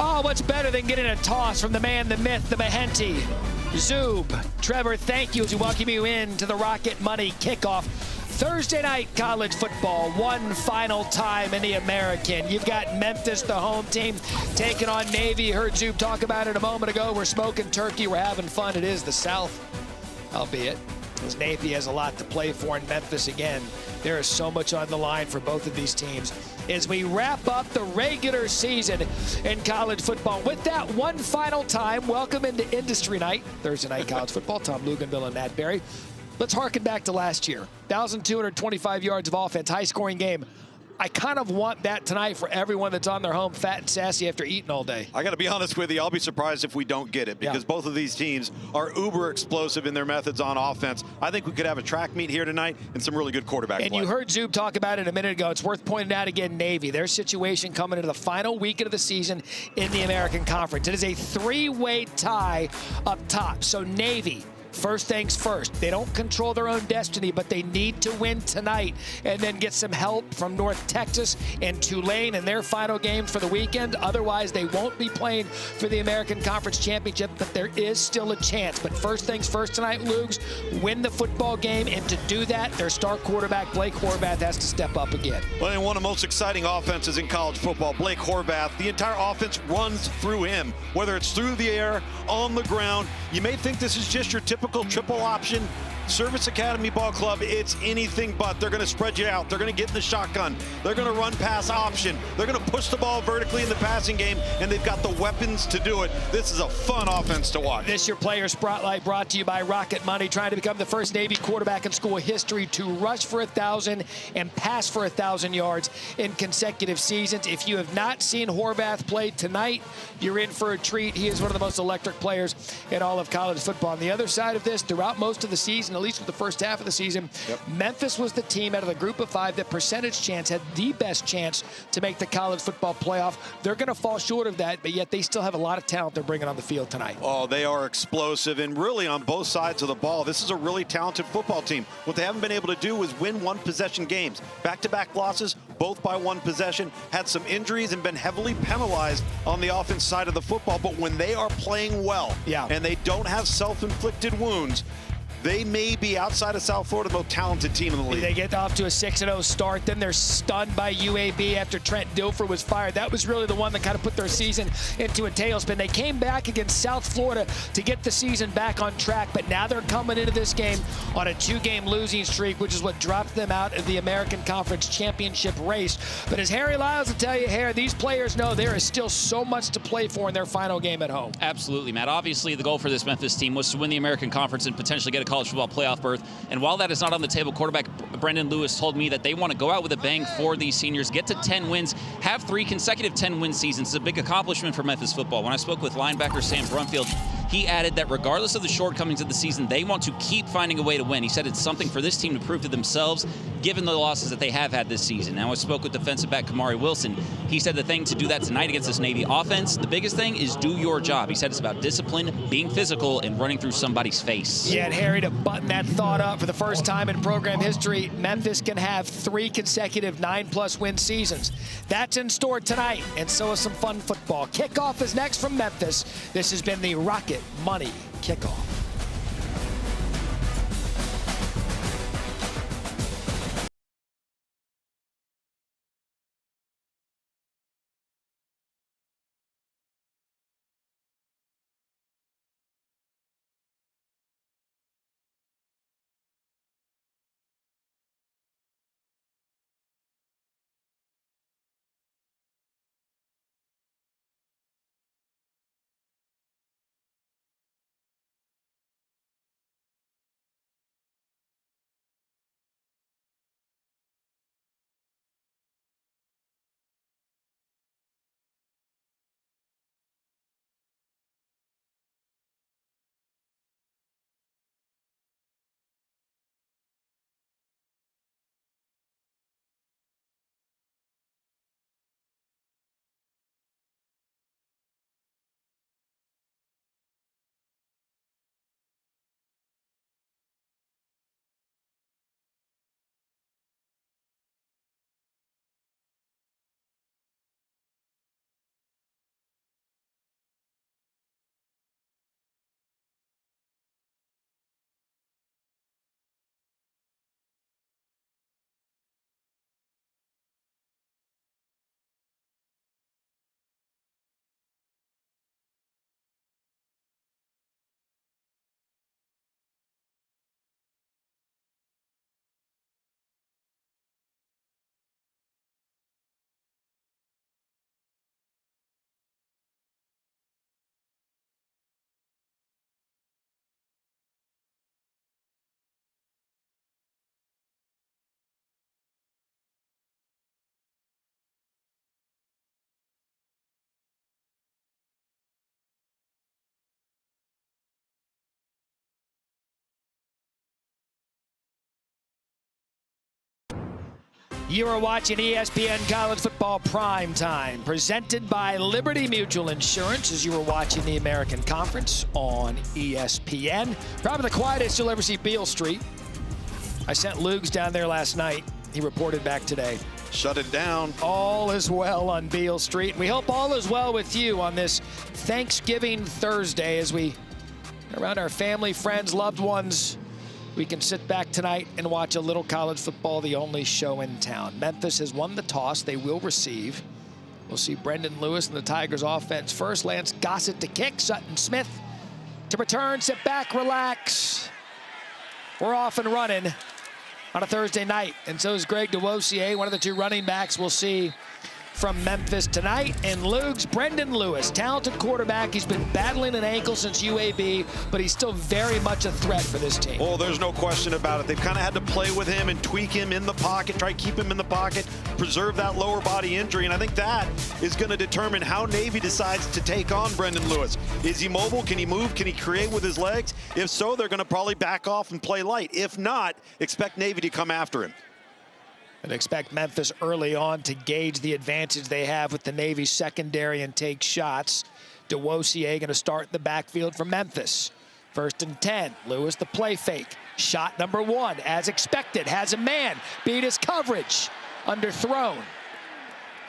Oh, what's better than getting a toss from the man, the myth, the Mahenti, Zub. Trevor, thank you as we welcome you in to the Rocket Money Kickoff. Thursday night college football, one final time in the American. You've got Memphis, the home team, taking on Navy. You heard Zub talk about it a moment ago. We're smoking turkey. We're having fun. It is the South, albeit, as Navy has a lot to play for in Memphis again. There is so much on the line for both of these teams as we wrap up the regular season in college football. With that one final time, welcome into Industry Night, Thursday night college football. Tom Luganville and Matt Berry. Let's harken back to last year. 1,225 yards of offense, high-scoring game. I kind of want that tonight for everyone that's on their home fat and sassy after eating all day. I got to be honest with you, I'll be surprised if we don't get it because both of these teams are uber explosive in their methods on offense. I think we could have a track meet here tonight and some really good quarterback play. And you heard Zub talk about it a minute ago. It's worth pointing out again, Navy, their situation coming into the final weekend of the season in the American Conference. It is a three-way tie up top. So Navy, first things first. They don't control their own destiny, but they need to win tonight and then get some help from North Texas and Tulane in their final games for the weekend. Otherwise, they won't be playing for the American Conference Championship, but there is still a chance. But first things first tonight, Lugs, win the football game, and to do that, their star quarterback, Blake Horvath, has to step up again. Well, and one of the most exciting offenses in college football, Blake Horvath, the entire offense runs through him, whether it's through the air, on the ground. You may think this is just your typical triple option Service Academy Ball Club. It's anything but. They're going to spread you out. They're going to get in the shotgun. They're going to run pass option. They're going to push the ball vertically in the passing game, and they've got the weapons to do it. This is a fun offense to watch. This your player spotlight brought to you by Rocket Money, trying to become the first Navy quarterback in school history to rush for 1,000 and pass for 1,000 yards in consecutive seasons. If you have not seen Horvath play tonight, you're in for a treat. He is one of the most electric players in all of college football. On the other side of this, throughout most of the season, at least for the first half of the season, Memphis was the team out of the group of five that percentage chance had the best chance to make the college football playoff. They're going to fall short of that, but yet they still have a lot of talent they're bringing on the field tonight. Oh, they are explosive, and really on both sides of the ball. This is a really talented football team. What they haven't been able to do is win one-possession games. Back-to-back losses, both by one possession, had some injuries and been heavily penalized on the offense side of the football, but when they are playing well and they don't have self-inflicted wounds, they may be, outside of South Florida, the most talented team in the league. They get off to a 6-0 start. Then they're stunned by UAB after Trent Dilfer was fired. That was really the one that kind of put their season into a tailspin. They came back against South Florida to get the season back on track, but now they're coming into this game on a 2-game losing streak, which is what dropped them out of the American Conference Championship race. But as Harry Lyles will tell you, Harry, these players know there is still so much to play for in their final game at home. Absolutely, Matt. Obviously, the goal for this Memphis team was to win the American Conference and potentially get a college football playoff berth. And while that is not on the table, quarterback Brendan Lewis told me that they want to go out with a bang for these seniors, get to 10 wins, have 3 consecutive 10-win seasons. It's a big accomplishment for Memphis football. When I spoke with linebacker Sam Brumfield, he added that regardless of the shortcomings of the season, they want to keep finding a way to win. He said it's something for this team to prove to themselves, given the losses that they have had this season. Now, I spoke with defensive back Kamari Wilson. He said the thing to do that tonight against this Navy offense, the biggest thing is do your job. He said it's about discipline, being physical, and running through somebody's face. Yeah, and Harry, to button that thought up, for the first time in program history, Memphis can have 3 consecutive 9+ win seasons. That's in store tonight, and so is some fun football. Kickoff is next from Memphis. This has been the Rocket Money Kickoff. You are watching ESPN College Football Prime Time, presented by Liberty Mutual Insurance, as you were watching the American Conference on ESPN. Probably the quietest you'll ever see Beale Street. I sent Lugs down there last night. He reported back today. Shut it down. All is well on Beale Street. We hope all is well with you on this Thanksgiving Thursday as we around our family, friends, loved ones. We can sit back tonight and watch a little college football, the only show in town. Memphis has won the toss. They will receive. We'll see Brendan Lewis and the Tigers offense first. Lance Gossett to kick. Sutton Smith to return. Sit back, relax. We're off and running on a Thursday night. And so is Greg DeWosier, one of the two running backs we'll see from Memphis tonight. And Lugs, Brendan Lewis, talented quarterback. He's been battling an ankle since UAB, but he's still very much a threat for this team. Oh, there's no question about it. They've kind of had to play with him and tweak him in the pocket, try to keep him in the pocket, preserve that lower body injury. And I think that is going to determine how Navy decides to take on Brendan Lewis. Is he mobile? Can he move? Can he create with his legs? If so, they're going to probably back off and play light. If not, expect Navy to come after him. And expect Memphis early on to gauge the advantage they have with the Navy secondary and take shots. DeWosier going to start in the backfield for Memphis. 1st and 10. Lewis the play fake. Shot number 1, as expected. Has a man. Beat his coverage. Underthrown.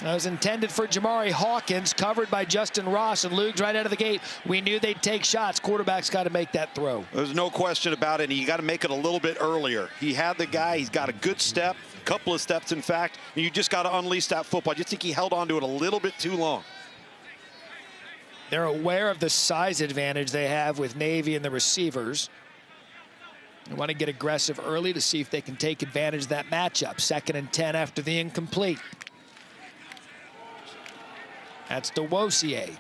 That was intended for Jamari Hawkins, covered by Justin Ross, and Lugs right out of the gate. We knew they'd take shots. Quarterback's got to make that throw. There's no question about it. You got to make it a little bit earlier. He had the guy. He's got a good step, a couple of steps, in fact. And you just got to unleash that football. I just think he held on to it a little bit too long. They're aware of the size advantage they have with Navy and the receivers. They want to get aggressive early to see if they can take advantage of that matchup. 2nd and 10 after the incomplete. That's DeWosier.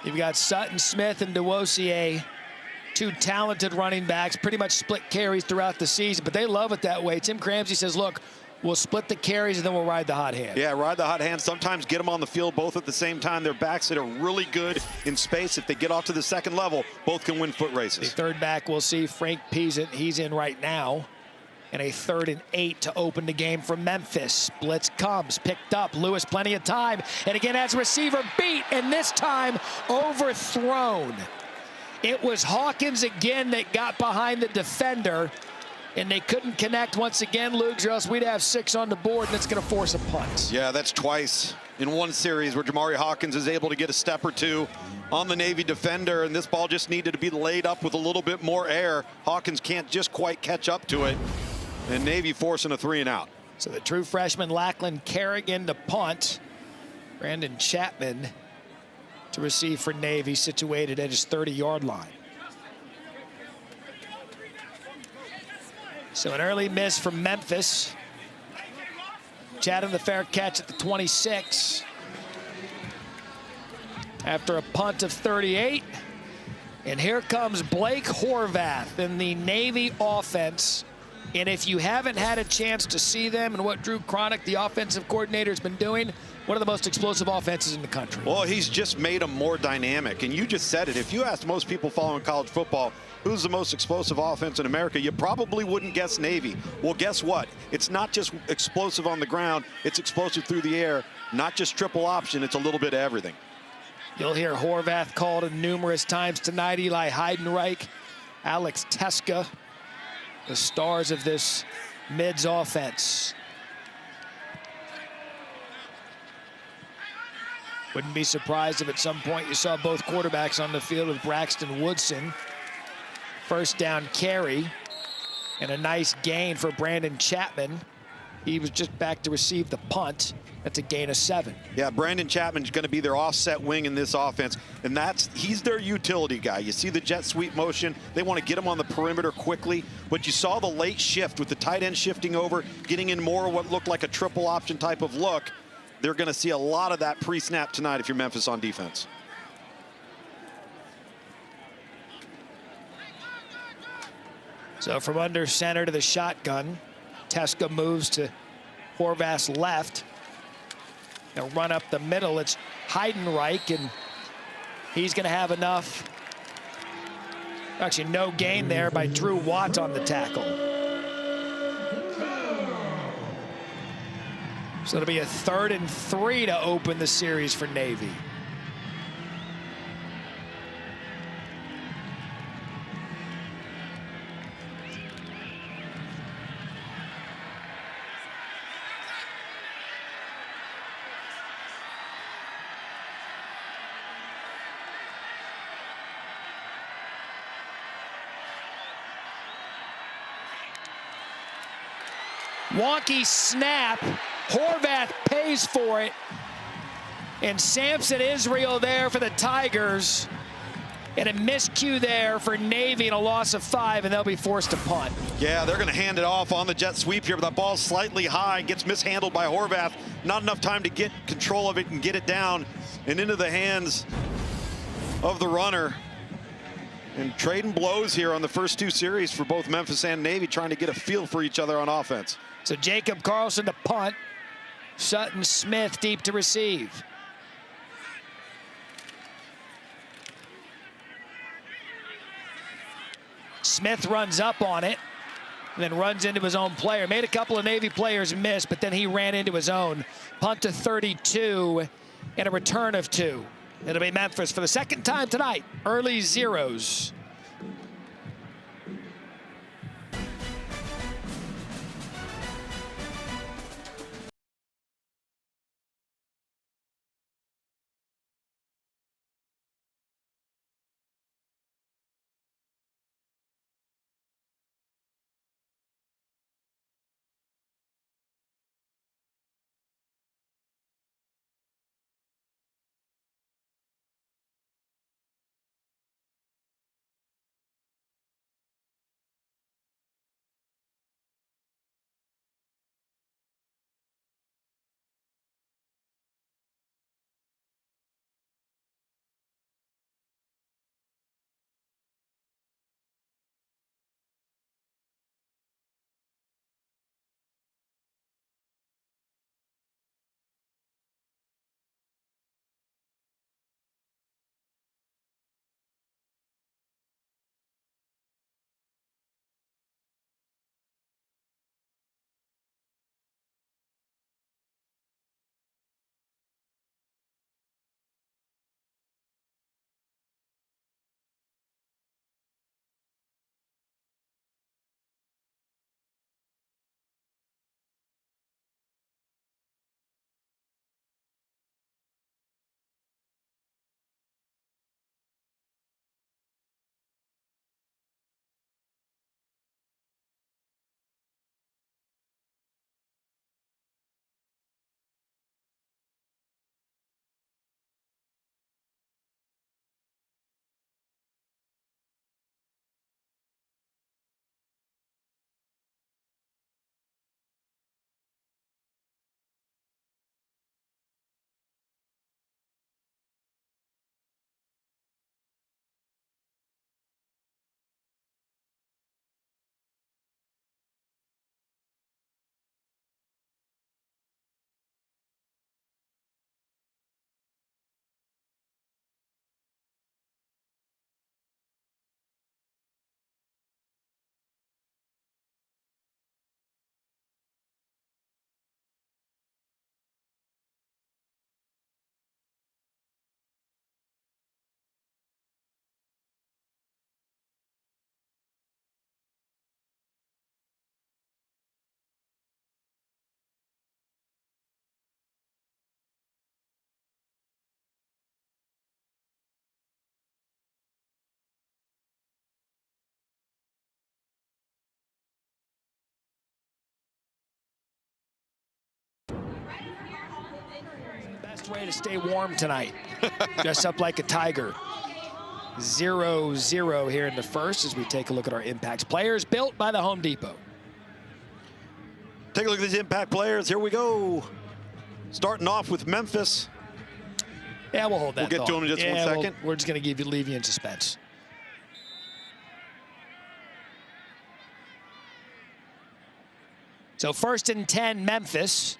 You've got Sutton Smith and DeWosier, two talented running backs, pretty much split carries throughout the season, but they love it that way. Tim Cramsey says, look, we'll split the carries and then we'll ride the hot hand. Yeah, ride the hot hand. Sometimes get them on the field both at the same time. Their backs that are really good in space. If they get off to the second level, both can win foot races. The third back we'll see, Frank Peasant. He's in right now. And a 3rd and 8 to open the game for Memphis. Blitz comes, picked up. Lewis plenty of time. And again, as receiver beat, and this time overthrown. It was Hawkins again that got behind the defender. And they couldn't connect once again, Lugs, or else we'd have 6 on the board, and it's going to force a punt. Yeah, that's twice in one series where Jamari Hawkins is able to get a step or two on the Navy defender, and this ball just needed to be laid up with a little bit more air. Hawkins can't just quite catch up to it, and Navy forcing a 3 and out. So the true freshman Lackland Kerrigan to punt. Brandon Chapman to receive for Navy, situated at his 30-yard line. So an early miss from Memphis. Chatham the fair catch at the 26. After a punt of 38. And here comes Blake Horvath in the Navy offense. And if you haven't had a chance to see them and what Drew Cronick, the offensive coordinator, has been doing, one of the most explosive offenses in the country. Well, he's just made them more dynamic. And you just said it. If you asked most people following college football, who's the most explosive offense in America, you probably wouldn't guess Navy. Well, guess what? It's not just explosive on the ground. It's explosive through the air. Not just triple option. It's a little bit of everything. You'll hear Horvath called numerous times tonight. Eli Heidenreich, Alex Teska, the stars of this Mids offense. Wouldn't be surprised if at some point you saw both quarterbacks on the field with Braxton Woodson. 1st down carry and a nice gain for Brandon Chapman. He was just back to receive the punt. That's a gain of 7. Yeah, Brandon Chapman's going to be their offset wing in this offense, and he's their utility guy. You see the jet sweep motion. They want to get him on the perimeter quickly, but you saw the late shift with the tight end shifting over, getting in more of what looked like a triple option type of look. They're going to see a lot of that pre-snap tonight if you're Memphis on defense. So from under center to the shotgun, Teska moves to Horvath's left. They'll run up the middle. It's Heidenreich, and he's going to have enough. Actually, no gain there by Drew Watt on the tackle. So it'll be a 3rd and 3 to open the series for Navy. Wonky snap. Horvath pays for it. And Samson Israel there for the Tigers. And a miscue there for Navy and a loss of 5, and they'll be forced to punt. Yeah, they're going to hand it off on the jet sweep here, but the ball's slightly high, gets mishandled by Horvath. Not enough time to get control of it and get it down and into the hands of the runner. And trading blows here on the first 2 series for both Memphis and Navy, trying to get a feel for each other on offense. So Jacob Carlson to punt. Sutton Smith deep to receive. Smith runs up on it, and then runs into his own player. Made a couple of Navy players miss, but then he ran into his own. Punt to 32 and a return of 2. It'll be Memphis for the 2nd time tonight. Early zeros. Best way to stay warm tonight. Dress up like a tiger. 0-0 here in the first as we take a look at our impacts. Players built by the Home Depot. Take a look at these impact players. Here we go. Starting off with Memphis. Yeah, we'll hold that. We'll get to them in just 1 second. We're just going to leave you in suspense. So 1st and 10, Memphis.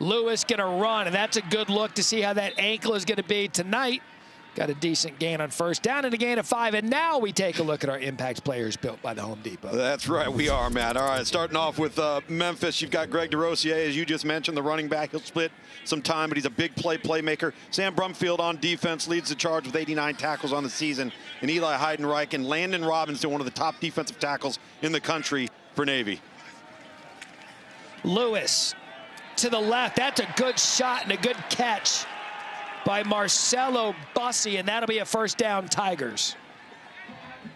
Lewis going to run, and that's a good look to see how that ankle is going to be tonight Got a decent gain on first down and a gain of 5. And now we take a look at our impact players built by the Home Depot. That's right, we are, Matt. All right, starting off with Memphis, you've got Greg DeRosier, as you just mentioned, the running back. He'll split some time, but he's a big playmaker. Sam Brumfield on defense leads the charge with 89 tackles on the season. And Eli Heidenreich and Landon Robinson, one of the top defensive tackles in the country for Navy. Lewis to the left. That's a good shot and a good catch by Marcelo Bussey, and that'll be a first down, Tigers.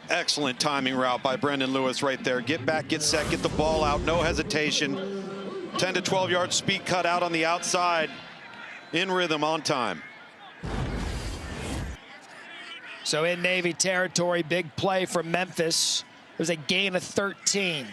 Excellent timing route by Brendan Lewis right there. Get back, get set, get the ball out, no hesitation. 10 to 12 yard speed cut out on the outside, in rhythm, on time. So in Navy territory, big play from Memphis. It was a gain of 13.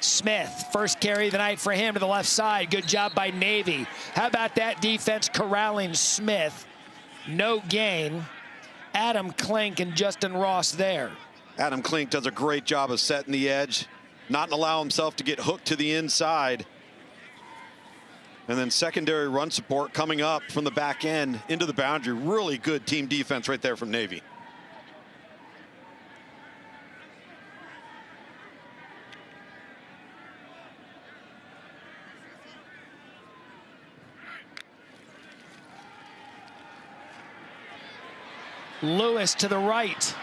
Smith, first carry of the night for him to the left side. Good job by Navy. How about that defense corralling Smith? No gain. Adam Klink and Justin Ross there. Adam Klink does a great job of setting the edge, not allow himself to get hooked to the inside. And then secondary run support coming up from the back end into the boundary. Really good team defense right there from Navy. Lewis to the right.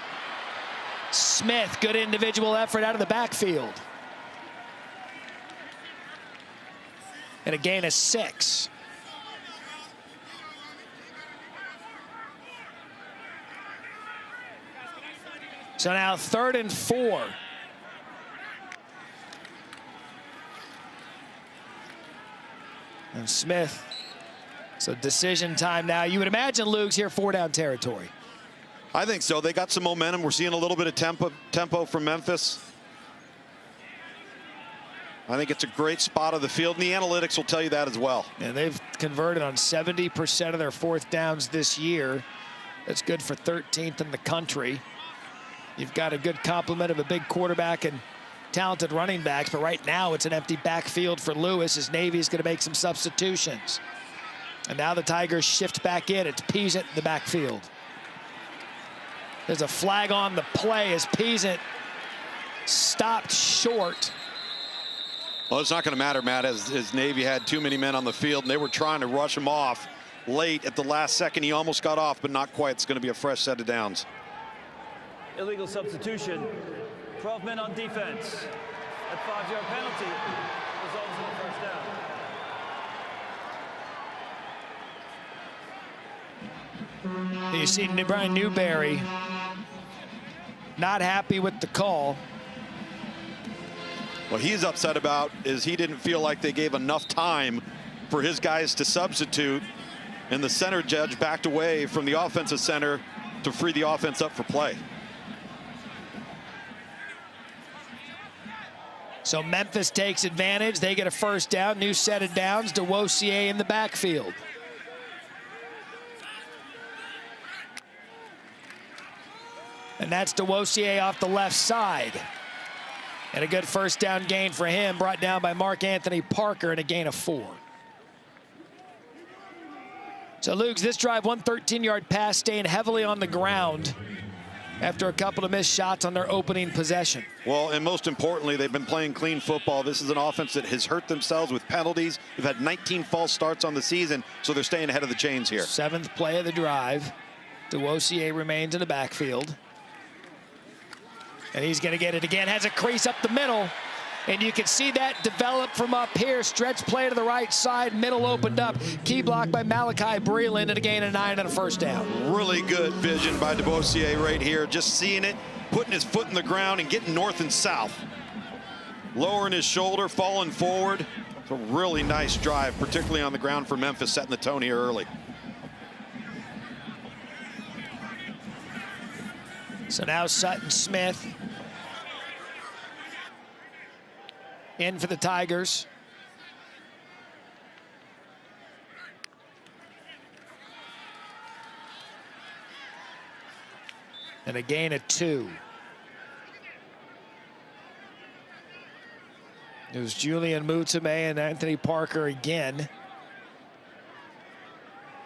Smith, good individual effort out of the backfield. And a gain of 6. So now 3rd and 4. And Smith. So decision time now. You would imagine Luke's here 4-down territory. I think so. They got some momentum. We're seeing a little bit of tempo from Memphis. I think it's a great spot of the field, and the analytics will tell you that as well. And they've converted on 70% of their 4th downs this year. That's good for 13th in the country. You've got a good complement of a big quarterback and talented running backs, but right now it's an empty backfield for Lewis as Navy's going to make some substitutions. And now the Tigers shift back in. It's Peasant in the backfield. There's a flag on the play as Peasant stopped short. Well, it's not going to matter, Matt, as Navy had too many men on the field, and they were trying to rush him off late at the last second. He almost got off, but not quite. It's going to be a fresh set of downs. Illegal substitution. 12 men on defense. That 5-yard penalty results in the first down. You see Brian Newberry not happy with the call. What he's upset about is he didn't feel like they gave enough time for his guys to substitute, and the center judge backed away from the offensive center to free the offense up for play. So Memphis takes advantage. They get a first down. New set of downs. DeWosier in the backfield. And that's DeWosier off the left side. And a good first down gain for him, brought down by Mark Anthony Parker, and a gain of 4. So Luke, this drive, 113-yard pass, staying heavily on the ground after a couple of missed shots on their opening possession. Well, and most importantly, they've been playing clean football. This is an offense that has hurt themselves with penalties. They've had 19 false starts on the season, so they're staying ahead of the chains here. 7th play of the drive. DeWosier remains in the backfield. And he's going to get it again. Has a crease up the middle. And you can see that develop from up here. Stretch play to the right side. Middle opened up. Key block by Malachi Breland, and a gain of 9 and a first down. Really good vision by DeBossier right here. Just seeing it, putting his foot in the ground and getting north and south. Lowering his shoulder, falling forward. It's a really nice drive, particularly on the ground for Memphis, setting the tone here early. So now Sutton Smith in for the Tigers. And a gain of 2. It was Julian Mutume and Anthony Parker again.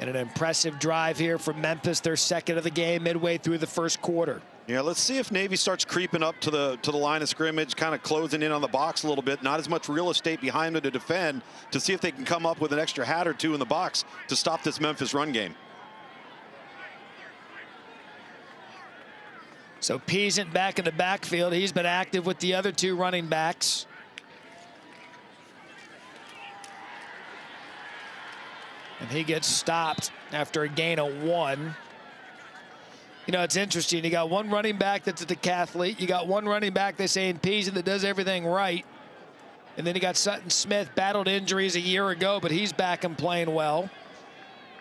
And an impressive drive here from Memphis, their second of the game, midway through the first quarter. Yeah, let's see if Navy starts creeping up to the line of scrimmage, kind of closing in on the box a little bit. Not as much real estate behind them to defend, to see if they can come up with an extra hat or two in the box to stop this Memphis run game. So Peasant back in the backfield. He's been active with the other two running backs. And he gets stopped after a gain of 1. You know, it's interesting. You got one running back that's a decathlete. You got one running back, they say, in Peasant that does everything right. And then you got Sutton Smith, battled injuries a year ago, but he's back and playing well.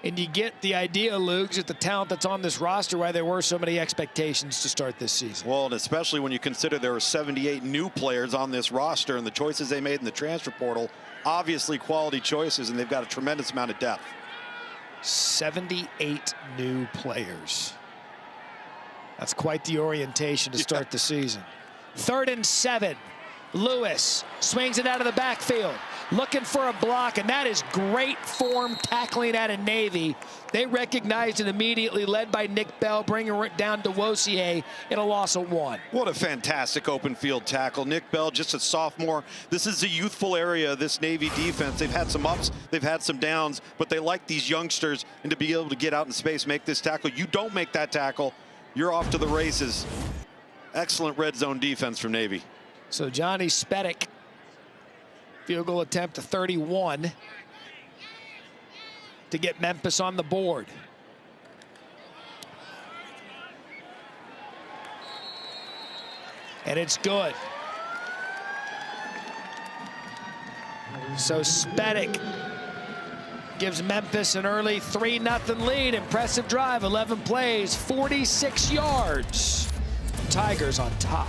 And you get the idea, Luke, at the talent that's on this roster, why there were so many expectations to start this season. Well, and especially when you consider there are 78 new players on this roster and the choices they made in the transfer portal, obviously quality choices, and they've got a tremendous amount of depth. 78 new players. That's quite the orientation to start the season. 3rd and 7. Lewis swings it out of the backfield, looking for a block, and that is great form tackling out of Navy. They recognized it immediately, led by Nick Bell, bringing it down to Wossier in a loss of 1. What a fantastic open field tackle. Nick Bell, just a sophomore. This is a youthful area of this Navy defense. They've had some ups, they've had some downs, but they like these youngsters, and to be able to get out in space, make this tackle. You don't make that tackle, you're off to the races. Excellent red zone defense from Navy. So Johnny Spedick, field goal attempt to 31 to get Memphis on the board. And it's good. So Spedick gives Memphis an early 3-0 lead. Impressive drive, 11 plays, 46 yards. Tigers on top.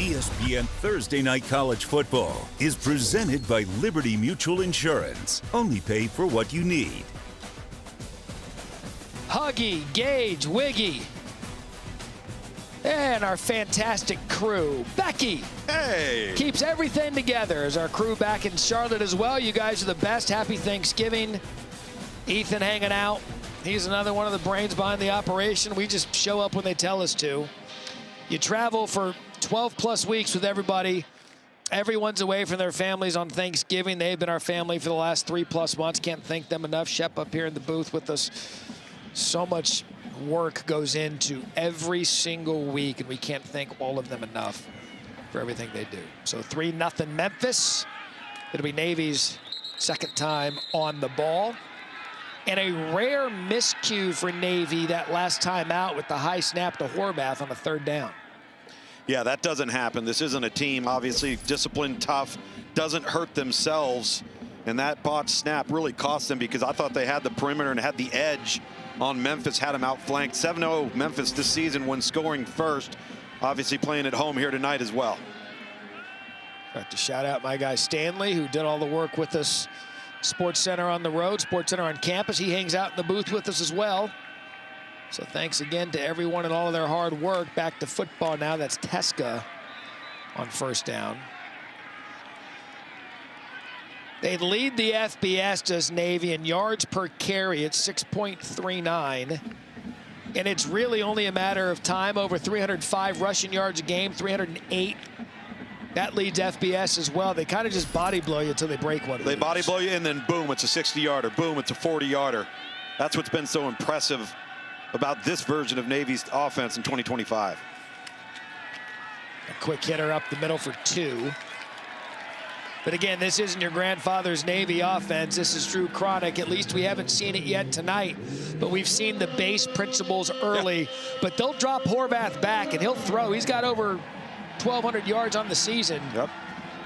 ESPN Thursday Night College Football is presented by Liberty Mutual Insurance. Only pay for what you need. Huggy, Gage, Wiggy. And our fantastic crew. Becky. Hey. Keeps everything together. Is our crew back in Charlotte as well. You guys are the best. Happy Thanksgiving. Ethan hanging out. He's another one of the brains behind the operation. We just show up when they tell us to. You travel for 12+ weeks with everybody. Everyone's away from their families on Thanksgiving. They've been our family for the last 3+ months. Can't thank them enough. Shep up here in the booth with us. So much work goes into every single week, and we can't thank all of them enough for everything they do. So 3-0 Memphis. It'll be Navy's second time on the ball. And a rare miscue for Navy that last time out with the high snap to Horvath on a 3rd down. Yeah, that doesn't happen. This isn't a team, obviously, disciplined, tough, doesn't hurt themselves. And that botched snap really cost them because I thought they had the perimeter and had the edge on Memphis, had them outflanked. 7-0 Memphis this season when scoring first. Obviously playing at home here tonight as well. Got to shout out my guy Stanley, who did all the work with us. Sports Center on the road, Sports Center on campus. He hangs out in the booth with us as well. So thanks again to everyone and all of their hard work. Back to football now. That's Teska on 1st down. They lead the FBS, does Navy, in yards per carry. It's 6.39. And it's really only a matter of time. Over 305 rushing yards a game, 308. That leads FBS as well. They kind of just body blow you until they break one. They body blow you, and then boom, it's a 60-yarder. Boom, it's a 40-yarder. That's what's been so impressive about this version of Navy's offense in 2025. A quick hitter up the middle for 2. But again, this isn't your grandfather's Navy offense. This is true chronic. At least we haven't seen it yet tonight. But we've seen the base principles early. But they'll drop Horvath back, and he'll throw. He's got over 1,200 yards on the season. Yep.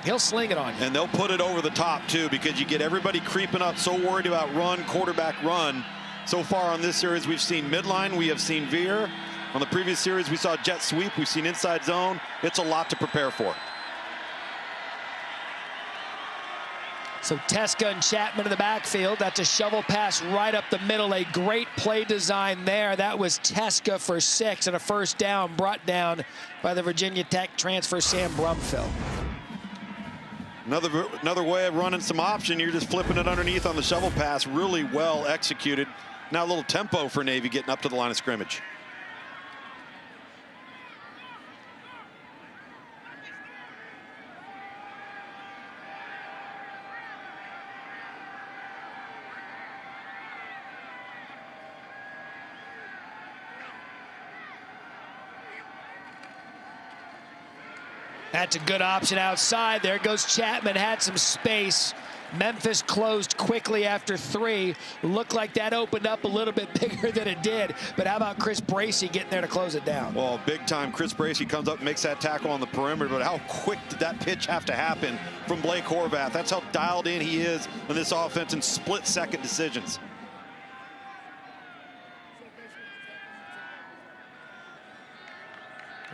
He'll sling it on you. And they'll put it over the top, too, because you get everybody creeping up, so worried about run, quarterback run. So far on this series, we've seen midline. We have seen veer. On the previous series, we saw jet sweep. We've seen inside zone. It's a lot to prepare for. So Teska and Chapman in the backfield. That's a shovel pass right up the middle. A great play design there. That was Teska for 6 and a 1st down brought down by the Virginia Tech transfer Sam Brumfield. Another way of running some option. You're just flipping it underneath on the shovel pass. Really well executed. Now a little tempo for Navy getting up to the line of scrimmage. That's a good option outside. There goes Chapman, had some space. Memphis closed quickly after 3. Looked like that opened up a little bit bigger than it did. But how about Chris Bracey getting there to close it down? Well, big time. Chris Bracey comes up and makes that tackle on the perimeter. But how quick did that pitch have to happen from Blake Horvath? That's how dialed in he is in this offense and split-second decisions.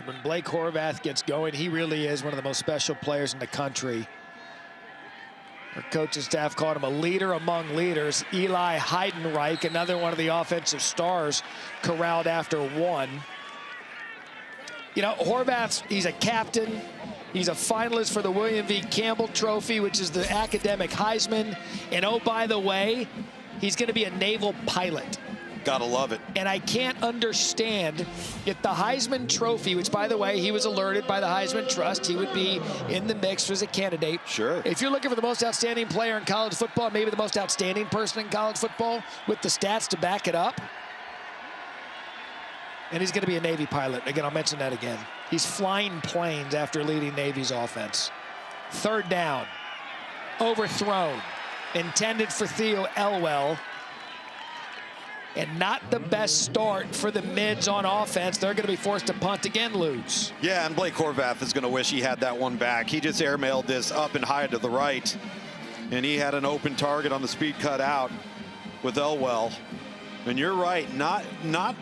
When Blake Horvath gets going, he really is one of the most special players in the country. Our coaching staff called him a leader among leaders. Eli Heidenreich, another one of the offensive stars, corralled after 1. You know, Horvath, he's a captain. He's a finalist for the William V. Campbell Trophy, which is the academic Heisman. And oh, by the way, he's going to be a naval pilot. Gotta love it. And I can't understand if the Heisman Trophy, which, by the way, he was alerted by the Heisman Trust, he would be in the mix as a candidate. Sure. If you're looking for the most outstanding player in college football, maybe the most outstanding person in college football with the stats to back it up, and he's going to be a Navy pilot. Again, I'll mention that again. He's flying planes after leading Navy's offense. 3rd down. Overthrown. Intended for Theo Elwell. And not the best start for the mids on offense. They're going to be forced to punt again, lose. Yeah, and Blake Horvath is going to wish he had that one back. He just airmailed this up and high to the right. And he had an open target on the speed cut out with Elwell. And you're right, not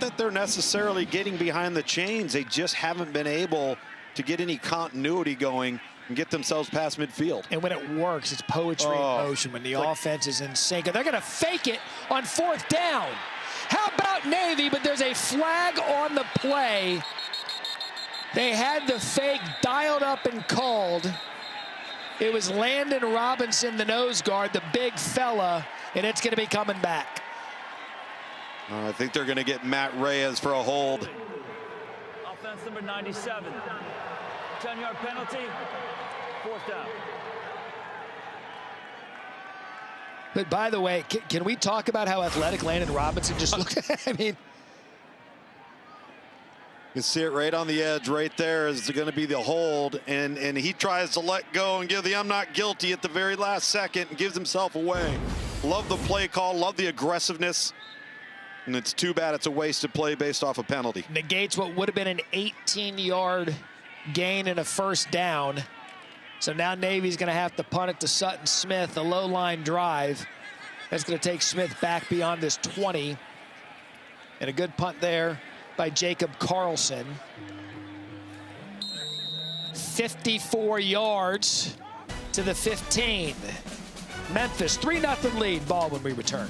that they're necessarily getting behind the chains. They just haven't been able to get any continuity going and get themselves past midfield. And when it works, it's poetry in motion when the offense is in sync. And they're going to fake it on 4th down. How about Navy? But there's a flag on the play. They had the fake dialed up and called. It was Landon Robinson, the nose guard, the big fella, and it's going to be coming back. I think they're going to get Matt Reyes for a hold. Offense number 97. 10-yard penalty. 4th down. But by the way, can we talk about how athletic Landon Robinson just looked? I mean, you can see it right on the edge right there is going to be the hold, and he tries to let go and give the I'm not guilty at the very last second and gives himself away. Love the play call, love the aggressiveness, and it's too bad it's a wasted play based off a penalty. Negates what would have been an 18-yard gain and a 1st down. So now Navy's going to have to punt it to Sutton Smith, a low-line drive. That's going to take Smith back beyond his 20. And a good punt there by Jacob Carlson. 54 yards to the 15. Memphis, 3-0 lead. Ball when we return.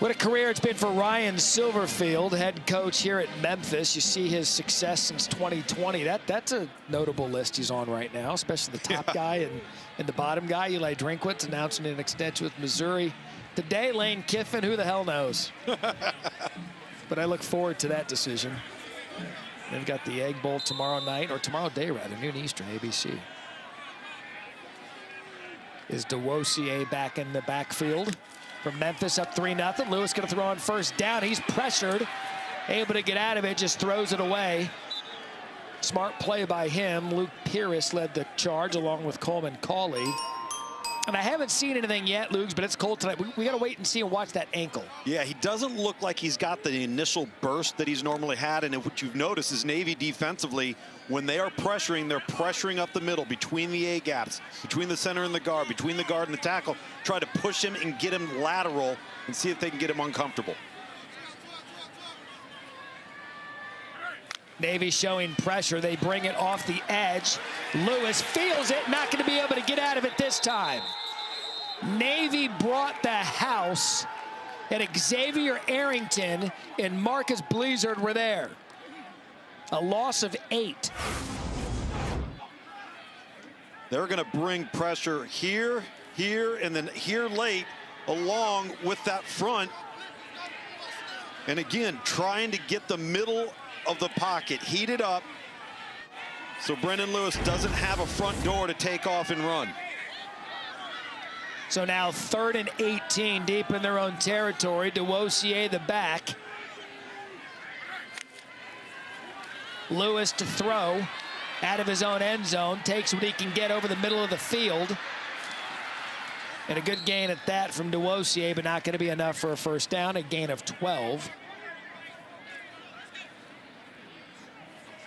What a career it's been for Ryan Silverfield, head coach here at Memphis. You see his success since 2020. That's a notable list he's on right now, especially the top guy and the bottom guy. Eli Drinkwitz announcing an extension with Missouri. Today, Lane Kiffin, who the hell knows? But I look forward to that decision. They've got the Egg Bowl tomorrow night, or tomorrow day rather, noon Eastern, ABC. Is DeWosier back in the backfield? From Memphis, up 3-0. Lewis going to throw on first down. He's pressured, able to get out of it, just throws it away. Smart play by him. Luke Pierce led the charge along with Coleman Cauley. And I haven't seen anything yet, Luke, but it's cold tonight. We got to wait and see and watch that ankle. Yeah, he doesn't look like he's got the initial burst that he's normally had. And what you've noticed is Navy defensively, when they are pressuring, they're pressuring up the middle between the A-gaps, between the center and the guard, between the guard and the tackle, try to push him and get him lateral and see if they can get him uncomfortable. Navy showing pressure. They bring it off the edge. Lewis feels it, not going to be able to get out of it this time. Navy brought the house, and Xavier Arrington and Marcus Blizzard were there. A loss of 8. They're going to bring pressure here, here, and then here late, along with that front. And again, trying to get the middle of the pocket heated up so Brendan Lewis doesn't have a front door to take off and run. So now 3rd and 18 deep in their own territory. DeWosier the back. Lewis to throw out of his own end zone. Takes what he can get over the middle of the field. And a good gain at that from DeWosier, but not going to be enough for a first down. A gain of 12.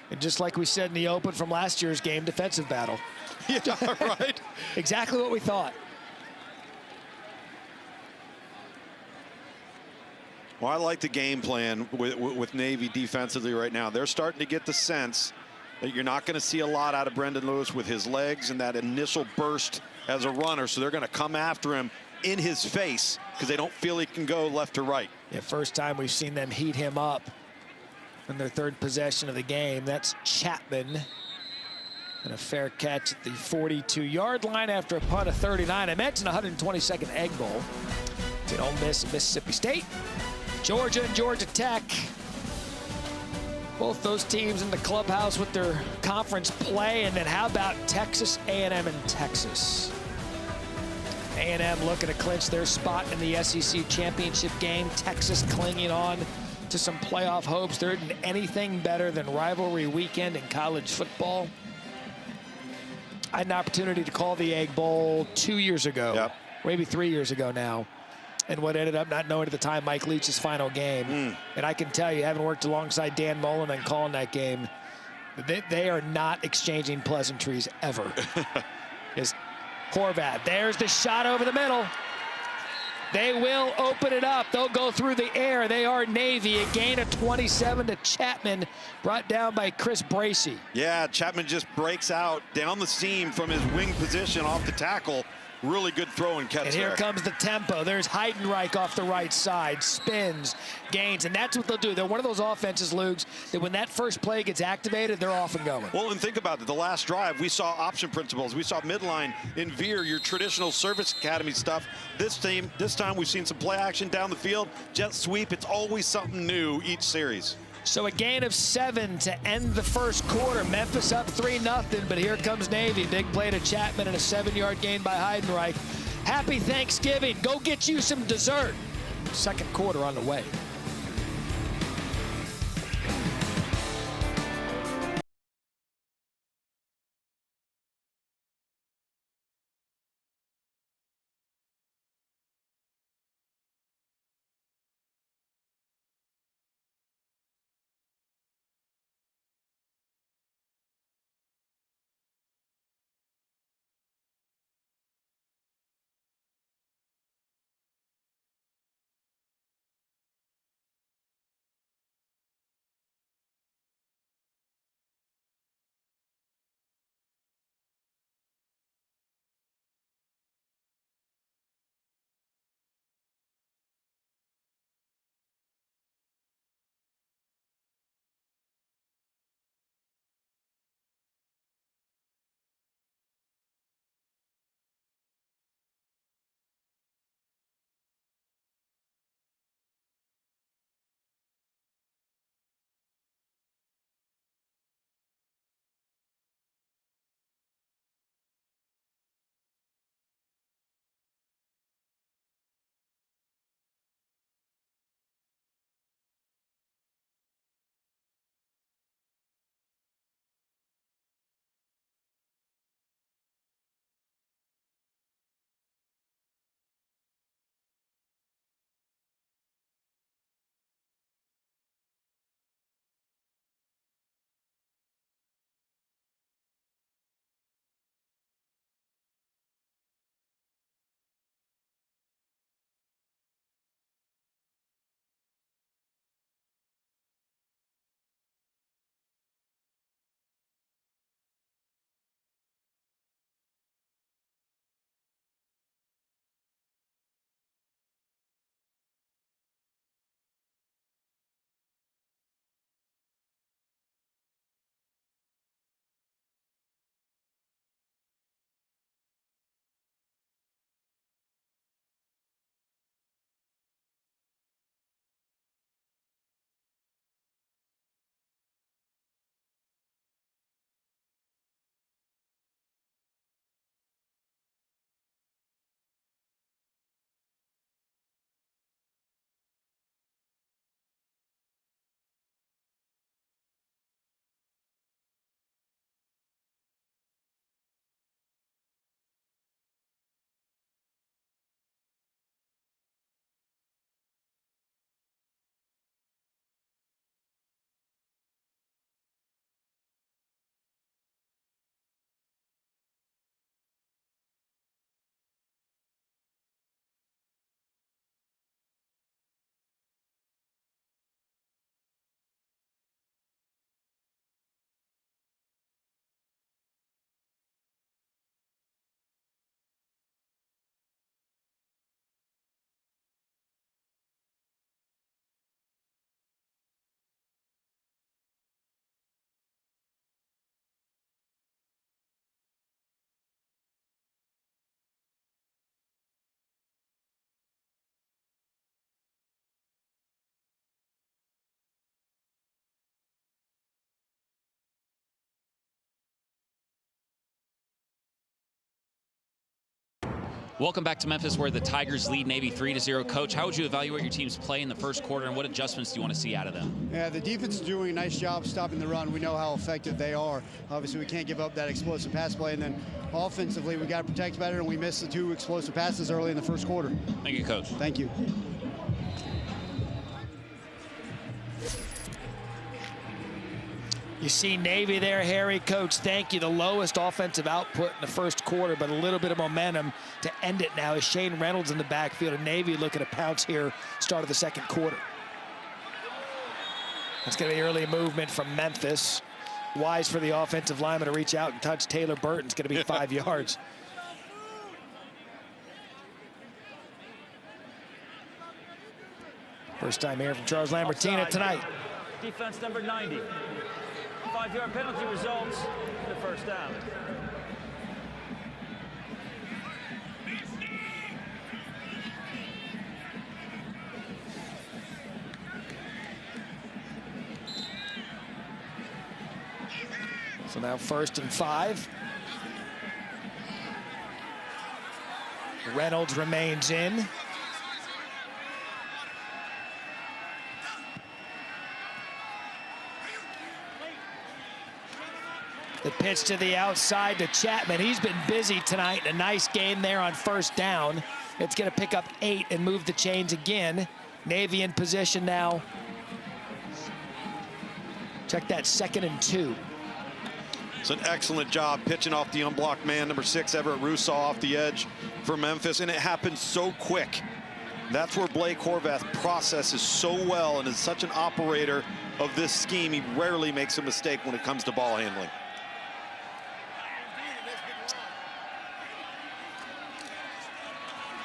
And just like we said in the open from last year's game, defensive battle. Yeah, right. Exactly what we thought. Well, I like the game plan with Navy defensively right now. They're starting to get the sense that you're not going to see a lot out of Brendan Lewis with his legs and that initial burst as a runner. So they're going to come after him in his face because they don't feel he can go left to right. Yeah, first time we've seen them heat him up in their 3rd possession of the game. That's Chapman. And a fair catch at the 42-yard line after a punt of 39. I mentioned 122nd Egg Bowl. Did Ole Miss and Mississippi State. Georgia and Georgia Tech. Both those teams in the clubhouse with their conference play. And then how about Texas A&M and Texas? A&M looking to clinch their spot in the SEC championship game. Texas clinging on to some playoff hopes. There isn't anything better than rivalry weekend in college football. I had an opportunity to call the Egg Bowl 2 years ago, maybe 3 years ago now. And what ended up not knowing at the time Mike Leach's final game. And I can tell you, having worked alongside Dan Mullen and calling that game, they are not exchanging pleasantries ever. Is Horvath. There's the shot over the middle. They will open it up. They'll go through the air. They are Navy. A gain of 27 to Chapman, brought down by Chris Bracey. Yeah, Chapman just breaks out down the seam from his wing position off the tackle. Really good throw and catch. And here there. comes the tempo. There's Heidenreich off the right side, spins, gains, and that's what they'll do. They're one of those offenses, Lugs, that when that first play gets activated, they're off and going. Well, and think about it. The last drive, we saw option principles. We saw midline in veer, your traditional service academy stuff. This time we've seen some play action down the field, jet sweep. It's always something new each series. So a gain of 7 to end the first quarter. Memphis up 3-0, but here comes Navy. Big play to Chapman and a 7-yard gain by Heidenreich. Happy Thanksgiving. Go get you some dessert. Second quarter on the way. Welcome back to Memphis, where the Tigers lead Navy 3-0. Coach, how would you evaluate your team's play in the first quarter, and what adjustments do you want to see out of them? Yeah, the defense is doing a nice job stopping the run. We know how effective they are. Obviously, we can't give up that explosive pass play. And then offensively, we got to protect better, and we missed the 2 explosive passes early in the first quarter. Thank you, Coach. Thank you. You see Navy there, Harry. Coach, thank you. The lowest offensive output in the first quarter, but a little bit of momentum to end it now. Is Shane Reynolds in the backfield, and Navy looking to pounce here, start of the second quarter. That's going to be early movement from Memphis. Wise for the offensive lineman to reach out and touch Taylor Burton. It's going to be 5 yards. First time here from Charles Lambertina tonight. Defense number 90. 5-yard penalty results in the first down. So now 1st and 5. Reynolds remains in. The pitch to the outside to Chapman. He's been busy tonight. A nice gain there on 1st down. It's going to pick up 8 and move the chains again. Navy in position now. Check that, 2nd and 2. It's an excellent job pitching off the unblocked man, number 6, Everett Rusaw, off the edge for Memphis, and it happened so quick. That's where Blake Horvath processes so well and is such an operator of this scheme. He rarely makes a mistake when it comes to ball handling.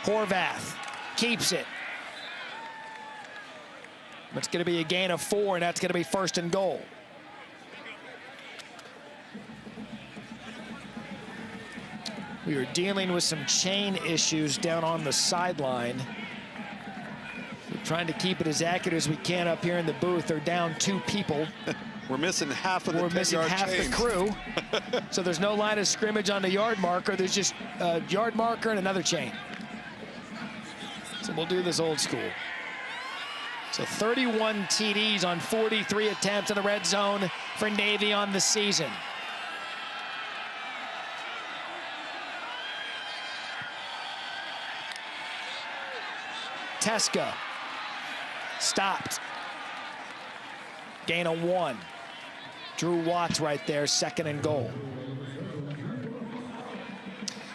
Horvath keeps it. It's going to be a gain of 4, and that's going to be 1st and goal. We are dealing with some chain issues down on the sideline. We're trying to keep it as accurate as we can up here in the booth. They're down 2 people. We're missing half of the 10-yard chains. We're missing half the crew. So there's no line of scrimmage on the yard marker. There's just a yard marker and another chain. So we'll do this old school. So 31 TDs on 43 attempts in the red zone for Navy on the season. Teska stopped. Gain of 1. Drew Watts right there, 2nd and goal.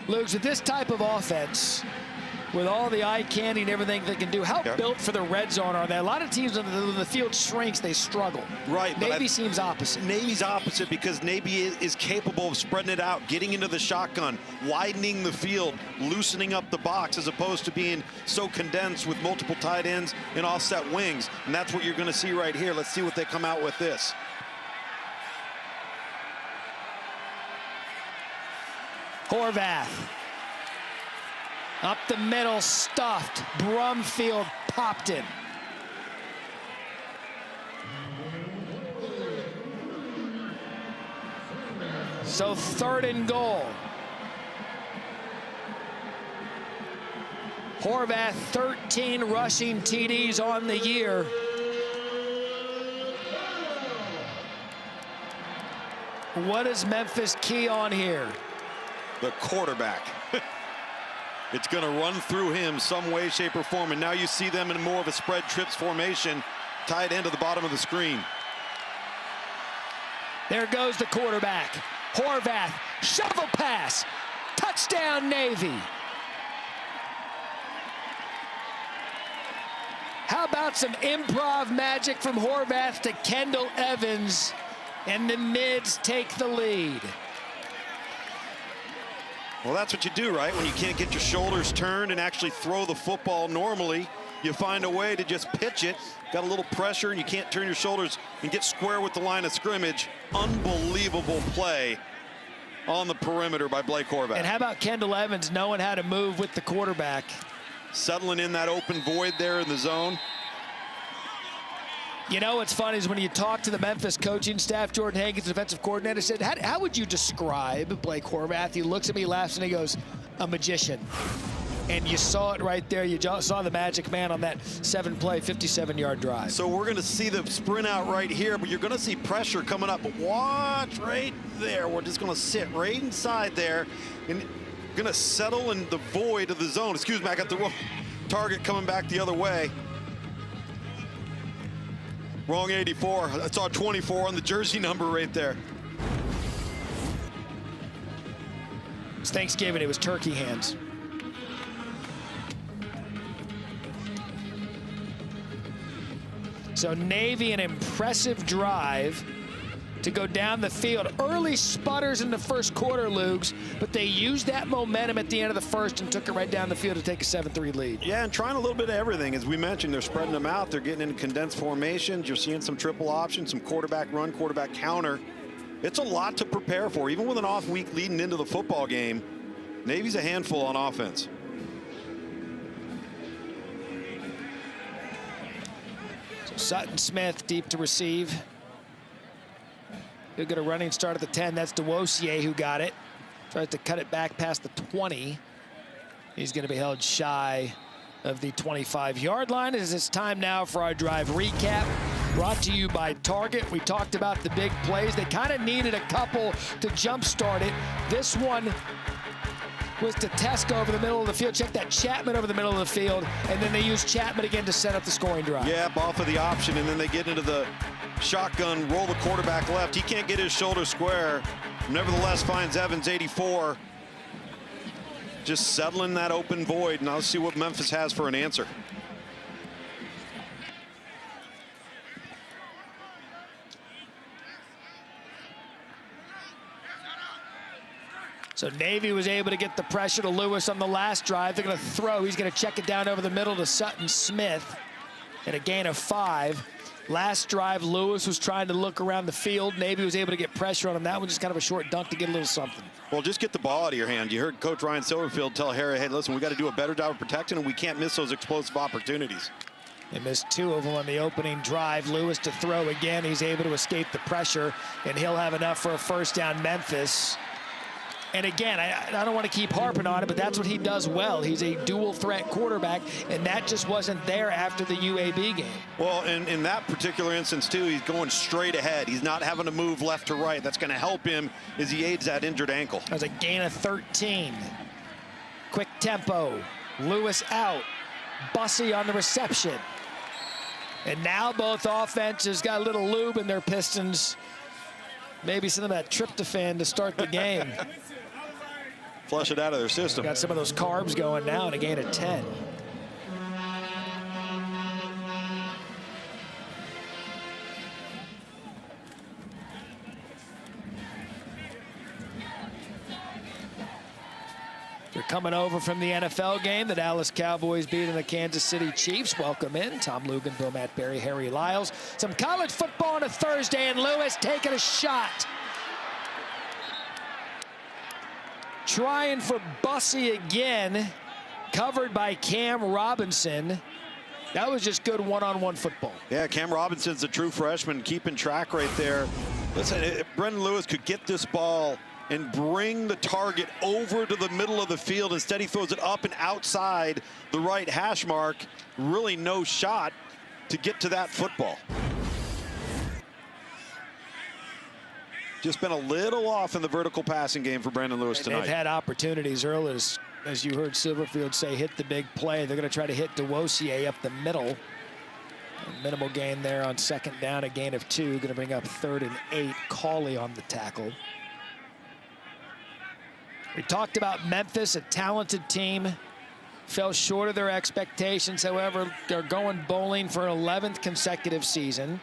Luke, with this type of offense, with all the eye candy and everything they can do, how built for the red zone are they? A lot of teams, when the field shrinks, they struggle. Right. Navy seems opposite. Navy's opposite because Navy is capable of spreading it out, getting into the shotgun, widening the field, loosening up the box, as opposed to being so condensed with multiple tight ends and offset wings. And that's what you're going to see right here. Let's see what they come out with this. Horvath. Up the middle, stuffed. Brumfield popped it. So 3rd and goal. Horvath, 13 rushing TDs on the year. What does Memphis key on here? The quarterback. It's going to run through him some way, shape, or form. And now you see them in more of a spread trips formation, tied into the bottom of the screen. There goes the quarterback. Horvath, shovel pass. Touchdown, Navy. How about some improv magic from Horvath to Kendall Evans, and the mids take the lead. Well, that's what you do, right? When you can't get your shoulders turned and actually throw the football normally, you find a way to just pitch it. Got a little pressure and you can't turn your shoulders and get square with the line of scrimmage. Unbelievable play on the perimeter by Blake Horvath. And how about Kendall Evans knowing how to move with the quarterback? Settling in that open void there in the zone. You know what's funny is when you talk to the Memphis coaching staff, Jordan Hankins, defensive coordinator, said, how would you describe Blake Horvath? He looks at me, laughs, and he goes, a magician. And you saw it right there. You saw the magic man on that 7-play, 57-yard drive. So we're going to see the sprint out right here, but you're going to see pressure coming up. But watch right there. We're just going to sit right inside there and going to settle in the void of the zone. Excuse me, I got the wrong target coming back the other way. Wrong 84. I saw 24 on the jersey number right there. It's Thanksgiving. It was turkey hands. So Navy, an impressive drive to go down the field. Early sputters in the first quarter, Lugs, but they used that momentum at the end of the first and took it right down the field to take a 7-3 lead. Yeah, and trying a little bit of everything. As we mentioned, they're spreading them out. They're getting into condensed formations. You're seeing some triple options, some quarterback run, quarterback counter. It's a lot to prepare for. Even with an off week leading into the football game, Navy's a handful on offense. Sutton Smith deep to receive. He'll get a running start at the 10. That's DeWosier who got it. Tries to cut it back past the 20. He's going to be held shy of the 25-yard line. As it's time now for our drive recap. Brought to you by Target. We talked about the big plays. They kind of needed a couple to jumpstart it. This one was to Tesco over the middle of the field. Check that, Chapman over the middle of the field. And then they used Chapman again to set up the scoring drive. Yeah, off of the option, and then they get into the shotgun, roll the quarterback left. He can't get his shoulder square. Nevertheless, finds Evans, 84. Just settling that open void. Now let's see what Memphis has for an answer. So Navy was able to get the pressure to Lewis on the last drive. They're going to throw. He's going to check it down over the middle to Sutton Smith. And a gain of 5. Last drive, Lewis was trying to look around the field. Navy was able to get pressure on him. That one just kind of a short dunk to get a little something. Well, just get the ball out of your hand. You heard Coach Ryan Silverfield tell Harry, hey, listen, we got to do a better job of protecting, and we can't miss those explosive opportunities. They missed 2 of them on the opening drive. Lewis to throw again. He's able to escape the pressure, and he'll have enough for a first down. Memphis. And again, I don't want to keep harping on it, but that's what he does well. He's a dual threat quarterback, and that just wasn't there after the UAB game. Well, in that particular instance, too, he's going straight ahead. He's not having to move left to right. That's going to help him as he aids that injured ankle. That was a gain of 13. Quick tempo. Lewis out. Bussey on the reception. And now both offenses got a little lube in their pistons. Maybe some of that tryptophan to start the game. Flush it out of their system. Got some of those carbs going now, and a gain of 10. They're coming over from the NFL game. The Dallas Cowboys beating the Kansas City Chiefs. Welcome in Tom Lugan, Bill Matt Berry, Harry Lyles. Some college football on a Thursday, and Lewis taking a shot. Trying for Bussey again, covered by Cam Robinson. That was just good one-on-one football. Yeah, Cam Robinson's a true freshman, keeping track right there. Listen, if Brendan Lewis could get this ball and bring the target over to the middle of the field, instead he throws it up and outside the right hash mark. Really no shot to get to that football. Just been a little off in the vertical passing game for Brandon Lewis tonight. They've had opportunities early, as you heard Silverfield say, hit the big play. They're going to try to hit DeWosier up the middle. A minimal gain there on second down, a gain of 2. Going to bring up 3rd and 8. Cauley on the tackle. We talked about Memphis, a talented team. Fell short of their expectations. However, they're going bowling for an 11th consecutive season.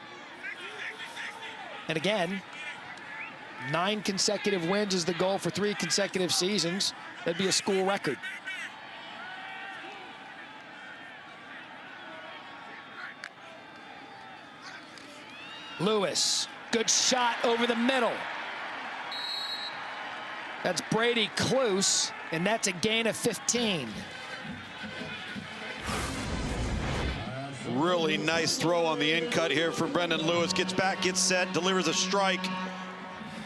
And again, 9 consecutive wins is the goal for 3 consecutive seasons. That'd be a school record. Lewis, good shot over the middle. That's Brady Cluse, and that's a gain of 15. Really nice throw on the in cut here for Brendan Lewis. Gets back, gets set, delivers a strike.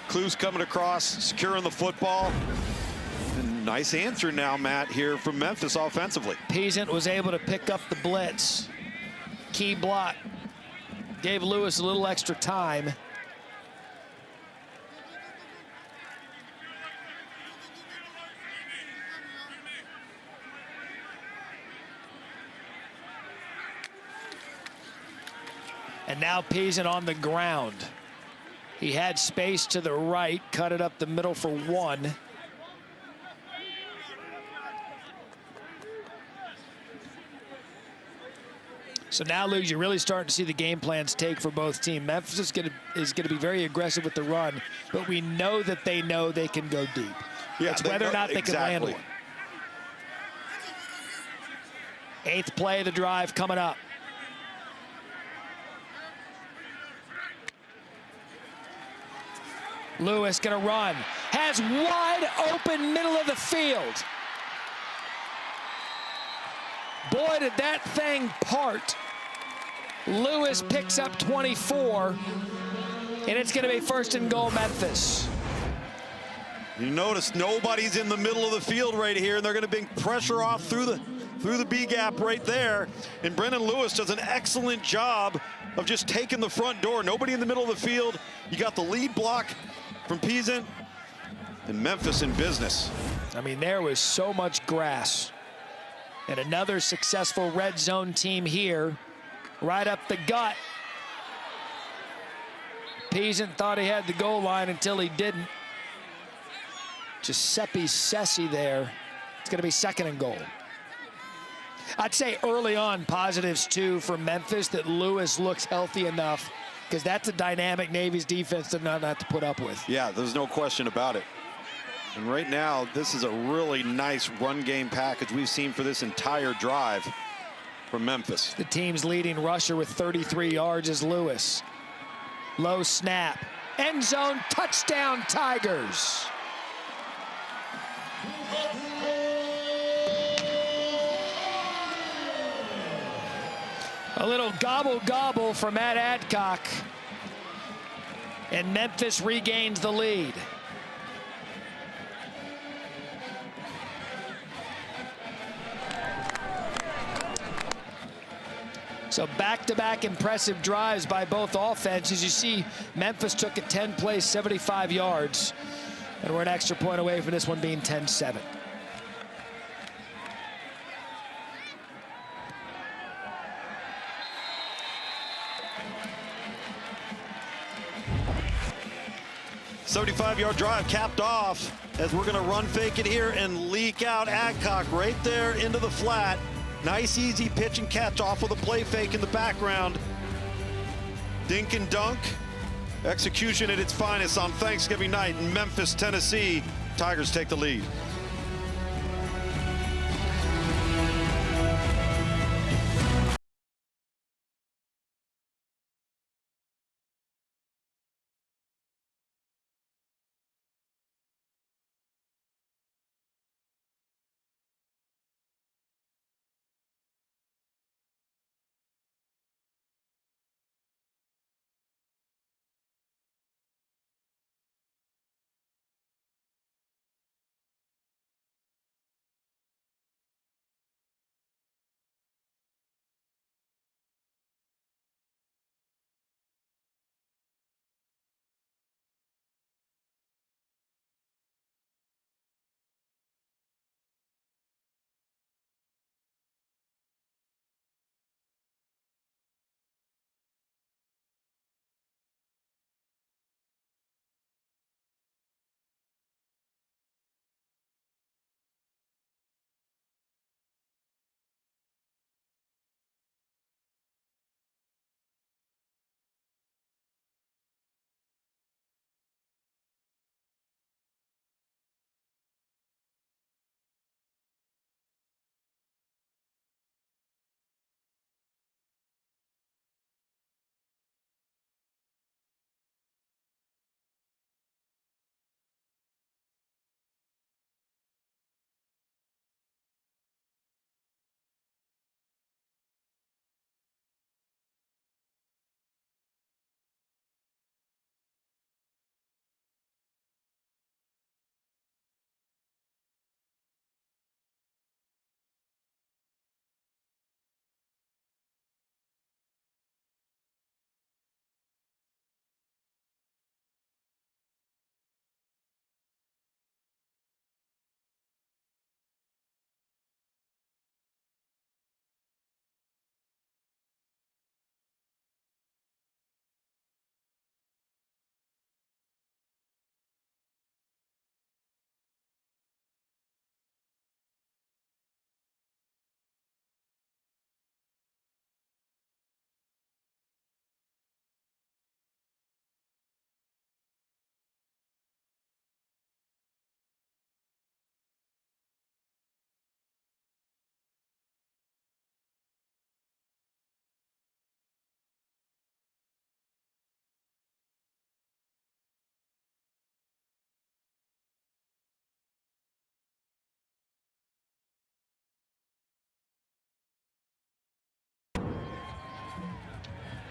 Cluse coming across, securing the football. And Nice answer now, Matt, here from Memphis offensively. Peasant was able to pick up the blitz. Key block. Gave Lewis a little extra time. And now Peasant on the ground. He had space to the right, cut it up the middle for one. So now, Luke, you're really starting to see the game plans take for both teams. Memphis is going to be very aggressive with the run, but we know that they know they can go deep. Yeah, it's whether or not they can land one. 8th play of the drive coming up. Lewis gonna run. Has wide open middle of the field. Boy, did that thing part. Lewis picks up 24, and it's gonna be 1st and goal, Memphis. You notice nobody's in the middle of the field right here, and they're gonna bring pressure off through the B gap right there. And Brendan Lewis does an excellent job of just taking the front door. Nobody in the middle of the field. You got the lead block from Peasant, and Memphis in business. I mean, there was so much grass. And another successful red zone team here, right up the gut. Peasant thought he had the goal line until he didn't. Giuseppe Sessi there. It's gonna be 2nd and goal. I'd say early on positives too for Memphis that Lewis looks healthy enough, because that's a dynamic Navy's defense to not have to put up with. Yeah, there's no question about it. And right now, this is a really nice run game package we've seen for this entire drive from Memphis. The team's leading rusher with 33 yards is Lewis. Low snap. End zone, touchdown, Tigers. A little gobble gobble from Matt Adcock, and Memphis regains the lead. So back-to-back impressive drives by both offenses. You see Memphis took it 10 plays, 75 yards, and we're an extra point away from this one being 10-7. $75-yard drive capped off as we're going to run fake it here and leak out Adcock right there into the flat. Nice easy pitch and catch off with a play fake in the background. Dink and dunk. Execution at its finest on Thanksgiving night in Memphis, Tennessee. Tigers take the lead.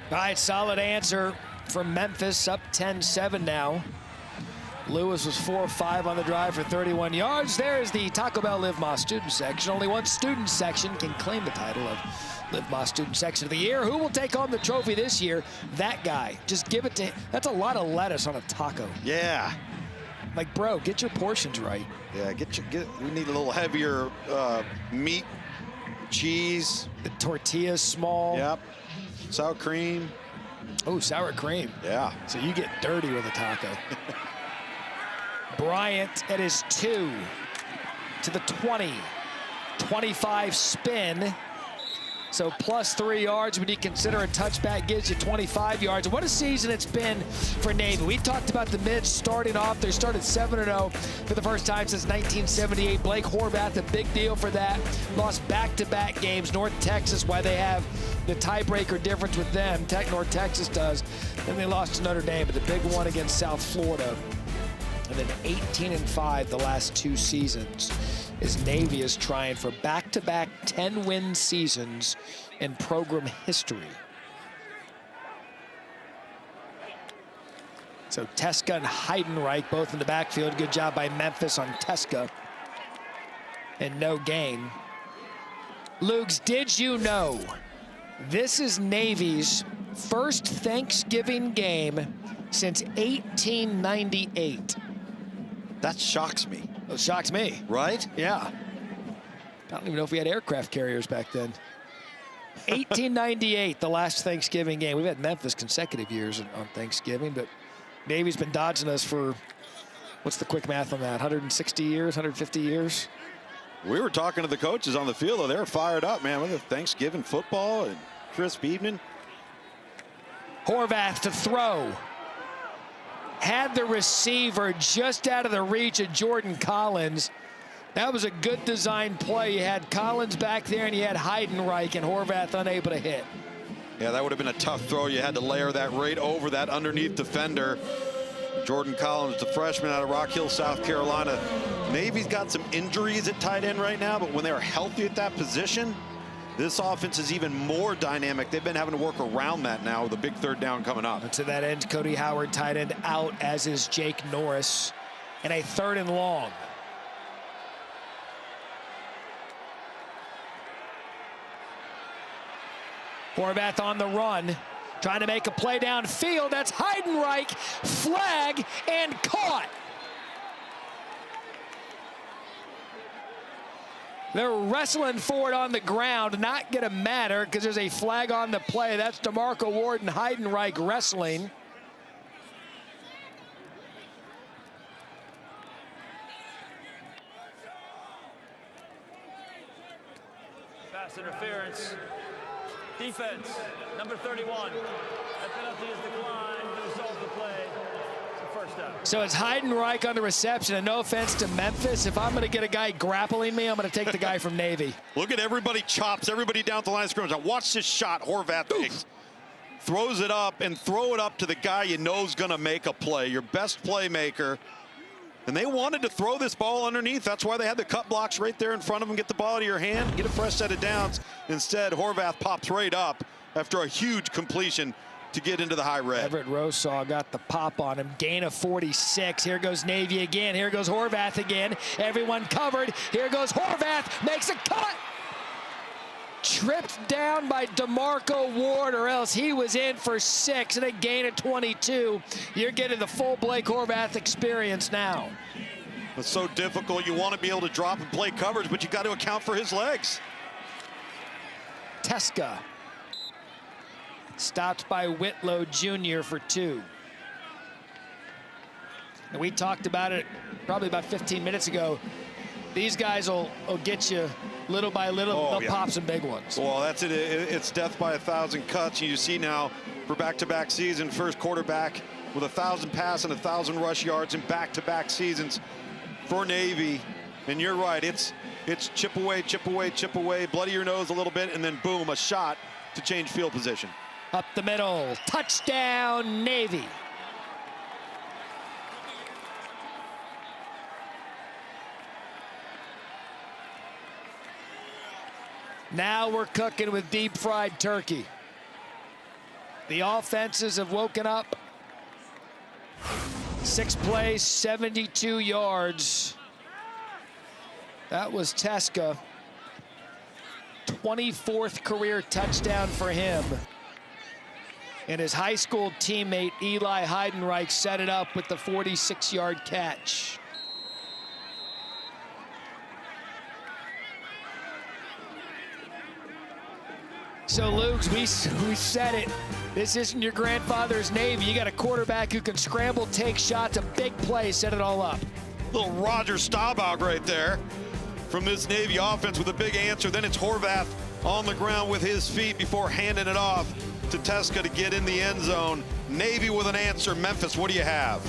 All right, solid answer from Memphis, up 10-7 now. Lewis was 4-5 on the drive for 31 yards. There is the Taco Bell Live Más student section. Only one student section can claim the title of Live Más student section of the year. Who will take on the trophy this year? That guy. Just give it to him. That's a lot of lettuce on a taco. Yeah. Like, bro, get your portions right. Yeah, we need a little heavier meat, cheese. The tortilla's small. Yep. Sour cream. Oh, sour cream. Yeah. So you get dirty with a taco. Bryant at his 2 to the 20. 25 spin. So plus 3 yards when you consider a touchback gives you 25 yards. What a season it's been for Navy. We talked about the Mids starting off. They started 7-0 for the first time since 1978. Blake Horvath, a big deal for that. Lost back-to-back games. North Texas, why they have the tiebreaker difference with them. North Texas does. Then they lost to Notre Dame, but the big one against South Florida. And then 18-5 the last 2 seasons. As Navy is trying for back-to-back 10-win seasons in program history. So Teska and Heidenreich both in the backfield. Good job by Memphis on Teska. And no gain. Lugs, did you know this is Navy's first Thanksgiving game since 1898? That shocks me. It shocks me. Right? Yeah. I don't even know if we had aircraft carriers back then. 1898, the last Thanksgiving game. We've had Memphis consecutive years on Thanksgiving, but Navy's been dodging us for, what's the quick math on that, 160 years, 150 years? We were talking to the coaches on the field, though. They were fired up, man, with the Thanksgiving football and crisp evening. Horvath to throw. Had the receiver just out of the reach of Jordan Collins. That was a good design play. You had Collins back there and you had Heidenreich, and Horvath unable to hit. Yeah, that would have been a tough throw. You had to layer that right over that underneath defender. Jordan Collins, the freshman out of Rock Hill, South Carolina. Navy's got some injuries at tight end right now, but when they're healthy at that position, this offense is even more dynamic. They've been having to work around that now with a big third down coming up. And to that end, Cody Howard, tight end, out, as is Jake Norris. And a 3rd and long. Horvath on the run, trying to make a play downfield. That's Heidenreich, flag, and caught. They're wrestling for it on the ground. Not going to matter because there's a flag on the play. That's DeMarco Ward and Heidenreich wrestling. Pass interference. Defense, number 31. That penalty is declined. The result of the play is a first down. So it's Heidenreich on the reception, and no offense to Memphis. If I'm going to get a guy grappling me, I'm going to take the guy from Navy. Look at everybody chops, everybody down the line of scrimmage. Now watch this shot Horvath takes. Throws it up, and throw it up to the guy you know is going to make a play, your best playmaker. And they wanted to throw this ball underneath. That's why they had the cut blocks right there in front of them. Get the ball out of your hand, get a fresh set of downs. Instead, Horvath pops right up after a huge completion to get into the high red. Everett Rosaw got the pop on him. Gain of 46. Here goes Navy again. Here goes Horvath again. Everyone covered. Here goes Horvath. Makes a cut. Tripped down by DeMarco Ward, or else he was in for 6 and a gain of 22. You're getting the full Blake Horvath experience now. It's so difficult. You want to be able to drop and play coverage, but you got to account for his legs. Teska stopped by Whitlow Jr. for 2. And we talked about it probably about 15 minutes ago. These guys will get you little by little. They'll pop some big ones. Well, that's it. It's death by 1,000 cuts. You see now for back-to-back season, first quarterback with 1,000 pass and 1,000 rush yards in back-to-back seasons for Navy. And you're right. It's chip away, chip away, chip away, bloody your nose a little bit, and then boom, a shot to change field position. Up the middle, touchdown Navy. Now we're cooking with deep fried turkey. The offenses have woken up. 6 plays, 72 yards. That was Teska. 24th career touchdown for him. And his high school teammate Eli Heidenreich set it up with the 46-yard catch. So, Luke, we said it. This isn't your grandfather's Navy. You got a quarterback who can scramble, take shots, a big play, set it all up. Little Roger Staubach right there from this Navy offense with a big answer. Then it's Horvath on the ground with his feet before handing it off to Teska to get in the end zone. Navy with an answer. Memphis, what do you have?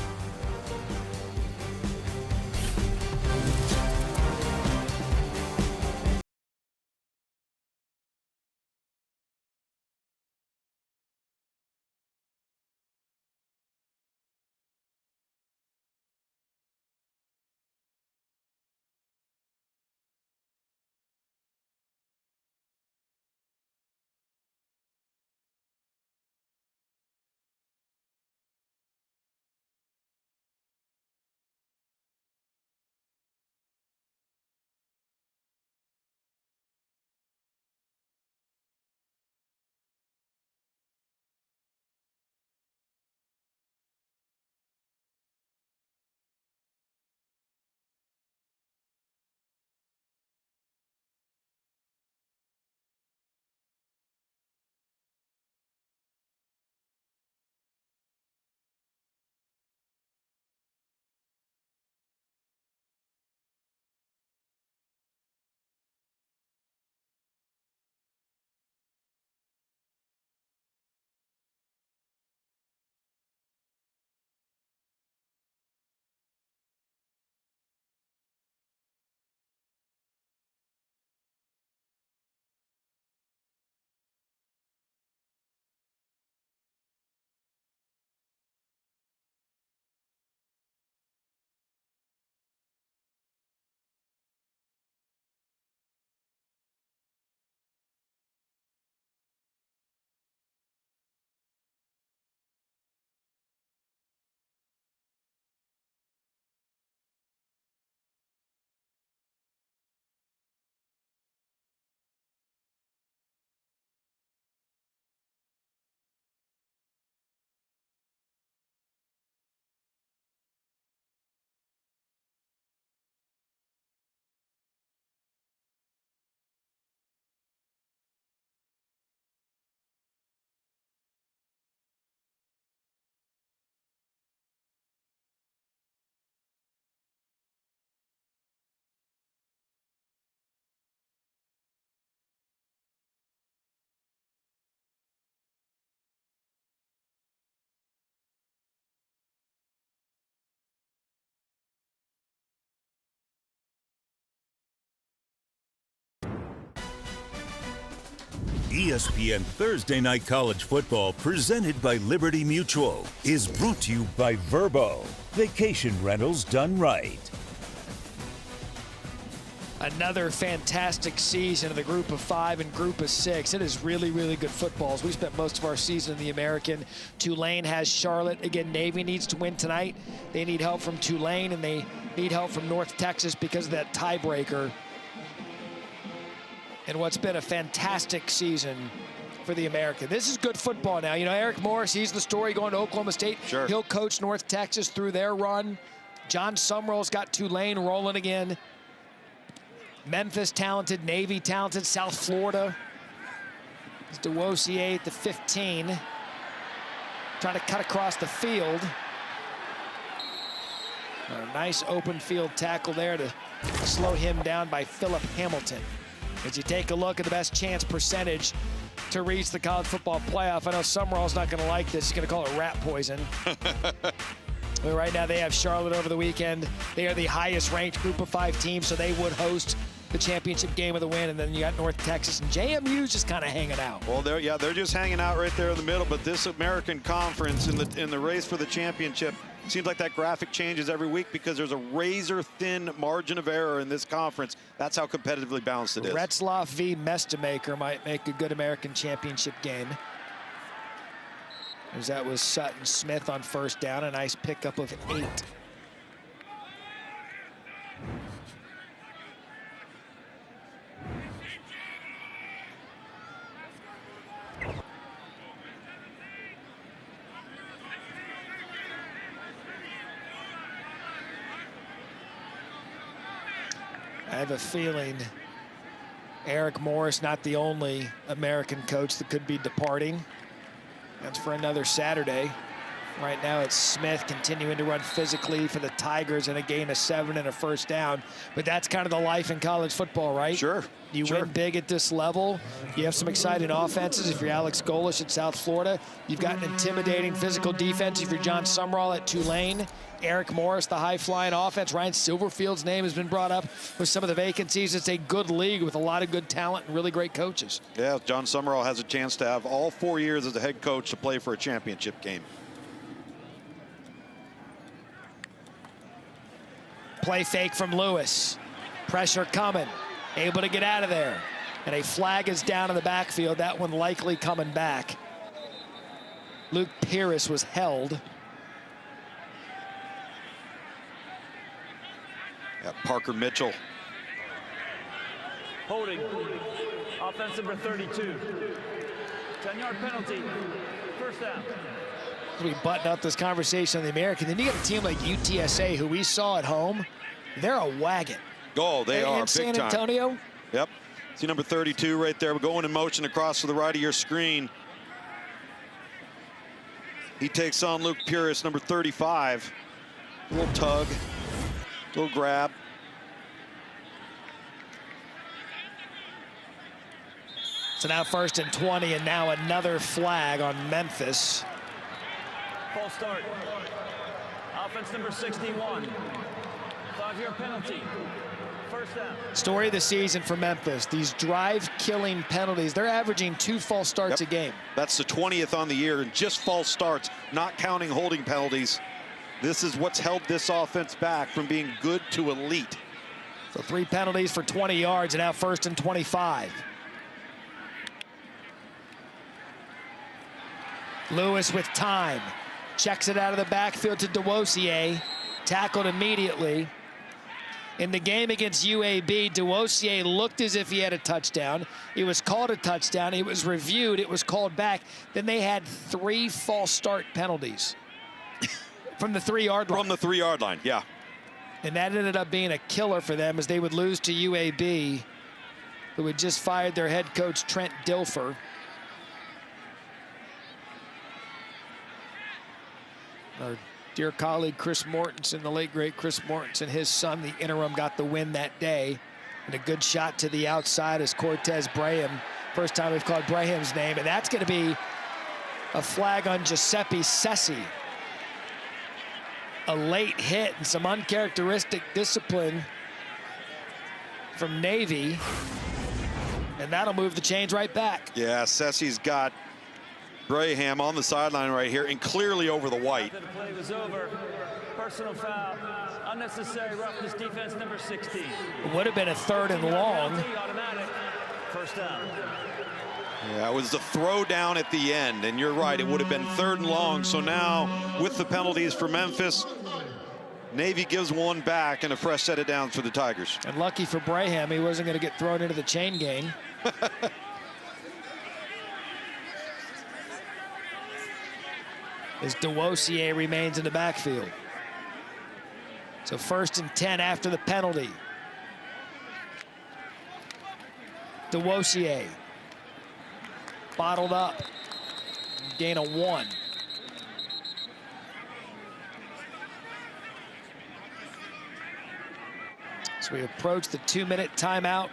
ESPN Thursday Night College Football, presented by Liberty Mutual, is brought to you by Verbo. Vacation rentals done right. Another fantastic season of the Group of 5 and Group of 6. It is really, really good footballs. We spent most of our season in the American. Tulane has Charlotte. Again, Navy needs to win tonight. They need help from Tulane, and they need help from North Texas because of that tiebreaker. And what's been a fantastic season for the American. This is good football now. You know, Eric Morris, he's the story going to Oklahoma State. Sure. He'll coach North Texas through their run. John Sumrall's got Tulane rolling again. Memphis talented, Navy talented, South Florida. It's DeWosier at the 15. Trying to cut across the field. A nice open field tackle there to slow him down by Philip Hamilton. As you take a look at the best chance percentage to reach the college football playoff, I know Sumrall's not going to like this. He's going to call it rat poison. But right now they have Charlotte over the weekend. They are the highest ranked Group of 5 team, so they would host the championship game of the win. And then you got North Texas, and JMU's just kind of hanging out. Well, they're just hanging out right there in the middle. But this American Conference in the race for the championship, seems like that graphic changes every week because there's a razor-thin margin of error in this conference. That's how competitively balanced it is. Retzlaff v. Mestemaker might make a good American championship game. As that was Sutton Smith on first down, a nice pickup of 8. I have a feeling Eric Morris, not the only American coach that could be departing. That's for another Saturday. Right now it's Smith continuing to run physically for the Tigers and a gain of 7 and a first down. But that's kind of the life in college football, right? Sure. You win big at this level. You have some exciting offenses. If you're Alex Golesh at South Florida, you've got an intimidating physical defense. If you're John Sumrall at Tulane, Eric Morris, the high-flying offense. Ryan Silverfield's name has been brought up with some of the vacancies. It's a good league with a lot of good talent and really great coaches. Yeah, John Sumrall has a chance to have all 4 years as a head coach to play for a championship game. Play fake from Lewis. Pressure coming. Able to get out of there. And a flag is down in the backfield. That one likely coming back. Luke Pierce was held. Yeah, Parker Mitchell. Holding. Offense number 32. 10-yard penalty. First down. As we button up this conversation on the American, then you got a team like UTSA, who we saw at home. They're a wagon. Oh, they are big San time. Antonio. Yep. See number 32 right there. We're going in motion across to the right of your screen. He takes on Luke Pierce, number 35. A little tug, a little grab. So now 1st and 20, and now another flag on Memphis. False start. Offense number 61. 5-yard penalty. First down. Story of the season for Memphis. These drive-killing penalties. They're averaging 2 false starts a game. That's the 20th on the year, and just false starts, not counting holding penalties. This is what's held this offense back from being good to elite. So 3 penalties for 20 yards, and now 1st and 25. Lewis with time. Checks it out of the backfield to Duosier. Tackled immediately. In the game against UAB, Duosier looked as if he had a touchdown. It was called a touchdown. It was reviewed. It was called back. Then they had 3 false start penalties from the 3-yard line. From the 3-yard line, yeah. And that ended up being a killer for them as they would lose to UAB, who had just fired their head coach, Trent Dilfer. Our dear colleague Chris Mortensen, the late great Chris Mortensen, his son, the interim, got the win that day. And a good shot to the outside as Cortez Braham. First time we've called Braham's name, and that's going to be a flag on Giuseppe Sessi. A late hit and some uncharacteristic discipline from Navy. And that'll move the chains right back. Yeah, Sessi's got Braham on the sideline right here and clearly over the white. After the play was over, personal foul, unnecessary roughness, defense number 16. It would have been a 3rd and long. Automatic. First down. Yeah, it was the throw down at the end, and you're right, it would have been 3rd and long. So now, with the penalties for Memphis, Navy gives one back and a fresh set of downs for the Tigers. And lucky for Braham, he wasn't going to get thrown into the chain gang. As Duosier remains in the backfield. So 1st and 10 after the penalty. Duosier. Bottled up. Gain of 1. So we approach the 2-minute timeout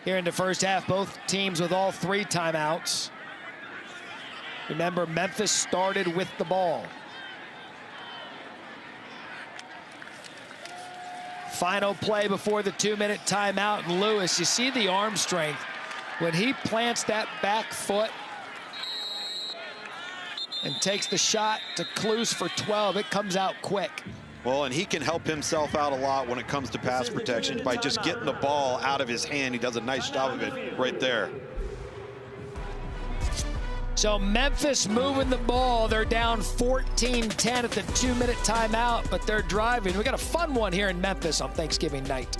here in the first half. Both teams with all 3 timeouts. Remember, Memphis started with the ball. Final play before the 2-minute timeout. And Lewis, you see the arm strength. When he plants that back foot and takes the shot to Cluse for 12, it comes out quick. Well, and he can help himself out a lot when it comes to pass protection by just getting the ball out of his hand. He does a nice job of it right there. So Memphis moving the ball. They're down 14-10 at the 2-minute timeout, but they're driving. We got a fun one here in Memphis on Thanksgiving night.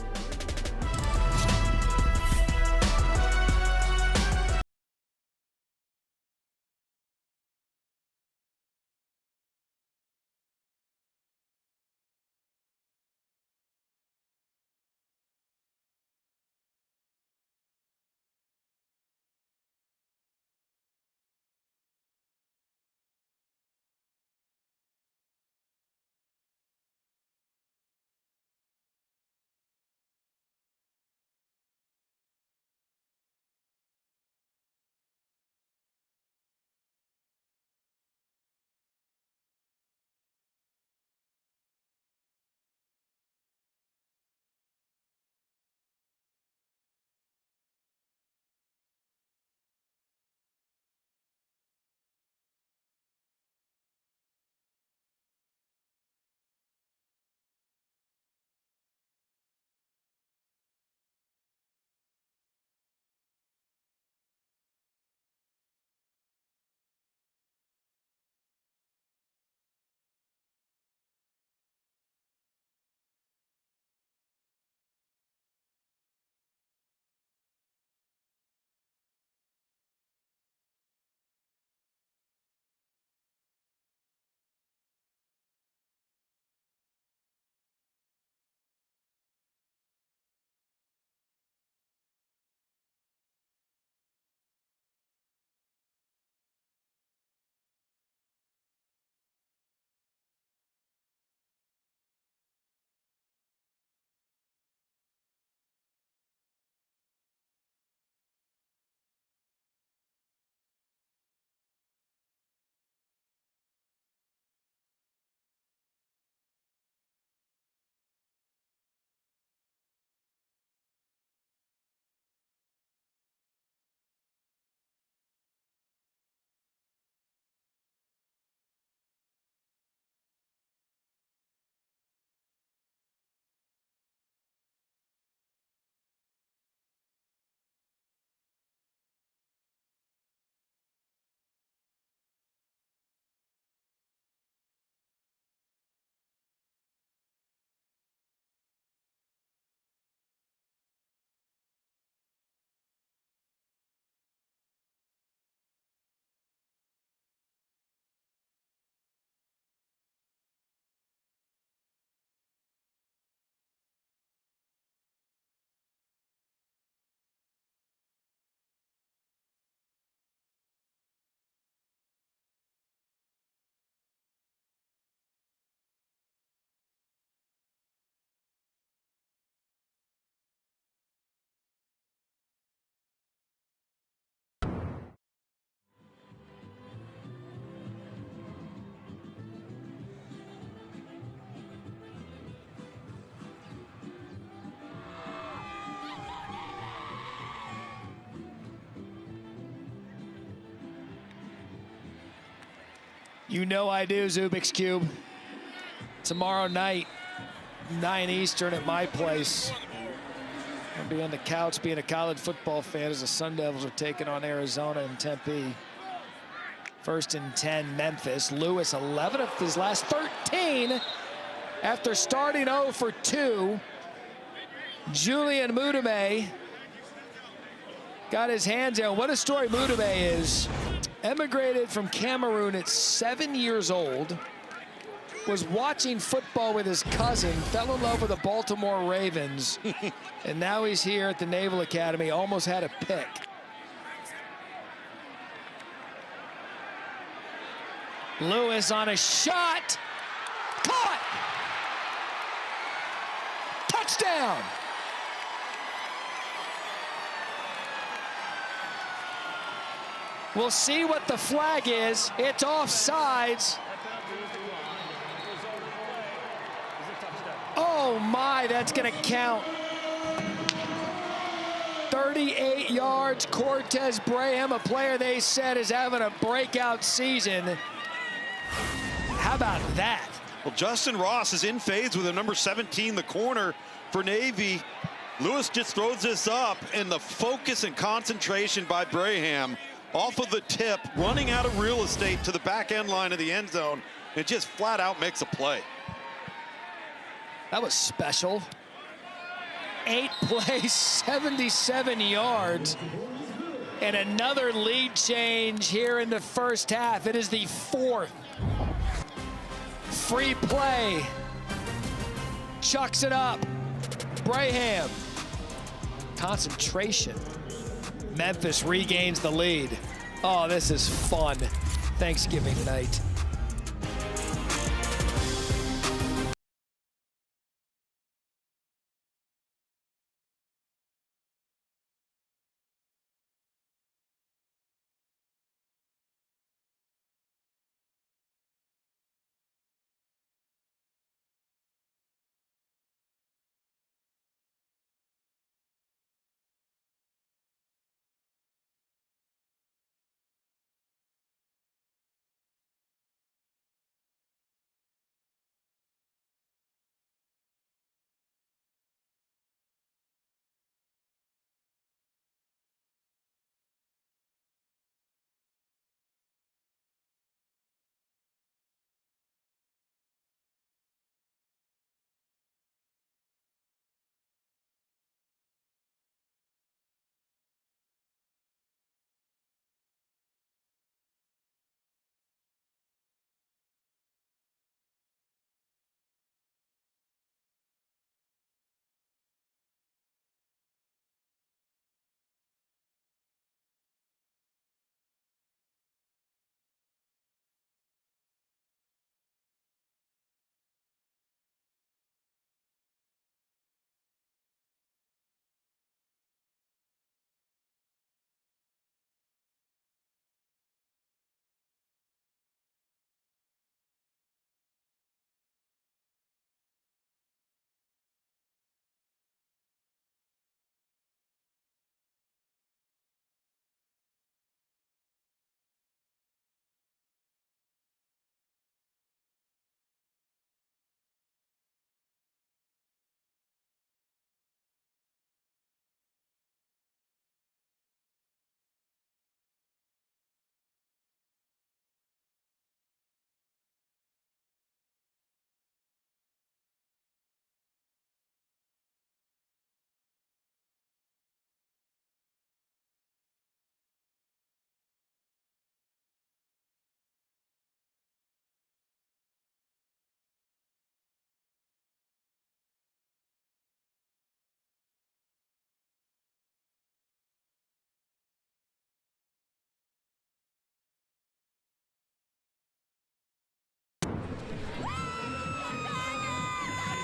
You know I do, Zubik's Cube. Tomorrow night, 9 Eastern at my place. I'll be on the couch being a college football fan as the Sun Devils are taking on Arizona and Tempe. 1st and 10, Memphis. Lewis, 11 of his last 13 after starting 0 for 2. Julian Mudeme got his hands out. What a story Mudeme is. Emigrated from Cameroon at 7 years old. Was watching football with his cousin, fell in love with the Baltimore Ravens, and now he's here at the Naval Academy, almost had a pick. Lewis on a shot, caught! Touchdown! We'll see what the flag is. It's offsides. Oh my, that's gonna count. 38 yards, Cortez Braham, a player they said is having a breakout season. How about that? Well, Justin Ross is in phase with a number 17, the corner for Navy. Lewis just throws this up, and the focus and concentration by Braham off of the tip, running out of real estate to the back end line of the end zone. It just flat out makes a play. That was special. 8 plays, 77 yards. And another lead change here in the first half. It is the 4th free play. Chucks it up. Braham. Concentration. Memphis regains the lead. Oh, this is fun. Thanksgiving night.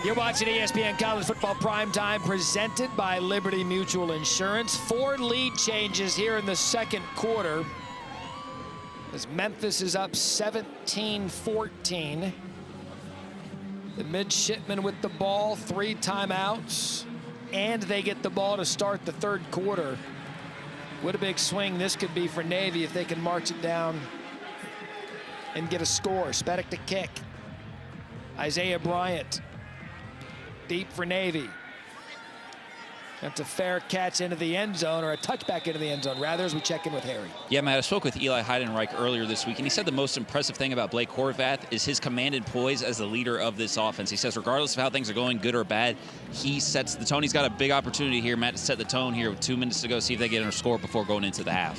You're watching ESPN College Football Primetime, presented by Liberty Mutual Insurance. 4 lead changes here in the second quarter, as Memphis is up 17-14. The midshipmen with the ball, 3 timeouts, and they get the ball to start the third quarter. What a big swing this could be for Navy if they can march it down and get a score. Spedick to kick. Isaiah Bryant. Deep for Navy. That's a fair catch into the end zone, or a touchback into the end zone, rather, as we check in with Harry. Yeah, Matt, I spoke with Eli Heidenreich earlier this week, and he said the most impressive thing about Blake Horvath is his command and poise as the leader of this offense. He says regardless of how things are going, good or bad, he sets the tone. He's got a big opportunity here, Matt, to set the tone here with 2 minutes to go, see if they get a score before going into the half.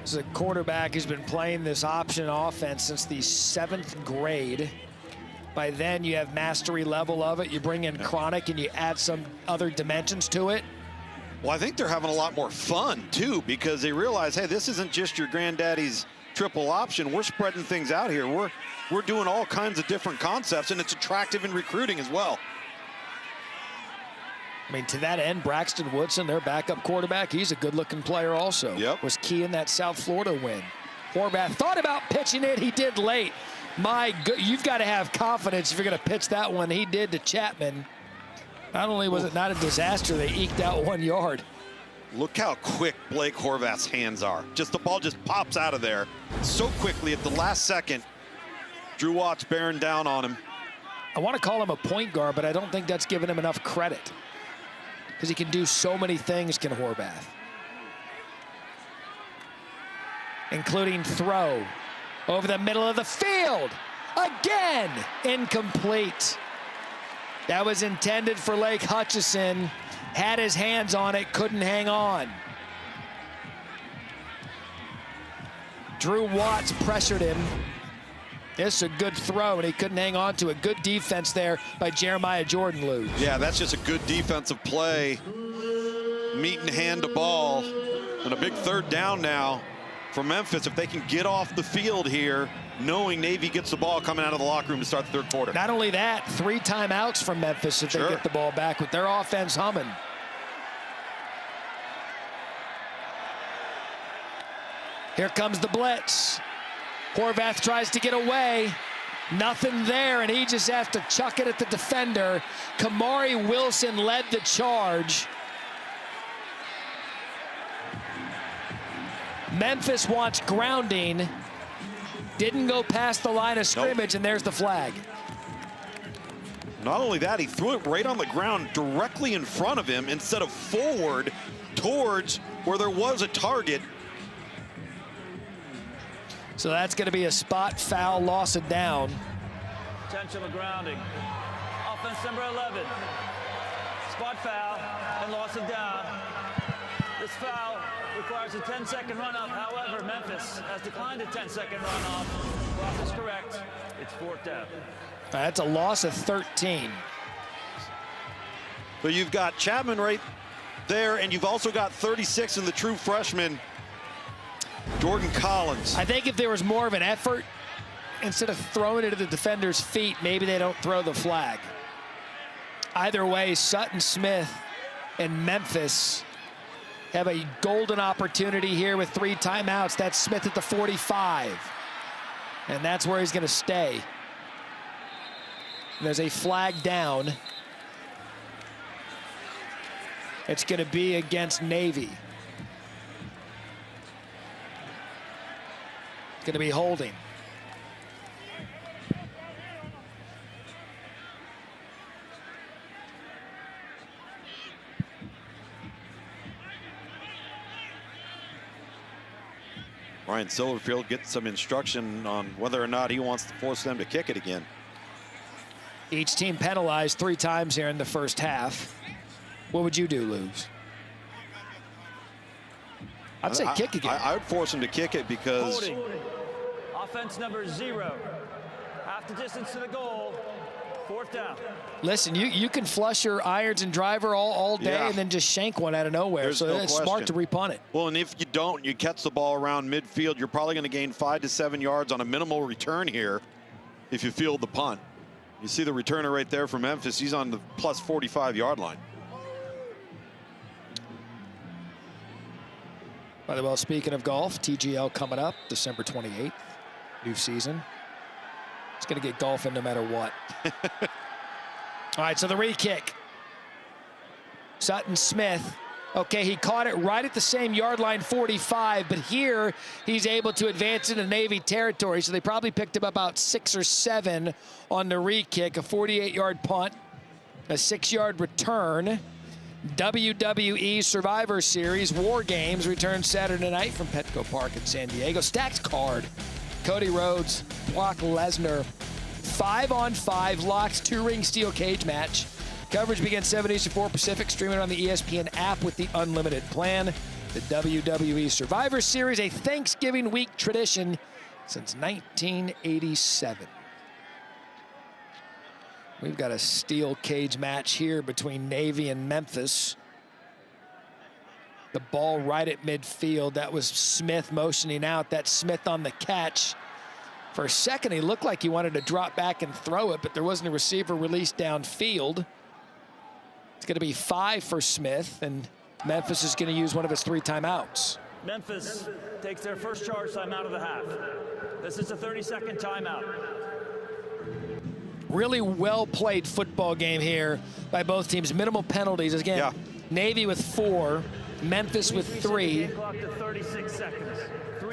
This is a quarterback who's been playing this option offense since the 7th grade. By then, you have mastery level of it. You bring in chronic and you add some other dimensions to it. Well, I think they're having a lot more fun, too, because they realize, hey, this isn't just your granddaddy's triple option. We're spreading things out here. We're doing all kinds of different concepts, and it's attractive in recruiting as well. I mean, to that end, Braxton Woodson, their backup quarterback, he's a good-looking player also. Yep. Was key in that South Florida win. Horvath thought about pitching it. He did late. My good, you've got to have confidence if you're going to pitch that one. He did to Chapman. Not only was it not a disaster, they eked out 1 yard. Look how quick Blake Horvath's hands are. Just the ball just pops out of there so quickly at the last second. Drew Watts bearing down on him. I want to call him a point guard, but I don't think that's giving him enough credit, because he can do so many things, can Horvath. including throw over the middle of the field. Again, incomplete. That was intended for Lake Hutchison. Had his hands on it, couldn't hang on. Drew Watts pressured him. This is a good throw, and he couldn't hang on to it. Good defense there by Jeremiah Jordan, Lou. Yeah, that's just a good defensive play. Meeting hand to ball. And a big third down now for Memphis. If they can get off the field here, knowing Navy gets the ball coming out of the locker room to start the third quarter. Not only that, 3 timeouts from Memphis if they get the ball back with their offense humming. Here comes the blitz. Horvath tries to get away. Nothing there, and he just has to chuck it at the defender. Kamari Wilson led the charge. Memphis wants grounding. Didn't go past the line of scrimmage, and there's the flag. Not only that, he threw it right on the ground directly in front of him instead of forward towards where there was a target. So that's going to be a spot foul, loss of down. Intentional grounding. Offense number 11. Spot foul and loss of down. This foul requires a 10-second runoff. However, Memphis has declined a 10-second runoff. Clock is correct. It's 4th down. That's a loss of 13. So you've got Chapman right there, and you've also got 36 in the true freshman, Jordan Collins. I think if there was more of an effort, instead of throwing it at the defender's feet, maybe they don't throw the flag. Either way, Sutton Smith and Memphis have a golden opportunity here with 3 timeouts. That's Smith at the 45. And that's where he's going to stay. There's a flag down. It's going to be against Navy. It's going to be holding. Ryan Silverfield gets some instruction on whether or not he wants to force them to kick it again. Each team penalized 3 times here in the first half. What would you do, Luz? I'd say kick again. I would force him to kick it because... Holding. Offense number 0. Half the distance to the goal. 4th down. Listen, you can flush your irons and driver all day and then just shank one out of nowhere. There's so no it's question. smart to repunt it. Well, and if you don't, you catch the ball around midfield, you're probably going to gain 5 to 7 yards on a minimal return here if you field the punt. You see the returner right there from Memphis. He's on the plus 45-yard line. By the way, speaking of golf, TGL coming up December 28th, new season. It's going to get golf in no matter what. All right, so the re-kick. Sutton Smith. Okay, he caught it right at the same yard line, 45, but here he's able to advance into Navy territory, so they probably picked him about 6 or 7 on the re-kick, a 48-yard punt, a 6-yard return. WWE Survivor Series War Games returns Saturday night from Petco Park in San Diego. Stacked card. Cody Rhodes, Brock Lesnar. 5-on-5 locks 2-ring steel cage match. Coverage begins 7 Eastern, 4 Pacific. Streaming on the ESPN app with the unlimited plan. The WWE Survivor Series, a Thanksgiving week tradition since 1987. We've got a steel cage match here between Navy and Memphis. The ball right at midfield. That was Smith motioning out. That's Smith on the catch. For a second, he looked like he wanted to drop back and throw it, but there wasn't a receiver released downfield. It's going to be 5 for Smith, and Memphis is going to use one of his 3 timeouts. Memphis takes their first charge timeout of the half. This is a 30-second timeout. Really well-played football game here by both teams. Minimal penalties. Again, Navy with 4, Memphis with 3.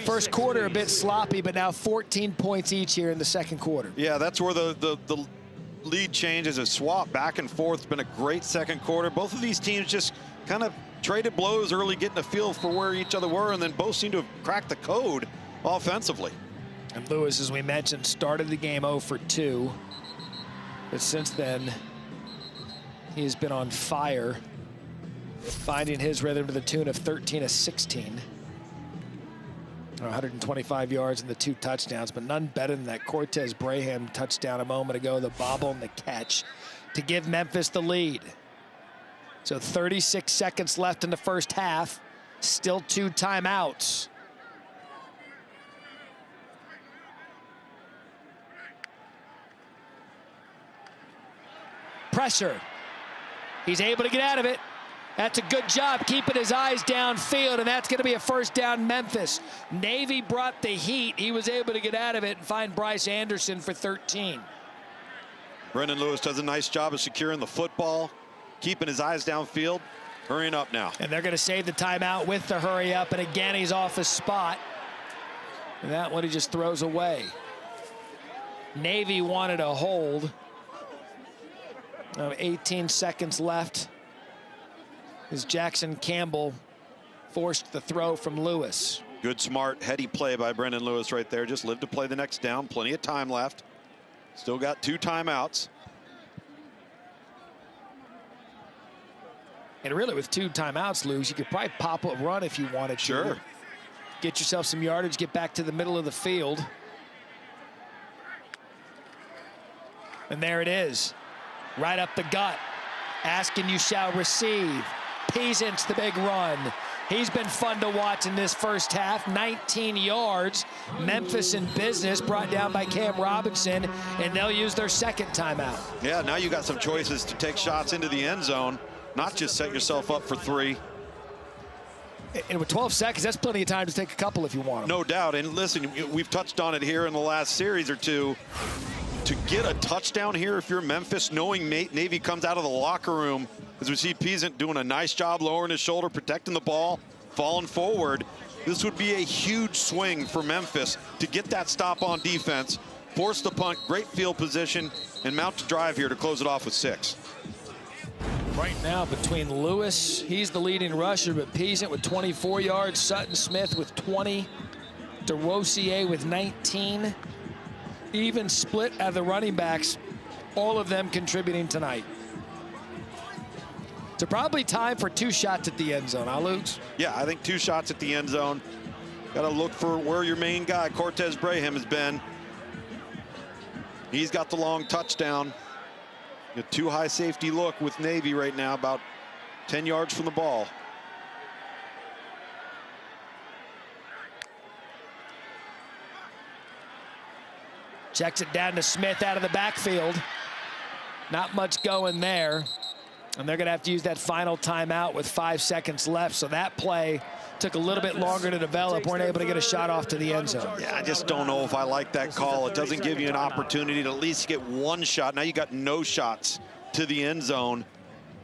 First quarter a bit sloppy, but now 14 points each here in the second quarter. Yeah, that's where the lead changes, a swap back and forth. It's been a great second quarter. Both of these teams just kind of traded blows early, getting a feel for where each other were, and then both seem to have cracked the code offensively. And Lewis, as we mentioned, started the game 0 for 2. But since then, he's been on fire, finding his rhythm to the tune of 13 of 16. 125 yards and the 2 touchdowns, but none better than that Cortez Braham touchdown a moment ago, the bobble and the catch to give Memphis the lead. So 36 seconds left in the first half, still 2 timeouts. Pressure. He's able to get out of it. That's a good job keeping his eyes downfield, and that's going to be a first down Memphis. Navy brought the heat. He was able to get out of it and find Bryce Anderson for 13. Brendan Lewis does a nice job of securing the football, keeping his eyes downfield, hurrying up now. And they're going to save the timeout with the hurry up, and again he's off his spot. And that one he just throws away. Navy wanted a hold. 18 seconds left as Jackson Campbell forced the throw from Lewis. Good, smart, heady play by Brendan Lewis right there. Just live to play the next down. Plenty of time left. Still got 2 timeouts. And really, with 2 timeouts, Lewis, you could probably pop a run if you wanted to. Sure. Get yourself some yardage, get back to the middle of the field. And there it is. Right up the gut. Asking you shall receive. Peasant's the big run. He's been fun to watch in this first half. 19 yards. Memphis in business, brought down by Cam Robinson, and they'll use their second timeout. Yeah, now you got some choices to take shots into the end zone, not just set yourself up for 3. And with 12 seconds, that's plenty of time to take a couple if you want them. No doubt. And listen, we've touched on it here in the last series or 2. To get a touchdown here, if you're Memphis, knowing Navy comes out of the locker room, as we see Peasant doing a nice job lowering his shoulder, protecting the ball, falling forward, this would be a huge swing for Memphis to get that stop on defense, force the punt, great field position, and mount to drive here to close it off with 6. Right now, between Lewis, he's the leading rusher, but Peasant with 24 yards, Sutton Smith with 20, DeRosier with 19. Even split out of the running backs, all of them contributing tonight. So probably time for 2 shots at the end zone, huh, Luke? Yeah, I think 2 shots at the end zone. Got to look for where your main guy, Cortez Braham, has been. He's got the long touchdown. A 2 high safety look with Navy right now, about 10 yards from the ball. Checks it down to Smith out of the backfield. Not much going there. And they're going to have to use that final timeout with 5 seconds left. So that play took a little bit longer to develop. Weren't able to get a shot off to the end zone. Yeah, I just don't know if I like that call. It doesn't give you an opportunity to at least get 1 shot. Now you got no shots to the end zone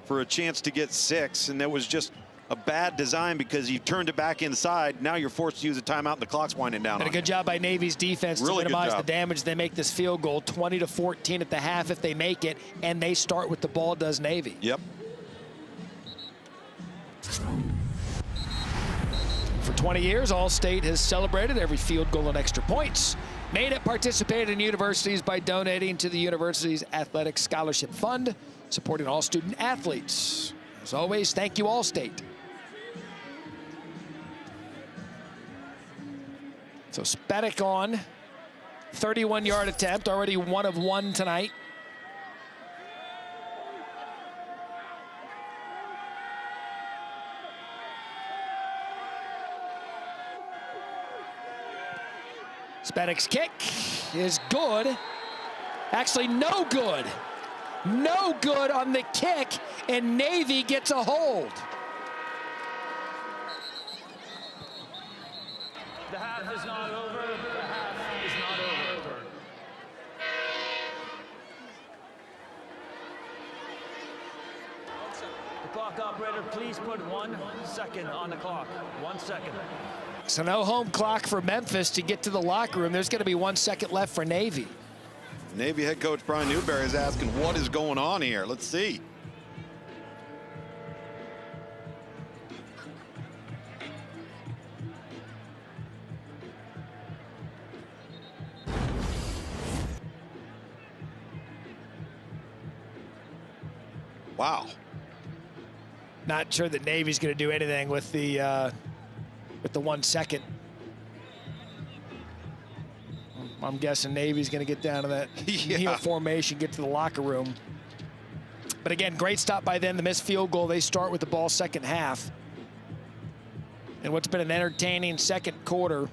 for a chance to get 6. And that was just a bad design because you turned it back inside. Now you're forced to use a timeout and the clock's winding down. And a good job by Navy's defense to minimize the damage. They make this field goal 20-14 at the half if they make it, and they start with the ball, does Navy. Yep. For 20 years, All-State has celebrated every field goal and extra points made at participating universities by donating to the university's Athletic Scholarship Fund, supporting all student athletes. As always, thank you, All-State. So Spedic on, 31-yard attempt, already 1 of 1 tonight. Spedic's kick is good. Actually, no good. No good on the kick, and Navy gets a hold. The half is not over. The half is not over. The clock operator, please put 1 second on the clock. 1 second. So no home clock for Memphis to get to the locker room. There's going to be 1 second left for Navy. Navy head coach Brian Newberry is asking what is going on here. Let's see. Wow. Not sure that Navy's going to do anything with the 1 second. I'm guessing Navy's going to get down to that heel formation, get to the locker room. But again, great stop by them. The missed field goal. They start with the ball second half. And what's been an entertaining second quarter.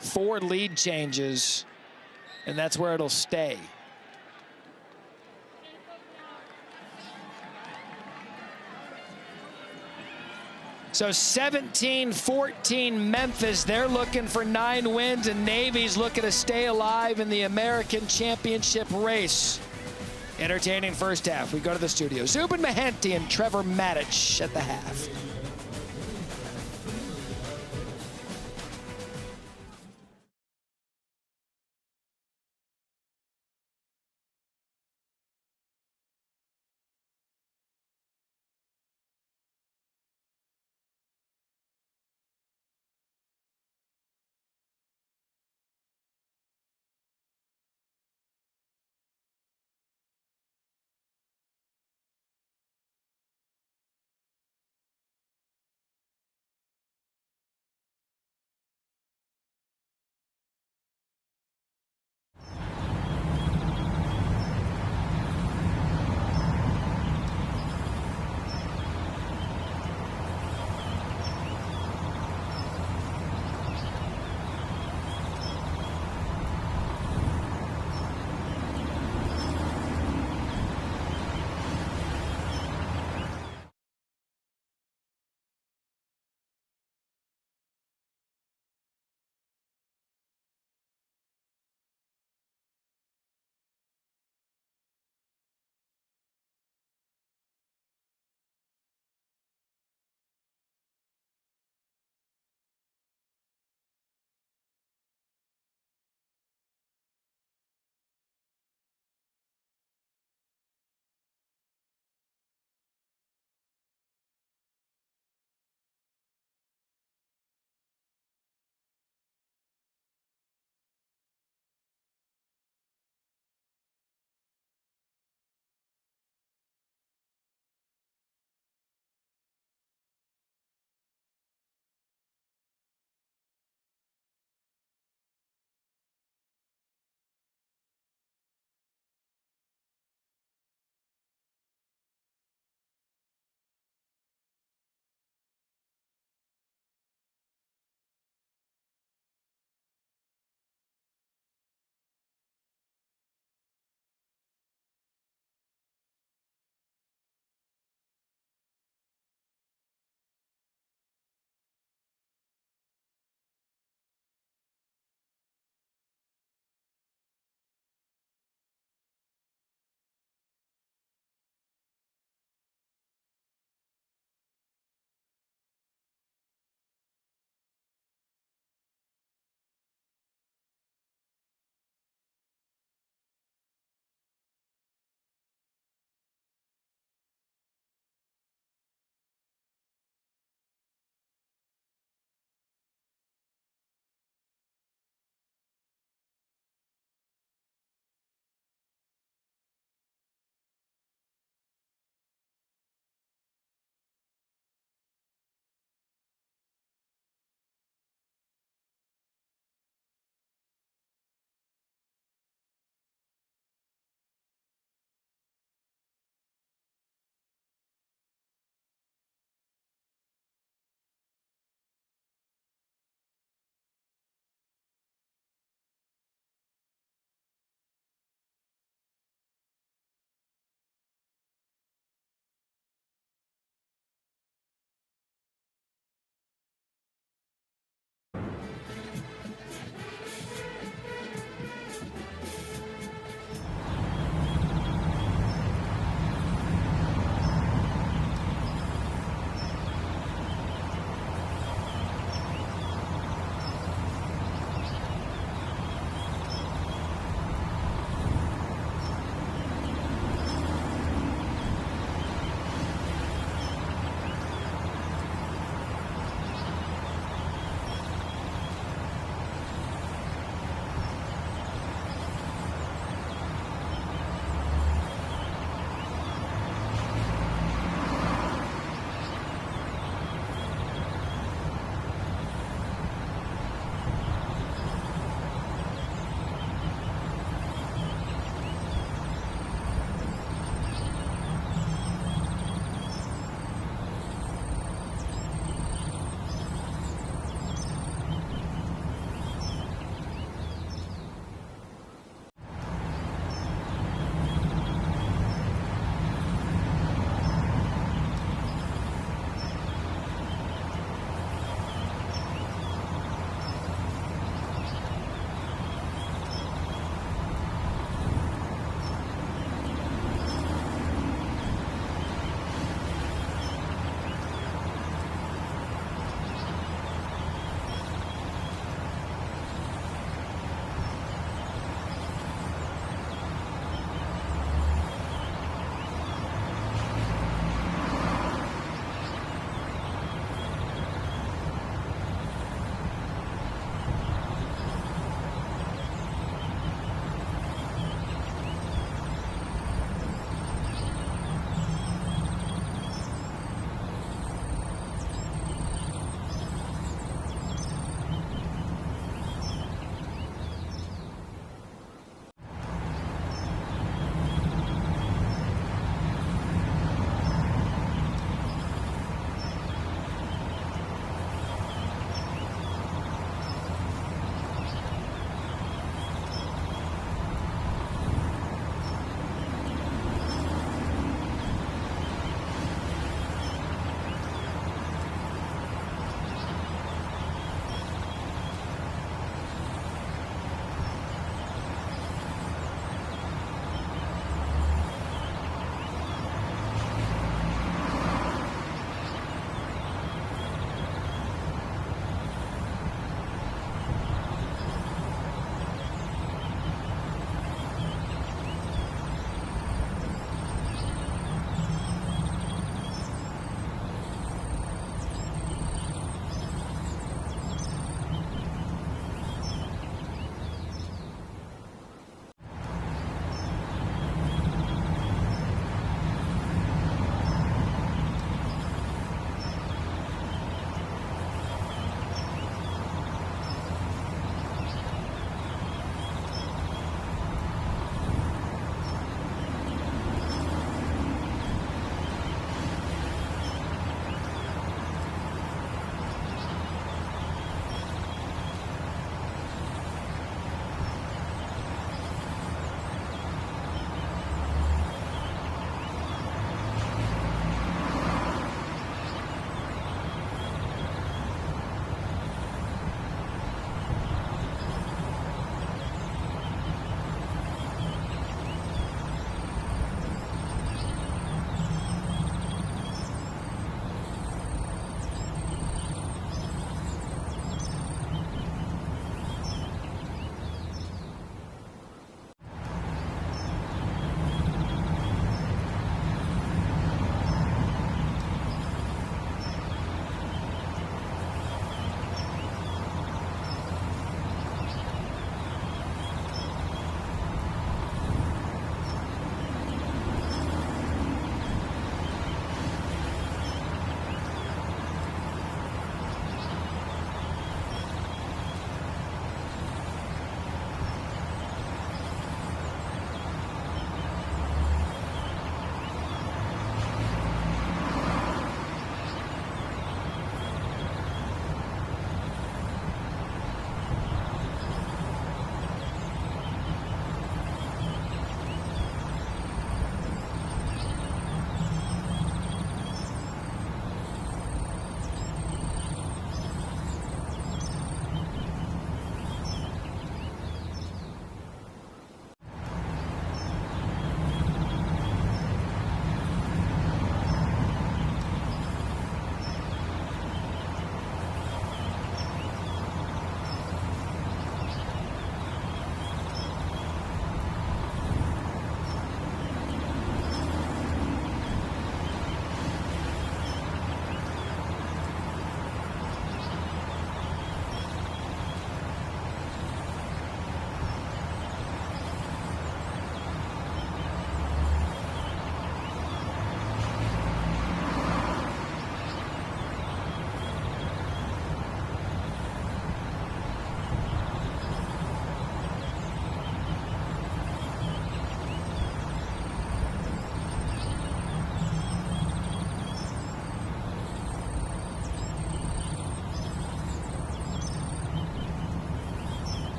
4 lead changes, and that's where it'll stay. So 17-14 Memphis. They're looking for 9 wins, and Navy's looking to stay alive in the American Championship race. Entertaining first half. We go to the studio. Zubin Mehenti and Trevor Matich at the half.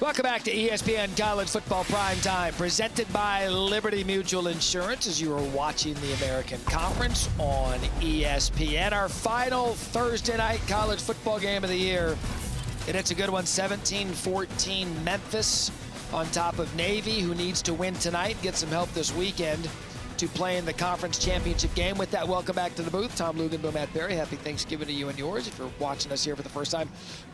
Welcome back to ESPN College Football Prime Time, presented by Liberty Mutual Insurance as you are watching the American Conference on ESPN. Our final Thursday night college football game of the year. And it's a good one, 17-14 Memphis on top of Navy, who needs to win tonight, get some help this weekend to play in the conference championship game. With that, welcome back to the booth. Tom Lugan, Matt Berry. Happy Thanksgiving to you and yours if you're watching us here for the first time.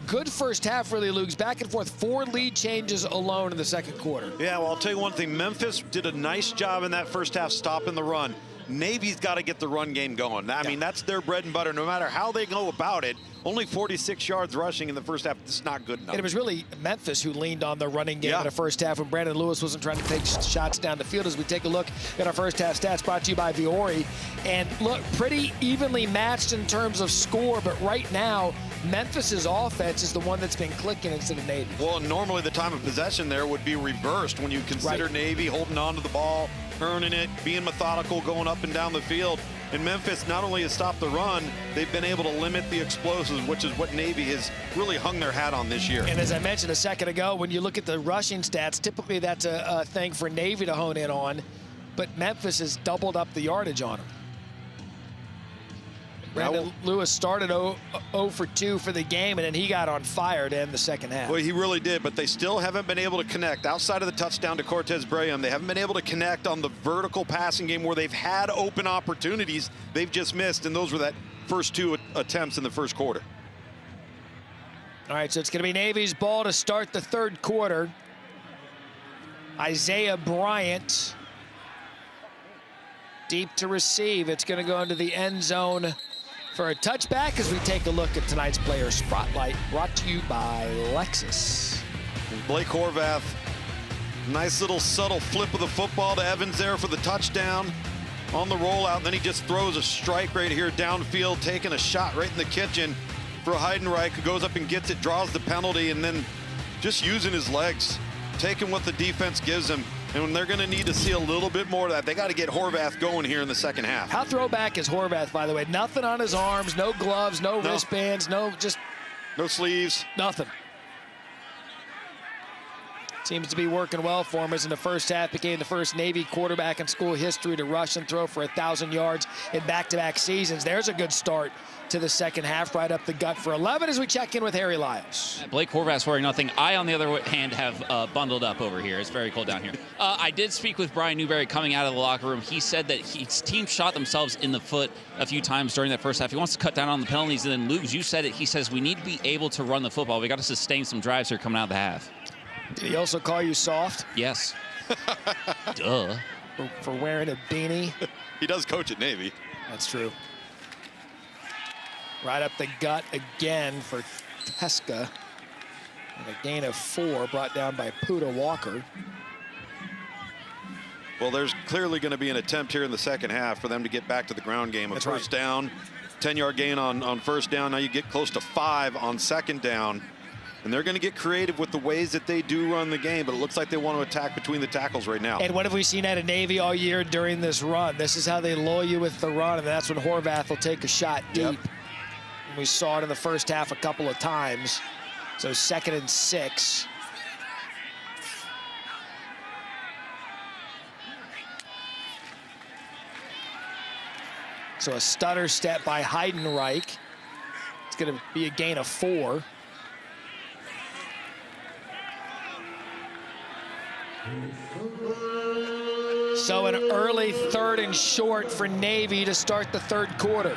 Good first half, really, Lugs. Back and forth, 4 lead changes alone in the second quarter. Yeah, well, I'll tell you one thing. Memphis did a nice job in that first half stopping the run. Navy's got to get the run game going. I mean, that's their bread and butter. No matter how they go about it, only 46 yards rushing in the first half. It's not good enough. And it was really Memphis who leaned on the running game in the first half when Brandon Lewis wasn't trying to take shots down the field. As we take a look at our first half stats brought to you by Viore. And look, pretty evenly matched in terms of score, but right now, Memphis's offense is the one that's been clicking instead of Navy. Well, normally the time of possession there would be reversed when you consider Navy holding on to the ball, earning it, being methodical, going up and down the field. And Memphis not only has stopped the run, they've been able to limit the explosives, which is what Navy has really hung their hat on this year. And as I mentioned a second ago, when you look at the rushing stats, typically that's a thing for Navy to hone in on, but Memphis has doubled up the yardage on them. Brandon Lewis started 0 for 2 for the game, and then he got on fire to end the second half. Well, he really did, but they still haven't been able to connect. Outside of the touchdown to Cortez Braham, they haven't been able to connect on the vertical passing game where they've had open opportunities. They've just missed, and those were that first 2 attempts in the first quarter. All right, so it's going to be Navy's ball to start the third quarter. Isaiah Bryant deep to receive. It's going to go into the end zone for a touchback as we take a look at tonight's player spotlight, brought to you by Lexus. And Blake Horvath, nice little subtle flip of the football to Evans there for the touchdown on the rollout. And then he just throws a strike right here downfield, taking a shot right in the kitchen for Heidenreich, who goes up and gets it, draws the penalty, and then just using his legs, taking what the defense gives him. And they're going to need to see a little bit more of that. They got to get Horvath going here in the second half. How throwback is Horvath, by the way? Nothing on his arms, no gloves, no wristbands, no sleeves. Nothing. Seems to be working well for him, as in the first half became the first Navy quarterback in school history to rush and throw for 1,000 yards in back-to-back seasons. There's a good start to the second half, right up the gut for 11 as we check in with Harry Lyles. Blake Horvath's wearing nothing. I, on the other hand, have bundled up over here. It's very cold down here. I did speak with Brian Newberry coming out of the locker room. He said that his team shot themselves in the foot a few times during that first half. He wants to cut down on the penalties. And then, Luke, you said it. He says we need to be able to run the football. We got to sustain some drives here coming out of the half. Did he also call you soft? Yes. Duh. For wearing a beanie? He does coach at Navy. That's true. Right up the gut again for Teska. And a gain of 4 brought down by Puda Walker. Well, there's clearly going to be an attempt here in the second half for them to get back to the ground game. A first down, 10-yard gain on first down. Now you get close to 5 on second down. And they're going to get creative with the ways that they do run the game, but it looks like they want to attack between the tackles right now. And what have we seen out of Navy all year during this run? This is how they lull you with the run, and that's when Horvath will take a shot deep. Yep. And we saw it in the first half a couple of times. So 2nd and 6. So a stutter step by Heidenreich. It's going to be a gain of 4. So an early 3rd and short for Navy to start the third quarter.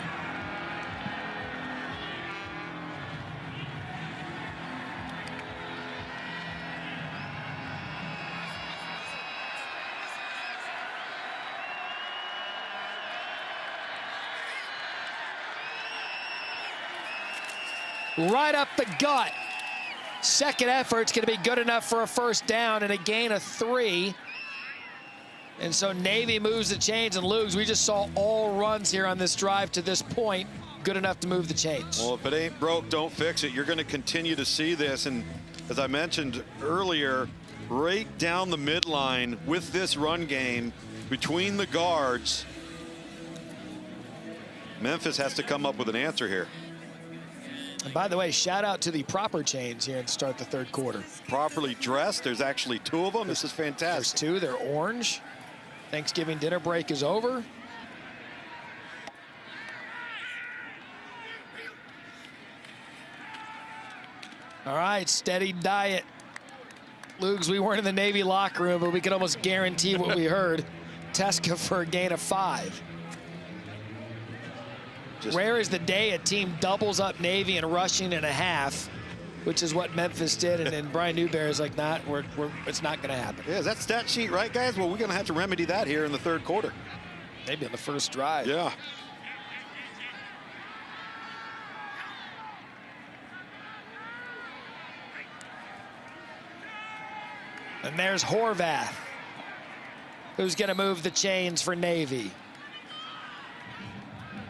Right up the gut. Second effort's going to be good enough for a first down and a gain of 3. And so Navy moves the chains, and Lugs, we just saw all runs here on this drive to this point. Good enough to move the chains. Well, if it ain't broke, don't fix it. You're going to continue to see this. And as I mentioned earlier, right down the midline with this run game between the guards, Memphis has to come up with an answer here. And by the way, shout out to the proper chains here to start the third quarter. Properly dressed. There's actually 2 of them. This is fantastic. There's 2. They're orange. Thanksgiving dinner break is over. All right, steady diet. Lugs, we weren't in the Navy locker room, but we can almost guarantee what we heard. Teska for a gain of 5. Rare is the day a team doubles up Navy and rushing in a half, which is what Memphis did, and then Brian Newberry is like, it's not going to happen. Yeah, is that stat sheet right, guys? Well, we're going to have to remedy that here in the third quarter. Maybe on the first drive. Yeah. And there's Horvath, who's going to move the chains for Navy.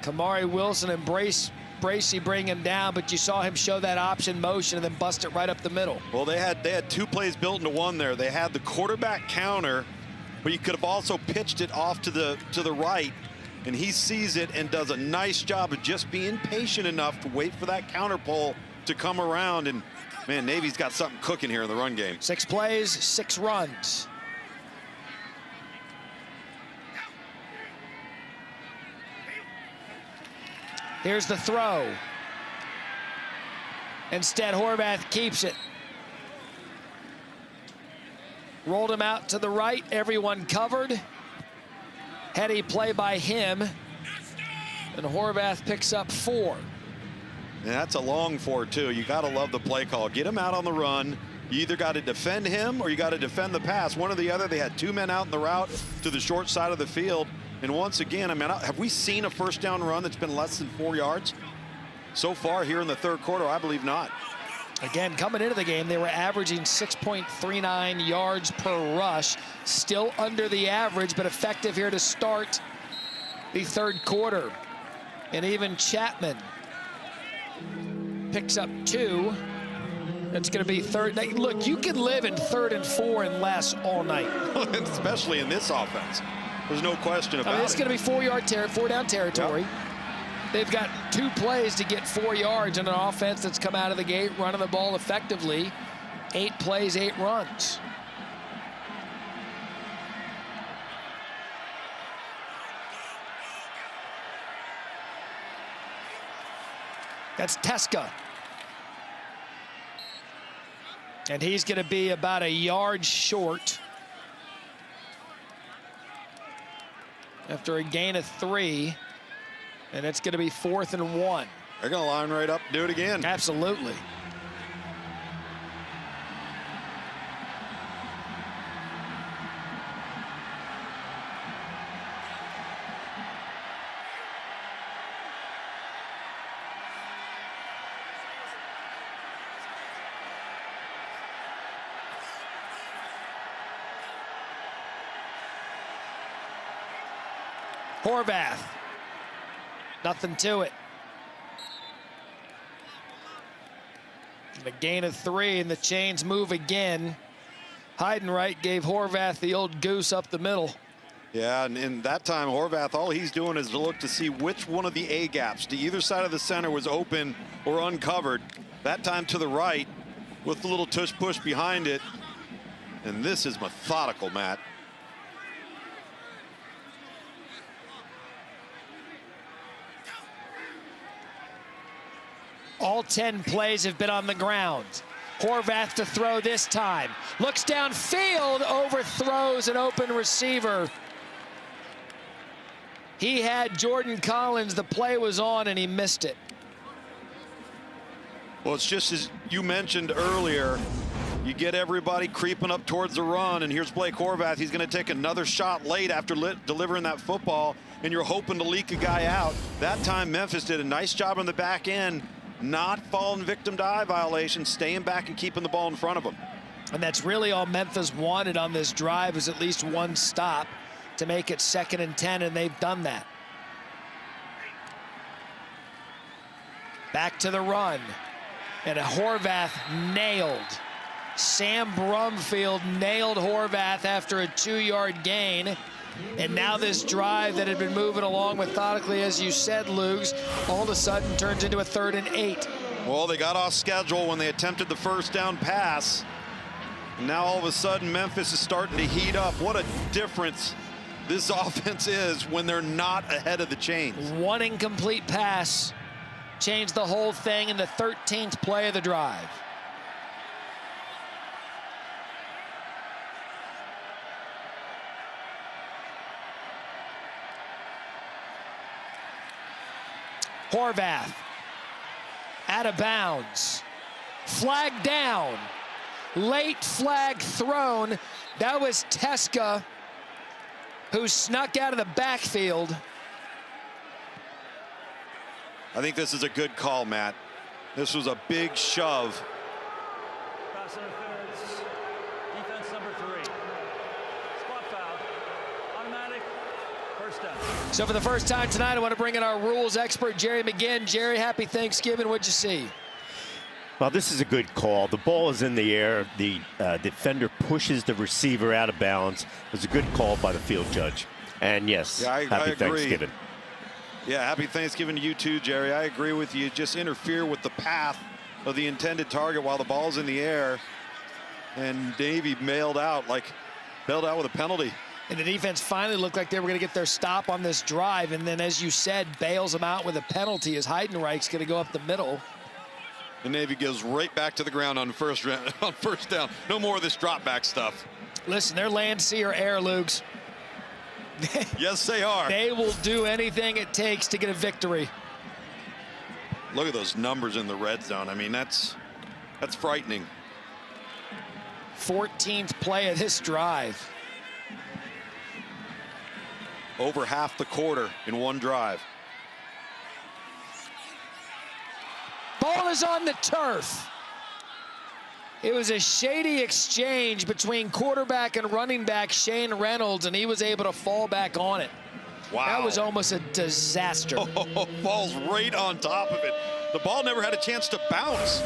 Kamari Wilson and Bracey bring him down, but you saw him show that option motion and then bust it right up the middle. Well, they had 2 plays built into one there. They had the quarterback counter, but you could have also pitched it off to the right, and he sees it and does a nice job of just being patient enough to wait for that counter pull to come around. And man, Navy's got something cooking here in the run game. 6 plays, 6 runs. Here's the throw. Instead, Horvath keeps it. Rolled him out to the right, everyone covered. Heady play by him. And Horvath picks up 4. And that's a long 4, too. You got to love the play call. Get him out on the run. You either got to defend him or you got to defend the pass. One or the other. They had 2 men out in the route to the short side of the field. And once again, I mean, have we seen a first down run that's been less than 4 yards? So far here in the third quarter, I believe not. Again, coming into the game, they were averaging 6.39 yards per rush. Still under the average, but effective here to start the third quarter. And even Chapman picks up 2. That's going to be third. Look, you can live in 3rd and 4 and less all night. Especially in this offense. There's no question about it. It's going to be 4 down territory. Yep. They've got 2 plays to get 4 yards in an offense that's come out of the gate running the ball effectively. 8 plays, 8 runs. That's Teska. And he's going to be about a yard short after a gain of 3. And it's going to be 4th and 1. They're going to line right up and do it again. Absolutely. Horvath. Nothing to it. And a gain of 3, and the chains move again. Heidenreich gave Horvath the old goose up the middle. Yeah, and in that time, Horvath, all he's doing is to look to see which one of the A gaps to either side of the center was open or uncovered. That time to the right with the little tush push behind it. And this is methodical, Matt. All 10 plays have been on the ground. Horvath to throw this time. Looks downfield, overthrows an open receiver. He had Jordan Collins. The play was on, and he missed it. Well, it's just as you mentioned earlier, you get everybody creeping up towards the run, and here's Blake Horvath. He's going to take another shot late after delivering that football, and you're hoping to leak a guy out. That time, Memphis did a nice job on the back end, not falling victim to eye violations, staying back and keeping the ball in front of them. And that's really all Memphis wanted on this drive, is at least one stop to make it 2nd and 10, and they've done that. Back to the run. And Horvath nailed. Sam Brumfield nailed Horvath after a 2-yard gain. And now this drive that had been moving along methodically, as you said, Lugs, all of a sudden turns into a 3rd and 8. Well, they got off schedule when they attempted the first down pass. Now all of a sudden Memphis is starting to heat up. What a difference this offense is when they're not ahead of the chains. One incomplete pass changed the whole thing in the 13th play of the drive. Horvath out of bounds. Flag down. Late flag thrown. That was Teska, who snuck out of the backfield. I think this is a good call, Matt. This was a big shove. Pass interference. Defense number 3. Spot foul. Automatic. First down. So for the first time tonight, I want to bring in our rules expert, Jerry McGinn. Jerry, happy Thanksgiving. What'd you see? Well, this is a good call. The ball is in the air. The defender pushes the receiver out of bounds. It was a good call by the field judge. And yes, I happy agree. Thanksgiving. Yeah, happy Thanksgiving to you too, Jerry. I agree with you. Just interfere with the path of the intended target while the ball's in the air. And Navy bailed out with a penalty. And the defense finally looked like they were going to get their stop on this drive. And then, as you said, bails them out with a penalty as Heidenreich's going to go up the middle. The Navy goes right back to the ground on first down. No more of this drop back stuff. Listen, they're land, sea, or air, Lugs. Yes, they are. They will do anything it takes to get a victory. Look at those numbers in the red zone. I mean, that's frightening. 14th play of this drive. Over half the quarter in one drive. Ball is on the turf. It was a shady exchange between quarterback and running back Shane Reynolds, and he was able to fall back on it. Wow. That was almost a disaster. Oh, falls right on top of it. The ball never had a chance to bounce.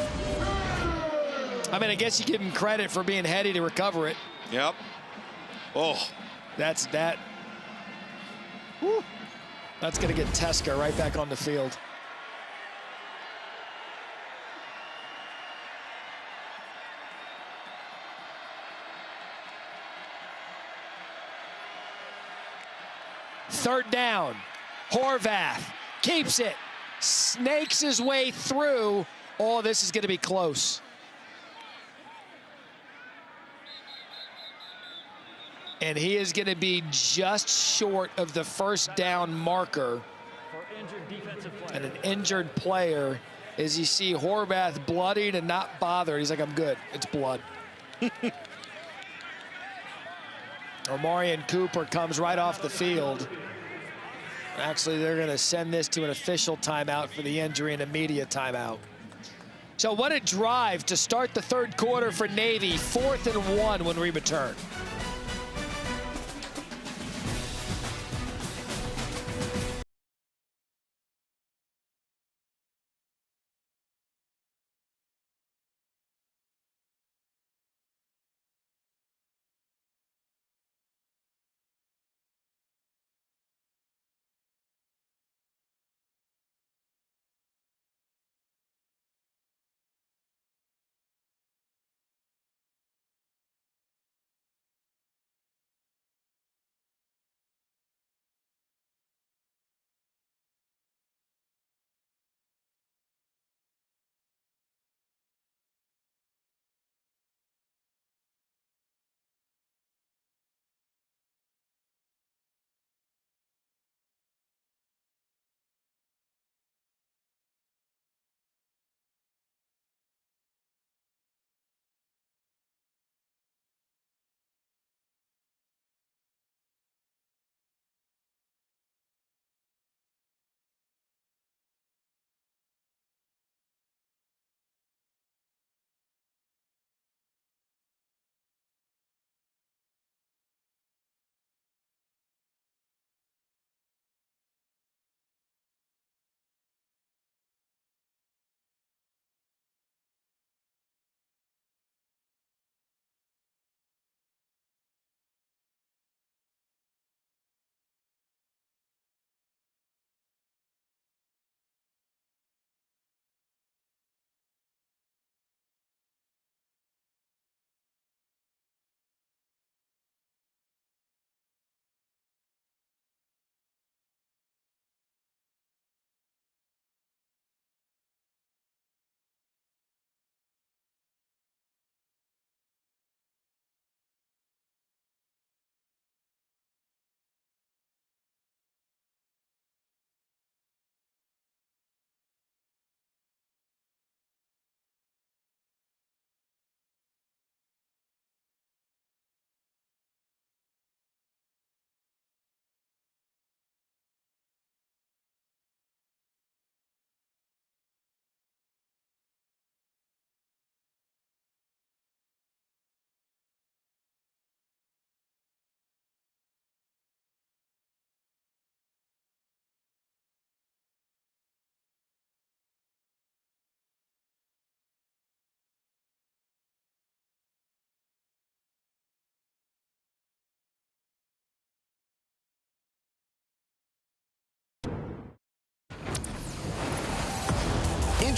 I mean, I guess you give him credit for being heady to recover it. Yep. Oh. That's that. Whew. That's going to get Teska right back on the field. Third down. Horvath keeps it. Snakes his way through. Oh, this is going to be close. And he is going to be just short of the first down marker. For injured defensive player. And an injured player, as you see Horvath bloodied and not bothered. He's like, I'm good. It's blood. Omarion Cooper comes right off the field. Actually, they're going to send this to an official timeout for the injury and a media timeout. So what a drive to start the third quarter for Navy. 4th and 1 when we return.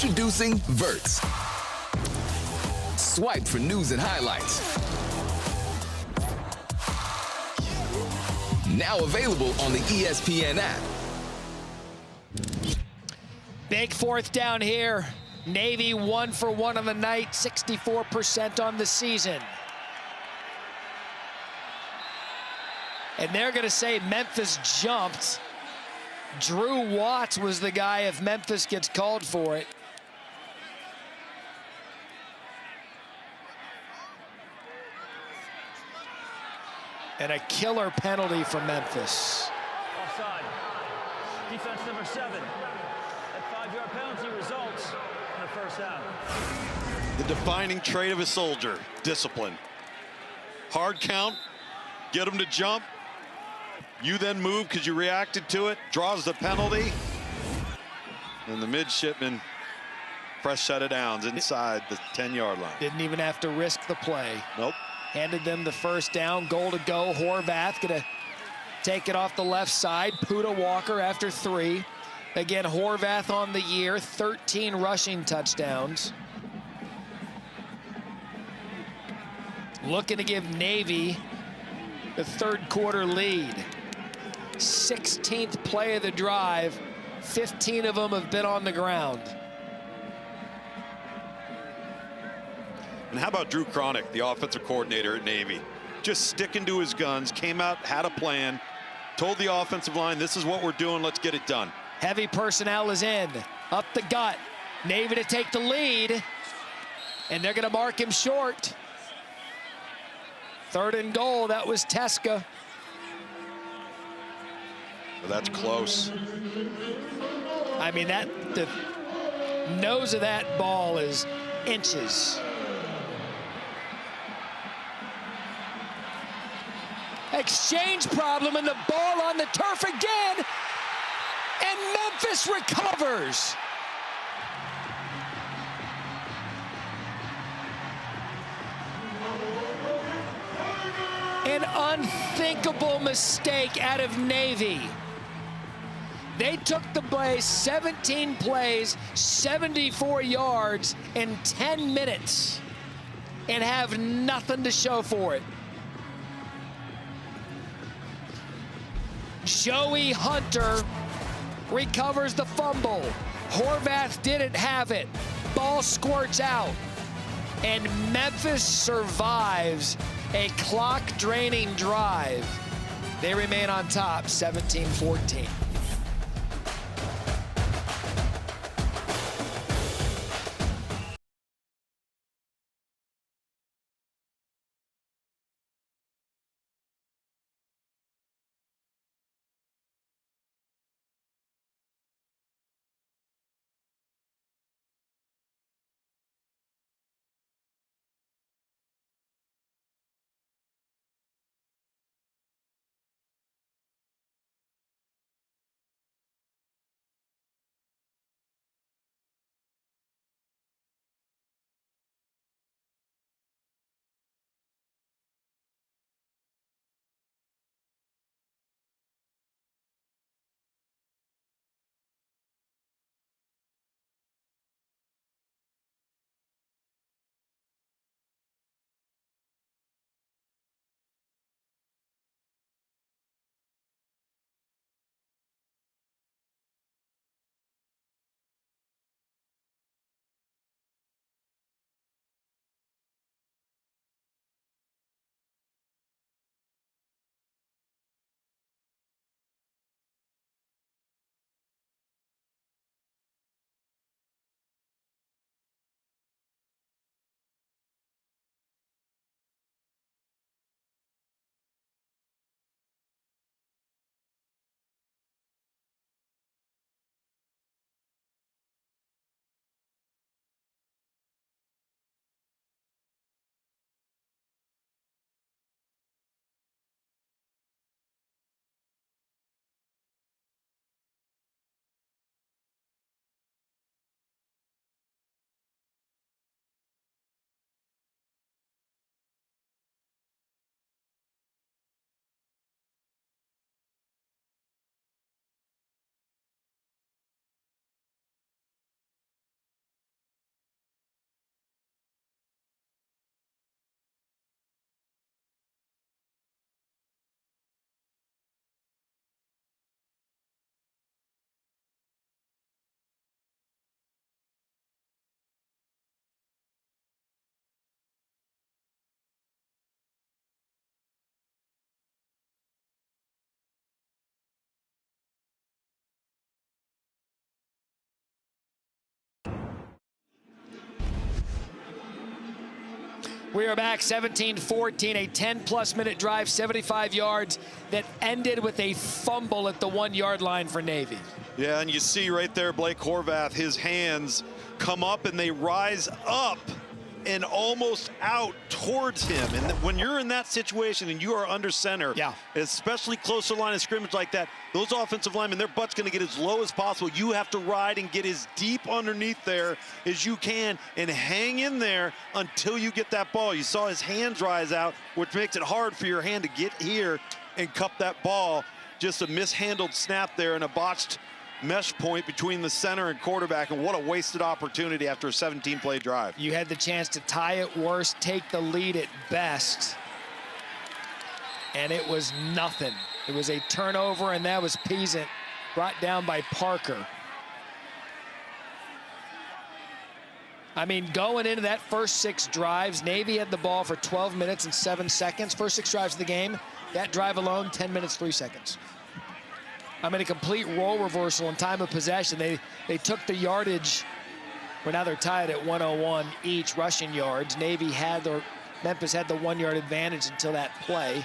Introducing Verts. Swipe for news and highlights. Now available on the ESPN app. Big fourth down here. Navy 1 for 1 on the night, 64% on the season. And they're going to say Memphis jumped. Drew Watts was the guy if Memphis gets called for it. And a killer penalty for Memphis. Offside. Defense number 7. That 5-yard penalty results in a first down. The defining trait of a soldier, discipline. Hard count, get him to jump. You then move because you reacted to it, draws the penalty. And the midshipman, fresh set of downs inside the 10-yard line. Didn't even have to risk the play. Nope. Handed them the first down, goal to go. Horvath gonna take it off the left side. Puda Walker after 3. Again, Horvath on the year, 13 rushing touchdowns. Looking to give Navy the third quarter lead. 16th play of the drive, 15 of them have been on the ground. And how about Drew Cronick, the offensive coordinator at Navy? Just sticking to his guns, came out, had a plan, told the offensive line, this is what we're doing, let's get it done. Heavy personnel is in, up the gut. Navy to take the lead, and they're gonna mark him short. 3rd and goal, that was Teska. But that's close. I mean, the nose of that ball is inches. Exchange problem, and the ball on the turf again, and Memphis recovers. An unthinkable mistake out of Navy. They took the play, 17 plays, 74 yards in 10 minutes, and have nothing to show for it. Joey Hunter recovers the fumble. Horvath didn't have it. Ball squirts out. And Memphis survives a clock-draining drive. They remain on top, 17-14. We are back 17-14, a 10-plus minute drive, 75 yards that ended with a fumble at the 1 yard line for Navy. Yeah, and you see right there Blake Horvath, his hands come up and they rise up and almost out towards him. And when you're in that situation and you are under center, yeah, especially close to the line of scrimmage like that, those offensive linemen, their butt's going to get as low as possible. You have to ride and get as deep underneath there as you can and hang in there until you get that ball. You saw his hands rise out, which makes it hard for your hand to get here and cup that ball. Just a mishandled snap there and a botched mesh point between the center and quarterback, and what a wasted opportunity after a 17-play drive. You had the chance to tie it worst, take the lead at best, and it was nothing. It was a turnover, and that was Peasant, brought down by Parker. I mean, going into that first 6 drives, Navy had the ball for 12 minutes and 7 seconds. First 6 drives of the game. That drive alone, 10 minutes, 3 seconds. I mean, a complete role reversal in time of possession. They took the yardage. Well, now they're tied at 101 each rushing yards. Navy had Memphis had the 1 yard advantage until that play.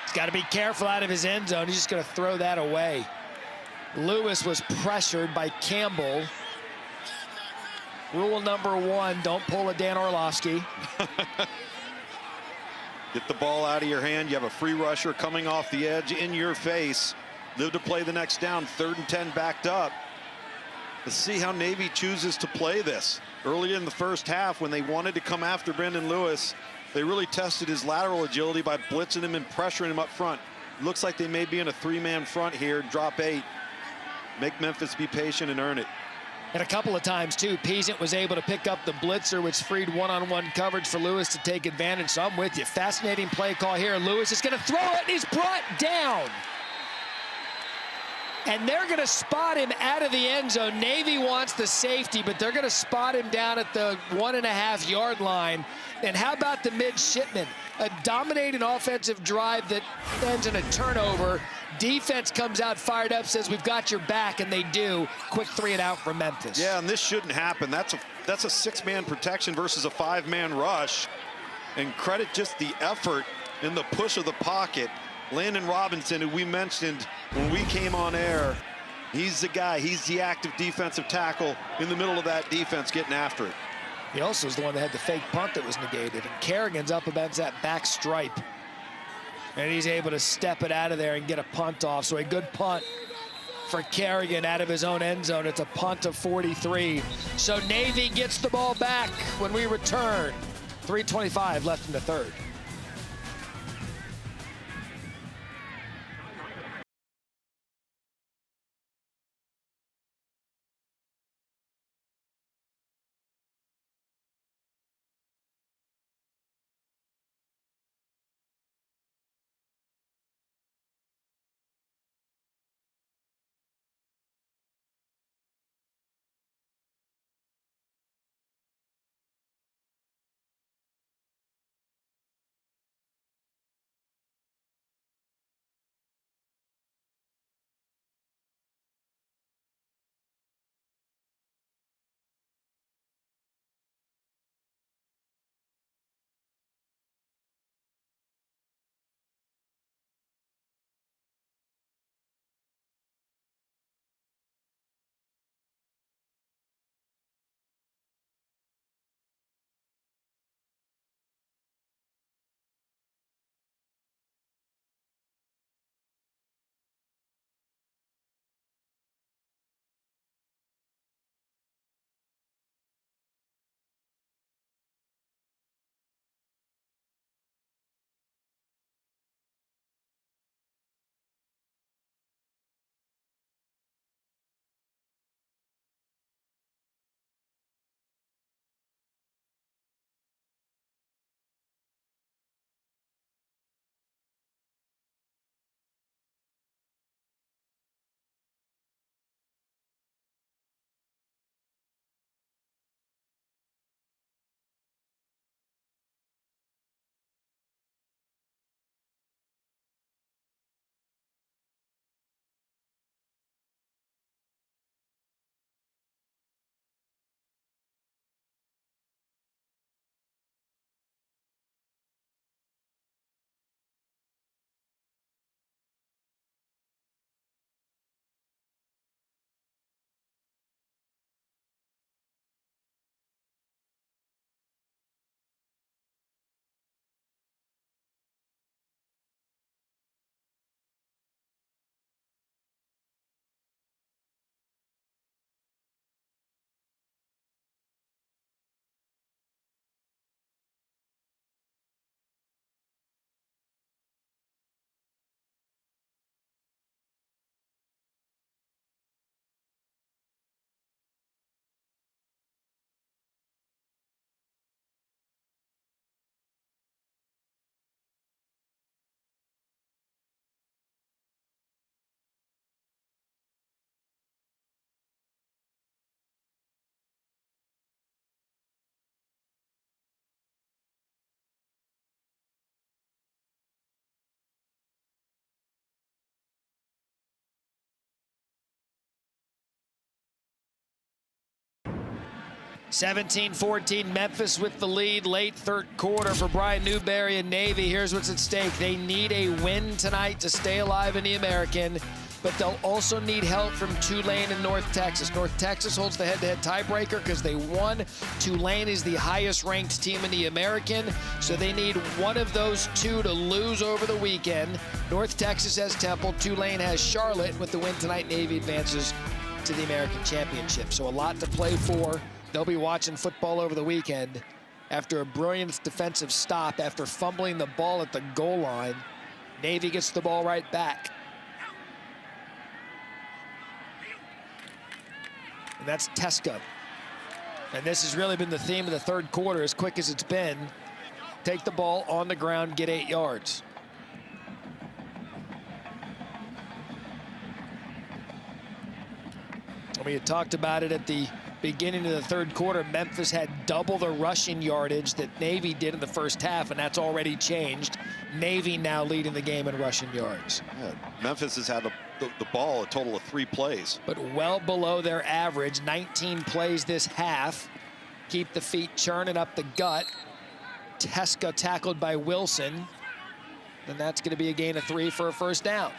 He's got to be careful out of his end zone. He's just going to throw that away. Lewis was pressured by Campbell. Rule number 1, don't pull a Dan Orlovsky. Get the ball out of your hand. You have a free rusher coming off the edge in your face. Live to play the next down. 3rd and 10 backed up. Let's see how Navy chooses to play this. Early in the first half, when they wanted to come after Brendan Lewis, they really tested his lateral agility by blitzing him and pressuring him up front. Looks like they may be in a 3-man front here, drop 8. Make Memphis be patient and earn it. And a couple of times, too, Peasant was able to pick up the blitzer, which freed one-on-one coverage for Lewis to take advantage. So I'm with you. Fascinating play call here. Lewis is going to throw it, and he's brought down. And they're going to spot him out of the end zone. Navy wants the safety, but they're going to spot him down at the 1.5 yard line. And how about the midshipman? A dominating offensive drive that ends in a turnover. Defense comes out fired up, says we've got your back, and they do. Quick 3 and out for Memphis. Yeah, and this shouldn't happen. That's a 6-man protection versus a 5-man rush. And credit just the effort in the push of the pocket. Landon Robinson, who we mentioned when we came on air, he's the guy. He's the active defensive tackle in the middle of that defense getting after it. He also is the one that had the fake punt that was negated. And Kerrigan's up against that back stripe. And he's able to step it out of there and get a punt off. So a good punt for Kerrigan out of his own end zone. It's a punt of 43. So Navy gets the ball back when we return. 3:25 left in the 3rd. 17-14, Memphis with the lead, late third quarter for Brian Newberry and Navy. Here's what's at stake. They need a win tonight to stay alive in the American, but they'll also need help from Tulane and North Texas. North Texas holds the head-to-head tiebreaker because they won. Tulane is the highest-ranked team in the American, so they need one of those two to lose over the weekend. North Texas has Temple, Tulane has Charlotte. With the win tonight, Navy advances to the American Championship. So a lot to play for. They'll be watching football over the weekend after a brilliant defensive stop after fumbling the ball at the goal line. Navy gets the ball right back. And that's Teska. And this has really been the theme of the third quarter, as quick as it's been. Take the ball on the ground, get 8 yards. We had talked about it at the beginning of the third quarter. Memphis had double the rushing yardage that Navy did in the first half, and that's already changed. Navy now leading the game in rushing yards. Yeah, Memphis has had the ball a total of 3 plays. But well below their average, 19 plays this half. Keep the feet churning up the gut. Teska tackled by Wilson. And that's going to be a gain of 3 for a first down.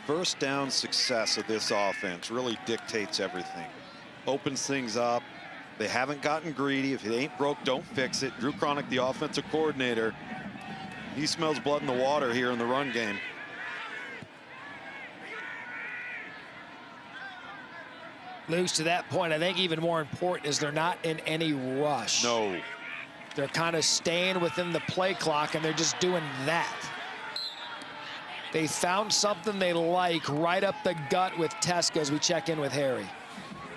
First down success of this offense really dictates everything. Opens things up. They haven't gotten greedy. If it ain't broke, don't fix it. Drew Cronick, the offensive coordinator, he smells blood in the water here in the run game. Luke's, to that point, I think even more important is they're not in any rush. No. They're kind of staying within the play clock, and they're just doing that. They found something they like right up the gut with Teska as we check in with Harry.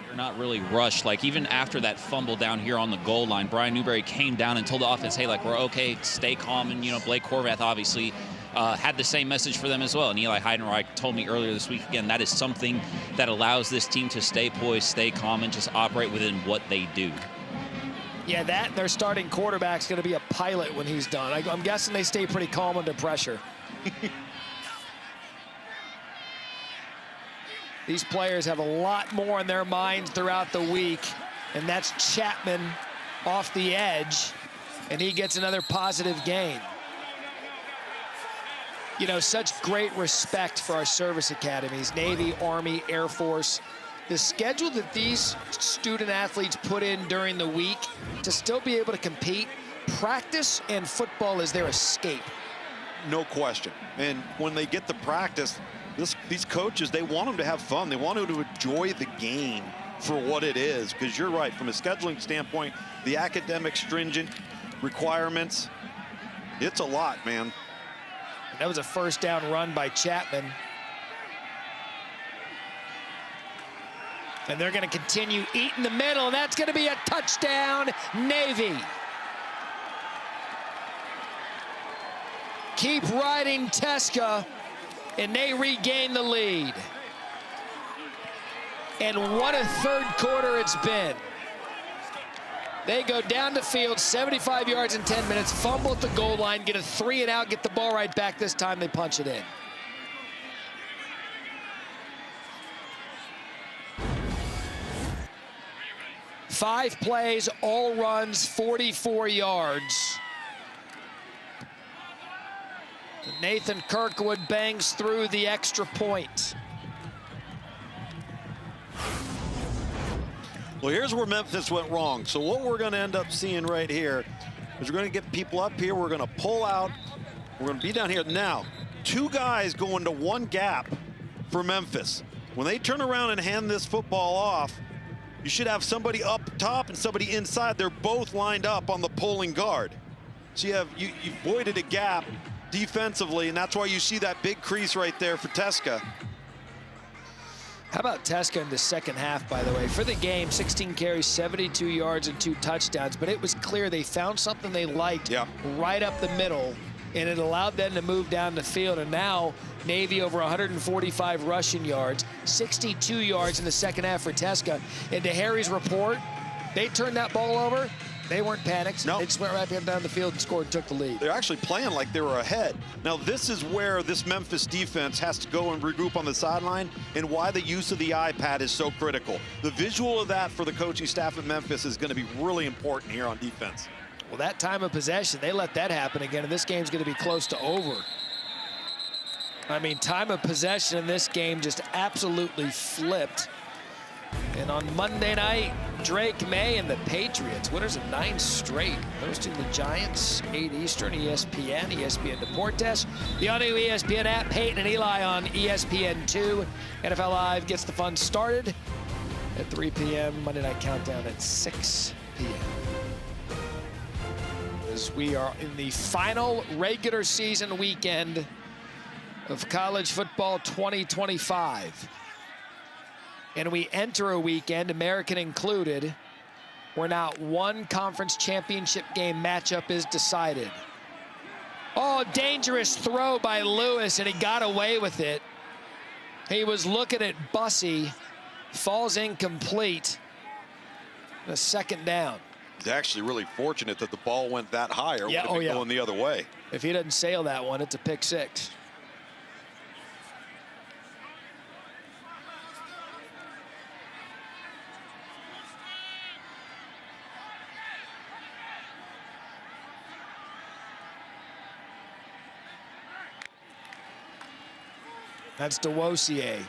They're not really rushed. Like, even after that fumble down here on the goal line, Brian Newberry came down and told the offense, hey, like, we're okay, stay calm. And, you know, Blake Horvath obviously had the same message for them as well. And Eli Heidenreich told me earlier this week, again, that is something that allows this team to stay poised, stay calm, and just operate within what they do. Yeah, that their starting quarterback's going to be a pilot when he's done. I'm guessing they stay pretty calm under pressure. These players have a lot more in their minds throughout the week, and that's Chapman off the edge, and he gets another positive gain. You know, such great respect for our service academies, Navy, Army, Air Force. The schedule that these student athletes put in during the week to still be able to compete, practice and football is their escape. No question. And when they get the practice, these coaches, they want them to have fun. They want them to enjoy the game for what it is. Because you're right, from a scheduling standpoint, the academic stringent requirements, it's a lot, man. That was a first down run by Chapman. And they're going to continue eating the middle, and that's going to be a touchdown, Navy. Keep riding Teska, and they regain the lead. And what a third quarter it's been. They go down the field, 75 yards in 10 minutes, fumble at the goal line, get a 3 and out, get the ball right back. This time they punch it in. Five plays, all runs, 44 yards. Nathan Kirkwood bangs through the extra point. Well, here's where Memphis went wrong. So what we're going to end up seeing right here is we're going to get people up here. We're going to pull out. We're going to be down here. Now, 2 guys go into 1 gap for Memphis. When they turn around and hand this football off, you should have somebody up top and somebody inside. They're both lined up on the pulling guard. So you voided a gap defensively, and that's why you see that big crease right there for Teska. How about Teska in the second half, by the way? For the game, 16 carries, 72 yards, and 2 touchdowns. But it was clear they found something they liked right up the middle, and it allowed them to move down the field. And now Navy over 145 rushing yards, 62 yards in the second half for Teska. And to Harry's report, they turned that ball over. They weren't panicked. No. They just went right down the field and scored, took the lead. They're actually playing like they were ahead. Now, this is where this Memphis defense has to go and regroup on the sideline, and why the use of the iPad is so critical. The visual of that for the coaching staff at Memphis is going to be really important here on defense. Well, that time of possession, they let that happen again, and this game's going to be close to over. I mean, time of possession in this game just absolutely flipped. And on Monday night, Drake May and the Patriots, winners of 9 straight, hosting the Giants, 8 Eastern, ESPN Deportes. The all-new ESPN app, Peyton and Eli on ESPN2. NFL Live gets the fun started at 3 p.m. Monday Night Countdown at 6 p.m. As we are in the final regular season weekend of college football 2025. And we enter a weekend, American included, where not one conference championship game matchup is decided. Oh, dangerous throw by Lewis, and he got away with it. He was looking at Bussey, falls incomplete. A second down. He's actually really fortunate that the ball went that high, or would have been going the other way. If he doesn't sail that one, it's a pick 6. That's DeWosier.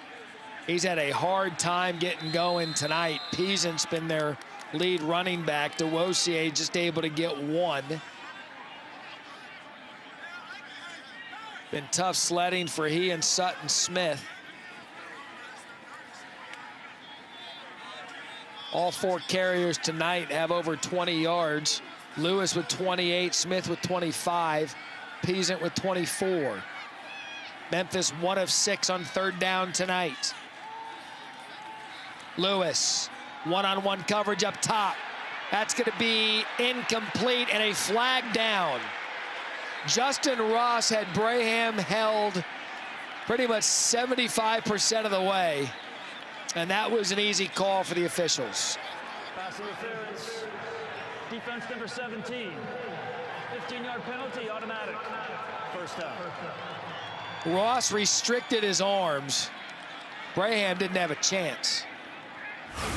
He's had a hard time getting going tonight. Peasant's been their lead running back. DeWosier just able to get 1. Been tough sledding for he and Sutton Smith. All 4 carriers tonight have over 20 yards. Lewis with 28, Smith with 25, Peasant with 24. Memphis 1 of 6 on 3rd down tonight. Lewis, one-on-one coverage up top. That's going to be incomplete and a flag down. Justin Ross had Braham held pretty much 75% of the way, and that was an easy call for the officials. Pass interference. Defense number 17. 15-yard penalty, automatic. First down. Ross restricted his arms. Braham didn't have a chance.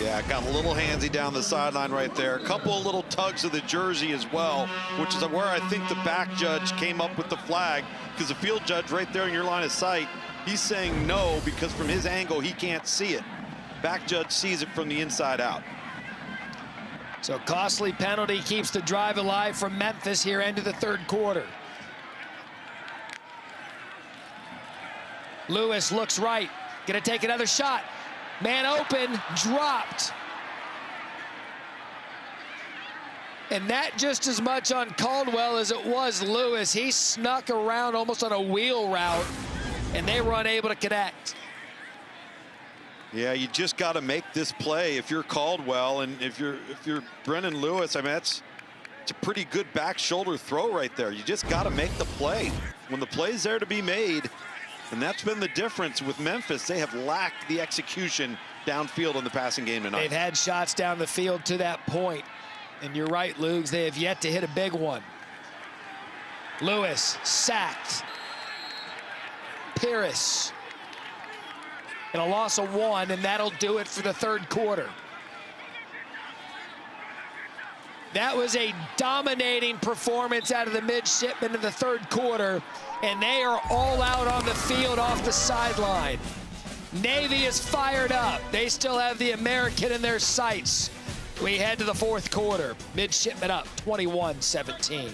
Yeah, got a little handsy down the sideline right there. A couple of little tugs of the jersey as well, which is where I think the back judge came up with the flag, because the field judge right there in your line of sight, he's saying no because from his angle he can't see it. Back judge sees it from the inside out. So costly penalty keeps the drive alive from Memphis here into the 3rd quarter. Lewis looks right, gonna take another shot. Man open, dropped. And that just as much on Caldwell as it was Lewis. He snuck around almost on a wheel route, and they were unable to connect. Yeah, you just got to make this play if you're Caldwell, and if you're Brennan Lewis. I mean, it's a pretty good back shoulder throw right there. You just got to make the play when the play's there to be made. And that's been the difference with Memphis. They have lacked the execution downfield in the passing game tonight. They've had shots down the field to that point. And you're right, Lugs, they have yet to hit a big one. Lewis sacked. Pierce. And a loss of 1, and that'll do it for the 3rd quarter. That was a dominating performance out of the midshipmen in the 3rd quarter, and they are all out on the field off the sideline. Navy is fired up. They still have the American in their sights. We head to the 4th quarter. Midshipmen up 21-17.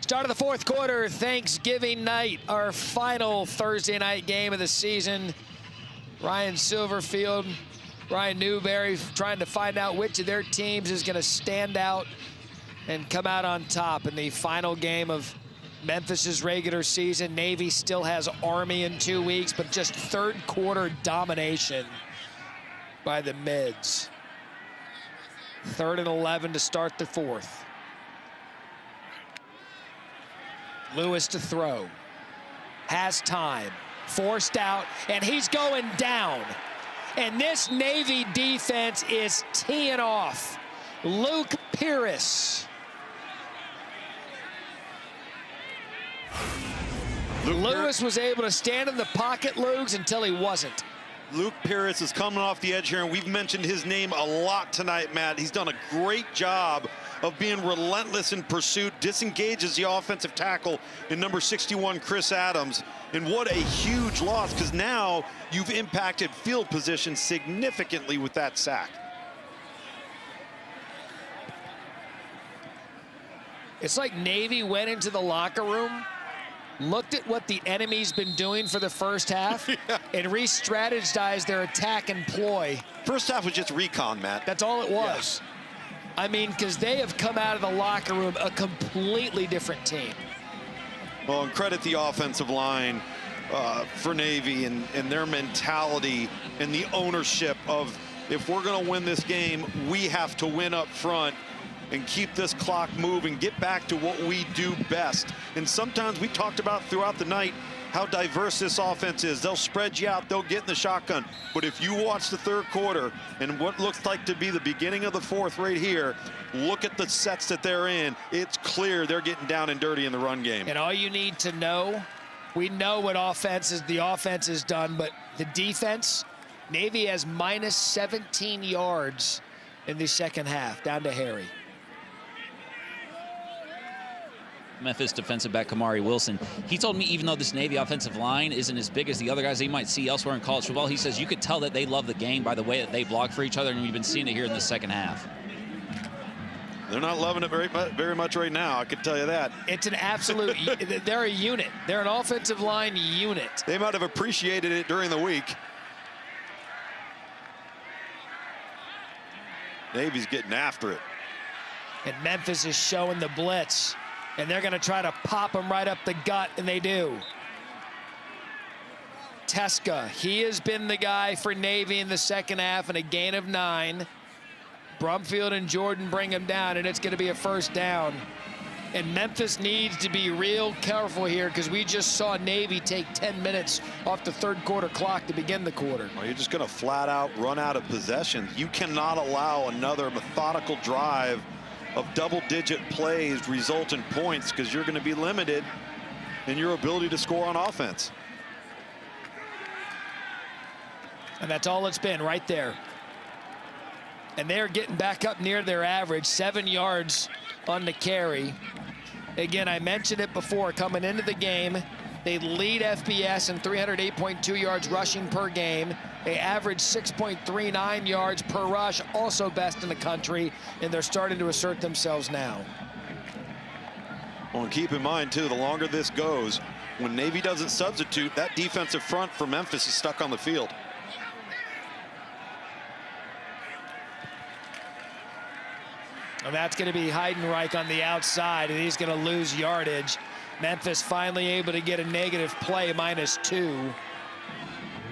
Start of the fourth quarter, Thanksgiving night, our final Thursday night game of the season. Ryan Silverfield, Ryan Newberry trying to find out which of their teams is going to stand out and come out on top in the final game of Memphis's regular season. Navy still has Army in 2 weeks, but just third quarter domination by the Mids. 3rd and 11 to start the fourth. Lewis to throw. Has time. Forced out, and he's going down. And this Navy defense is teeing off. Luke Pierce. Lewis was able to stand in the pocket, Lugs, until he wasn't. Luke Pierce is coming off the edge here, and we've mentioned his name a lot tonight, Matt. He's done a great job of being relentless in pursuit, disengages the offensive tackle in number 61, Chris Adams. And what a huge loss, because now you've impacted field position significantly with that sack. It's like Navy went into the locker room, looked at what the enemy's been doing for the first half, and re-strategized their attack and ploy. First half was just recon, Matt. That's all it was. Yeah. I mean, because they have come out of the locker room a completely different team. Well, and credit the offensive line for Navy and their mentality and the ownership of, if we're going to win this game, we have to win up front and keep this clock moving, get back to what we do best. And sometimes we talked about throughout the night how diverse this offense is. They'll spread you out, they'll get in the shotgun. But if you watch the third quarter and what looks like to be the beginning of the fourth right here, look at the sets that they're in. It's clear they're getting down and dirty in the run game. And all you need to know, we know what the offense has done, but the defense, Navy has minus 17 yards in the second half, down to Harry. Memphis defensive back Kamari Wilson. He told me even though this Navy offensive line isn't as big as the other guys they might see elsewhere in college football, he says you could tell that they love the game by the way that they block for each other, and we've been seeing it here in the second half. They're not loving it very much right now, I can tell you that. It's an absolute, they're a unit. They're an offensive line unit. They might have appreciated it during the week. Navy's getting after it. And Memphis is showing the blitz. And they're going to try to pop him right up the gut, and they do. Teska, he has been the guy for Navy in the second half, and a gain of 9. Brumfield and Jordan bring him down, and it's going to be a first down. And Memphis needs to be real careful here, because we just saw Navy take 10 minutes off the third quarter clock to begin the quarter. Well, you're just going to flat out run out of possessions. You cannot allow another methodical drive of double-digit plays result in points, because you're going to be limited in your ability to score on offense. And that's all it's been right there. And they're getting back up near their average, 7 yards on the carry. Again, I mentioned it before, coming into the game, they lead FBS in 308.2 yards rushing per game. They average 6.39 yards per rush, also best in the country, and they're starting to assert themselves now. Well, and keep in mind, too, the longer this goes, when Navy doesn't substitute, that defensive front for Memphis is stuck on the field. And that's going to be Heidenreich on the outside, and he's going to lose yardage. Memphis finally able to get a negative play, -2.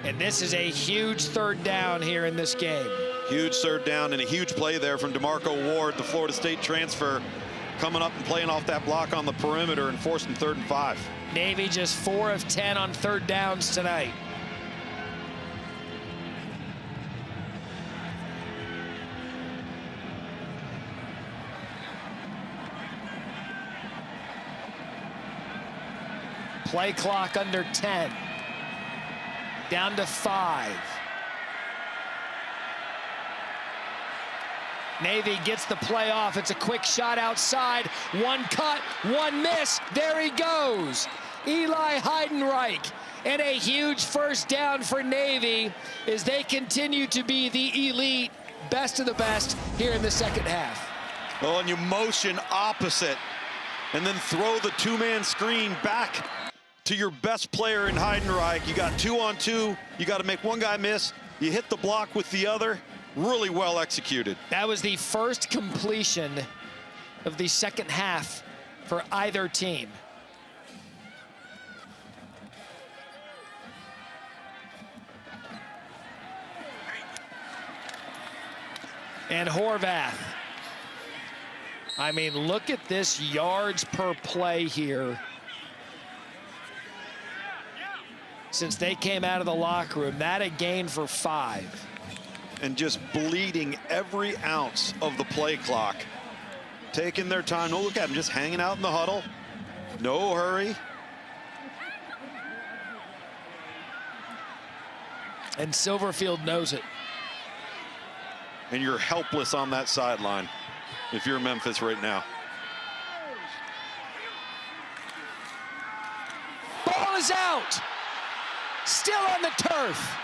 And this is a huge third down here in this game. Huge third down and a huge play there from DeMarco Ward, the Florida State transfer, coming up and playing off that block on the perimeter and forcing 3rd and 5. Navy just 4 of 10 on third downs tonight. Play clock under 10. Down to 5. Navy gets the play off. It's a quick shot outside. One cut, one miss. There he goes. Eli Heidenreich. And a huge first down for Navy as they continue to be the elite, best of the best here in the second half. Well, and you motion opposite. and then throw the two-man screen back to your best player in Heidenreich. You got 2-on-2. You got to make one guy miss. You hit the block with the other. Really well executed. That was the first completion of the second half for either team. And Horvath. I mean, look at this yards per play here. Since they came out of the locker room, that a gain for 5. And just bleeding every ounce of the play clock. Taking their time. Oh, look at them just hanging out in the huddle. No hurry. And Silverfield knows it. And you're helpless on that sideline if you're Memphis right now. Ball is out. Still on the turf.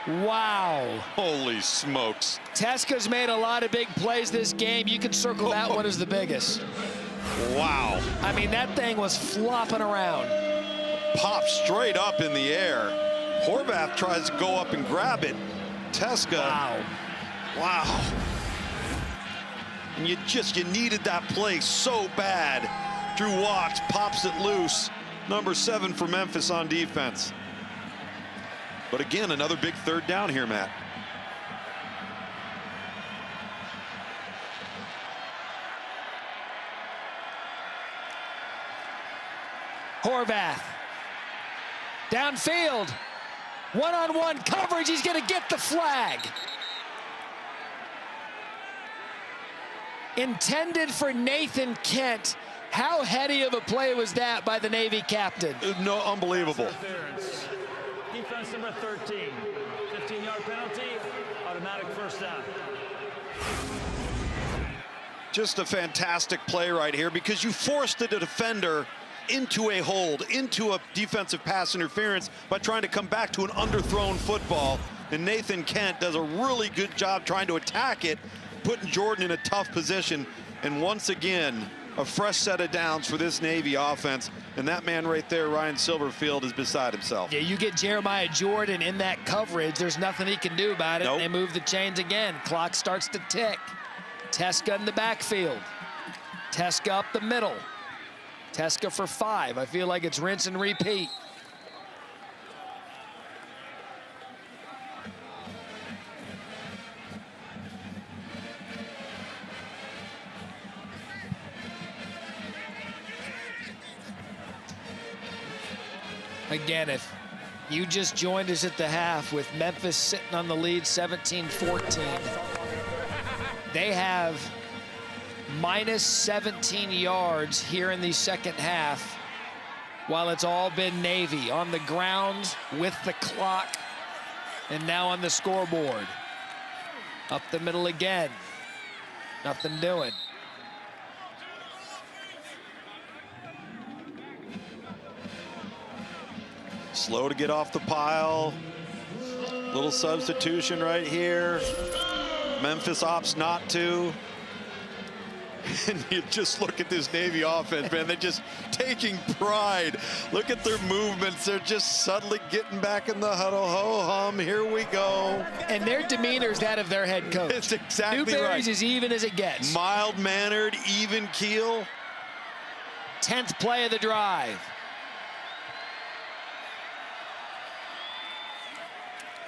Wow. Holy smokes. Teska's made a lot of big plays this game. You can circle that one as the biggest. Wow. I mean, that thing was flopping around. Popped straight up in the air. Horvath tries to go up and grab it. Teska. Wow. Wow. And you needed that play so bad. Drew Watts pops it loose. Number 7 for Memphis on defense. But again, another big third down here, Matt. Horvath. Downfield. One-on-one coverage. He's going to get the flag. Intended for Nathan Kent. How heady of a play was that by the Navy captain? No, unbelievable. Defense number 13. 15-yard penalty. Automatic first down. Just a fantastic play right here because you forced the defender into a hold, into a defensive pass interference by trying to come back to an underthrown football. And Nathan Kent does a really good job trying to attack it, putting Jordan in a tough position. And once again, a fresh set of downs for this Navy offense. And that man right there, Ryan Silverfield, is beside himself. Yeah, you get Jeremiah Jordan in that coverage. There's nothing he can do about it. Nope. They move the chains again. Clock starts to tick. Teska in the backfield. Teska up the middle. Teska for 5. I feel like it's rinse and repeat. Again, if you just joined us at the half with Memphis sitting on the lead 17-14, they have minus 17 yards here in the second half, while it's all been Navy on the ground with the clock and now on the scoreboard. Up the middle again. Nothing doing. Slow to get off the pile. Little substitution right here. Memphis opts not to. And you just look at this Navy offense, man. They're just taking pride. Look at their movements. They're just subtly getting back in the huddle. Ho-hum, here we go. And their demeanor is that of their head coach. It's exactly Newberry's right. as even as it gets. Mild-mannered, even keel. 10th play of the drive.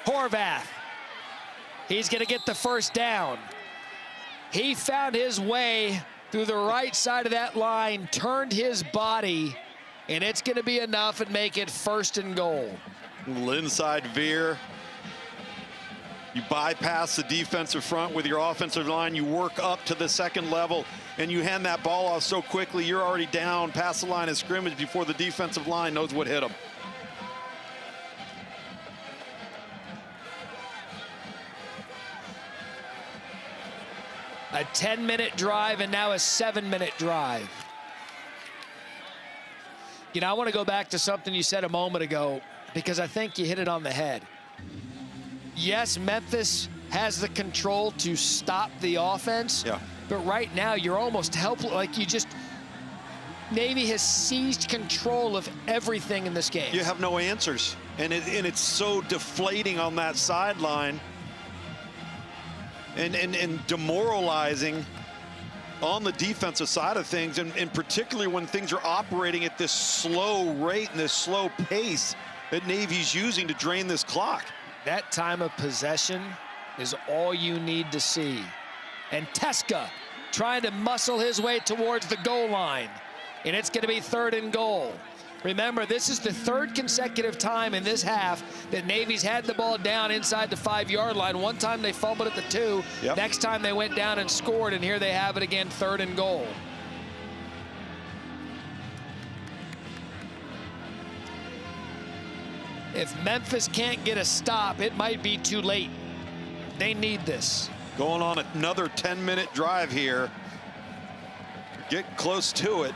Horvath. He's going to get the first down. He found his way through the right side of that line, turned his body, and it's going to be enough and make it 1st and goal. Little inside veer. You bypass the defensive front with your offensive line. You work up to the second level, and you hand that ball off so quickly, you're already down past the line of scrimmage before the defensive line knows what hit them. A 10-minute drive and now a 7-minute drive. You know, I want to go back to something you said a moment ago because I think you hit it on the head. Yes, Memphis has the control to stop the offense, But right now, you're almost helpless. Like Navy has seized control of everything in this game. You have no answers. And it's so deflating on that sideline and demoralizing on the defensive side of things, and particularly when things are operating at this slow rate and this slow pace that Navy's using to drain this clock. That time of possession is all you need to see. And Teska trying to muscle his way towards the goal line. And it's going to be 3rd and goal. Remember, this is the 3rd consecutive time in this half that Navy's had the ball down inside the 5-yard line. One time they fumbled at the 2. Yep. Next time they went down and scored, and here they have it again, 3rd and goal. If Memphis can't get a stop, it might be too late. They need this. Going on another 10-minute drive here. Get close to it.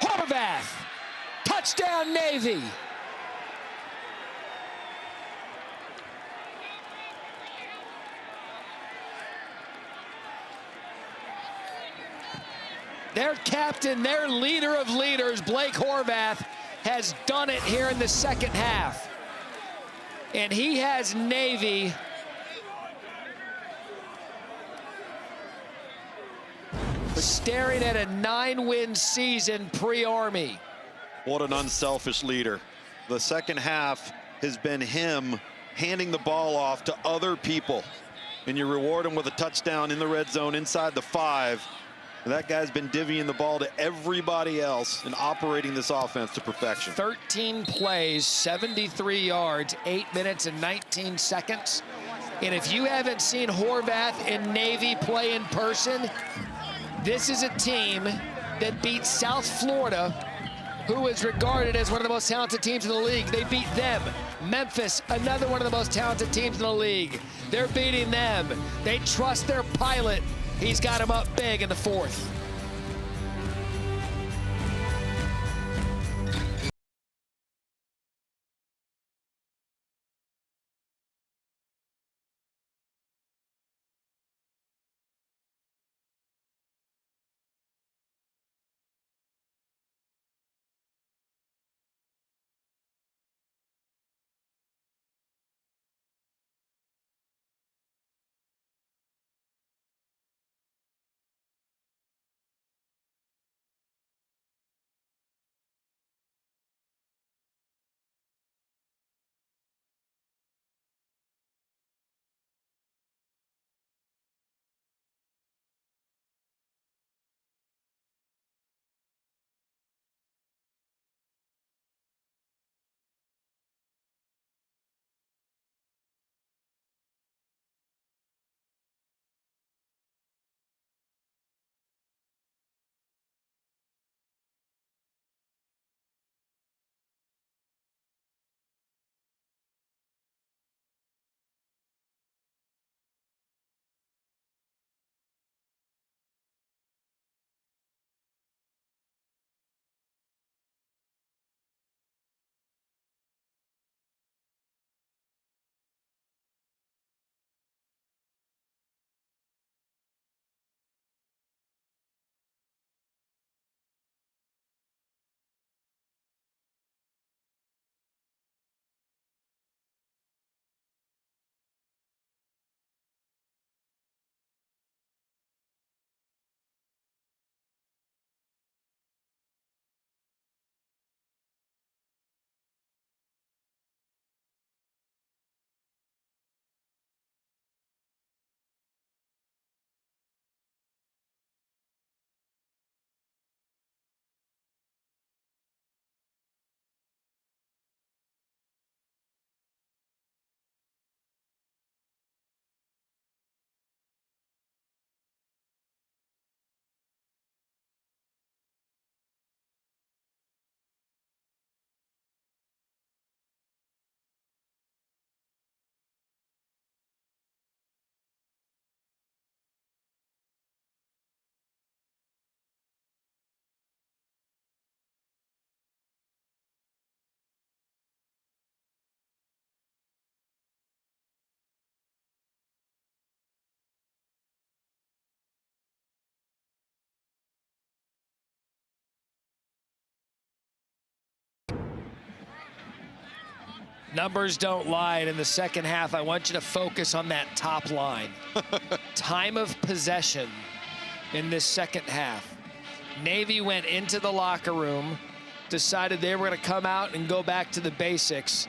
Horvath, touchdown Navy. Their captain, their leader of leaders, Blake Horvath, has done it here in the 2nd half. And he has Navy staring at a 9-win season pre-Army. What an unselfish leader. The 2nd half has been him handing the ball off to other people. And you reward him with a touchdown in the red zone inside the 5. And that guy's been divvying the ball to everybody else and operating this offense to perfection. 13 plays, 73 yards, 8 minutes and 19 seconds. And if you haven't seen Horvath and Navy play in person, this is a team that beat South Florida, who is regarded as one of the most talented teams in the league. They beat them. Memphis, another one of the most talented teams in the league. They're beating them. They trust their pilot. He's got him up big in the 4th. Numbers don't lie. And in the second half, I want you to focus on that top line. Time of possession in this second half. Navy went into the locker room, decided they were going to come out and go back to the basics.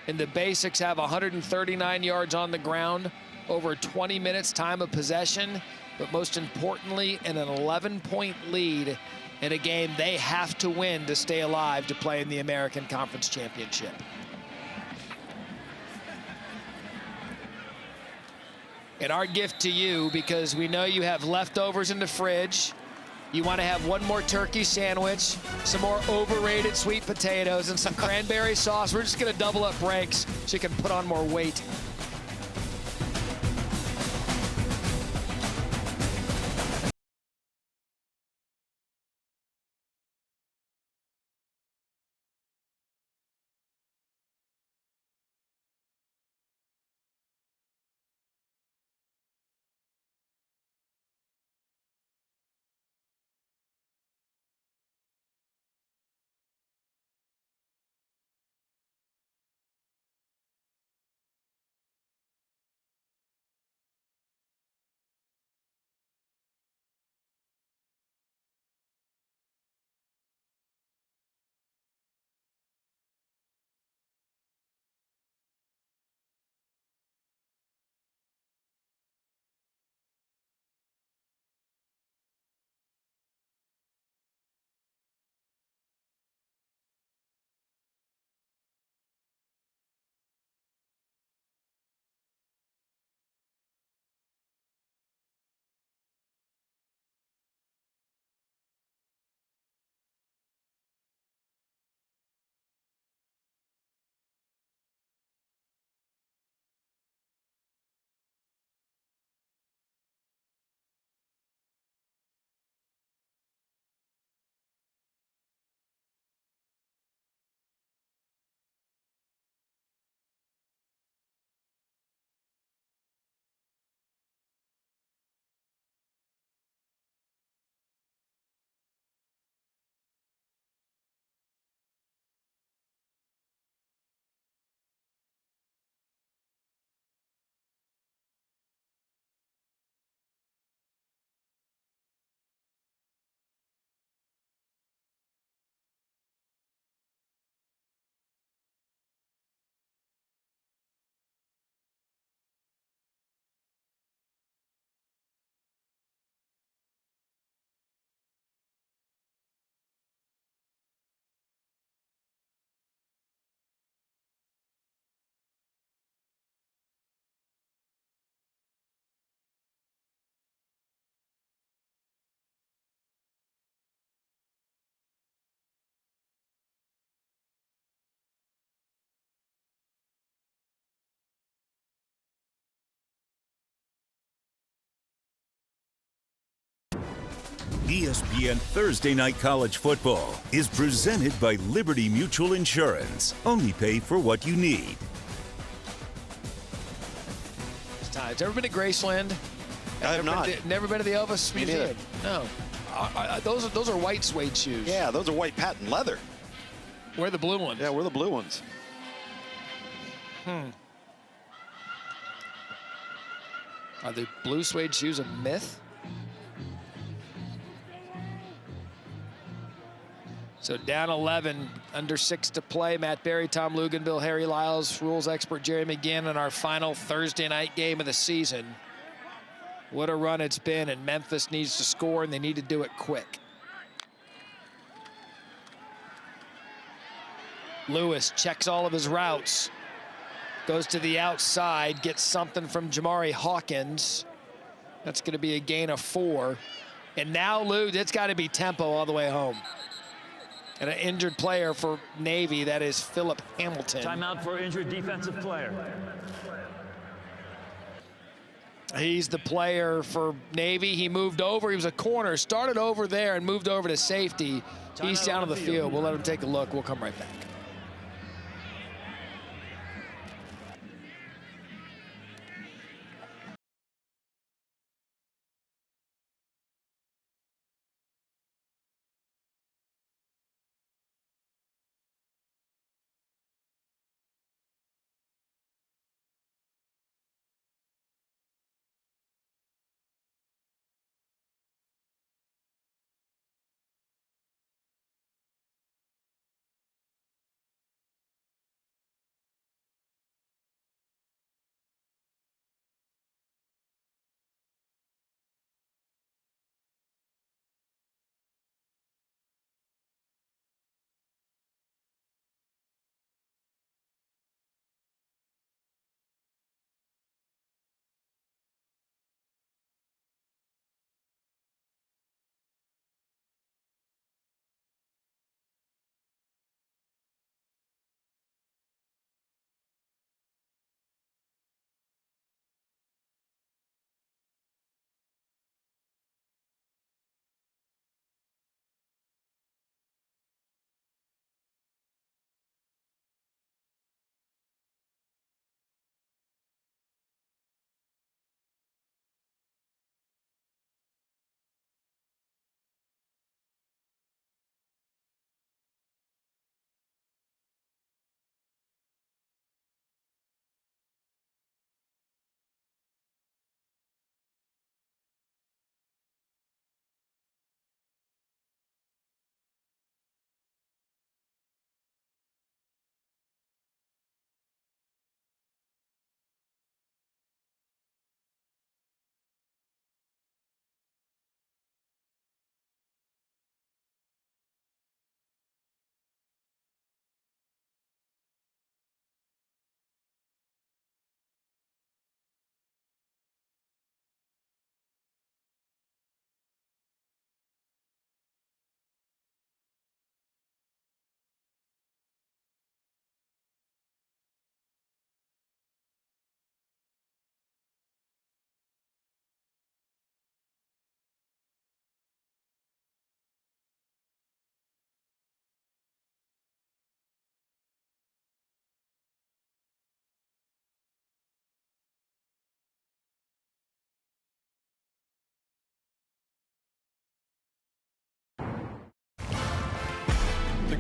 And the basics have 139 yards on the ground, over 20 minutes time of possession, but most importantly, an 11-point lead in a game they have to win to stay alive to play in the American Conference Championship. And our gift to you, because we know you have leftovers in the fridge, you want to have one more turkey sandwich, some more overrated sweet potatoes, and some cranberry sauce. We're just going to double up breaks so you can put on more weight. ESPN Thursday Night College Football is presented by Liberty Mutual Insurance. Only pay for what you need. Has ever been to Graceland? I have not. Never been to the Elvis Me Museum? neither. No. Those are white suede shoes. Yeah, those are white patent leather. We're the blue ones. Yeah, we're the blue ones. Are the blue suede shoes a myth? So down 11, under 6 to play. Matt Berry, Tom Luganville, Harry Lyles, rules expert Jerry McGinn in our final Thursday night game of the season. What a run it's been, and Memphis needs to score, and they need to do it quick. Lewis checks all of his routes. Goes to the outside, gets something from Jamari Hawkins. That's going to be a gain of 4. And now, Lou, it's got to be tempo all the way home. And an injured player for Navy, that is Philip Hamilton. Timeout for injured defensive player. He's the player for Navy. He moved over. He was a corner, started over there and moved over to safety. He's down on the field. We'll let him take a look. We'll come right back.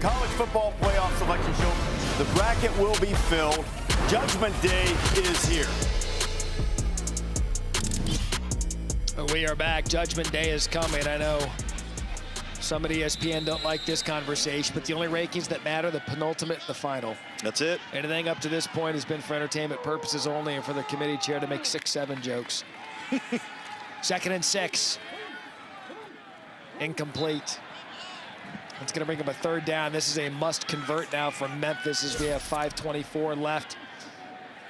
college football playoff selection show. The bracket will be filled. Judgment Day is here. We are back. Judgment Day is coming. I know some at ESPN don't like this conversation, but the only rankings that matter, the penultimate, the final. That's it. Anything up to this point has been for entertainment purposes only and for the committee chair to make 6-7 jokes. 2nd and 6. Incomplete. It's going to bring up a 3rd down. This is a must convert now from Memphis as we have 5:24 left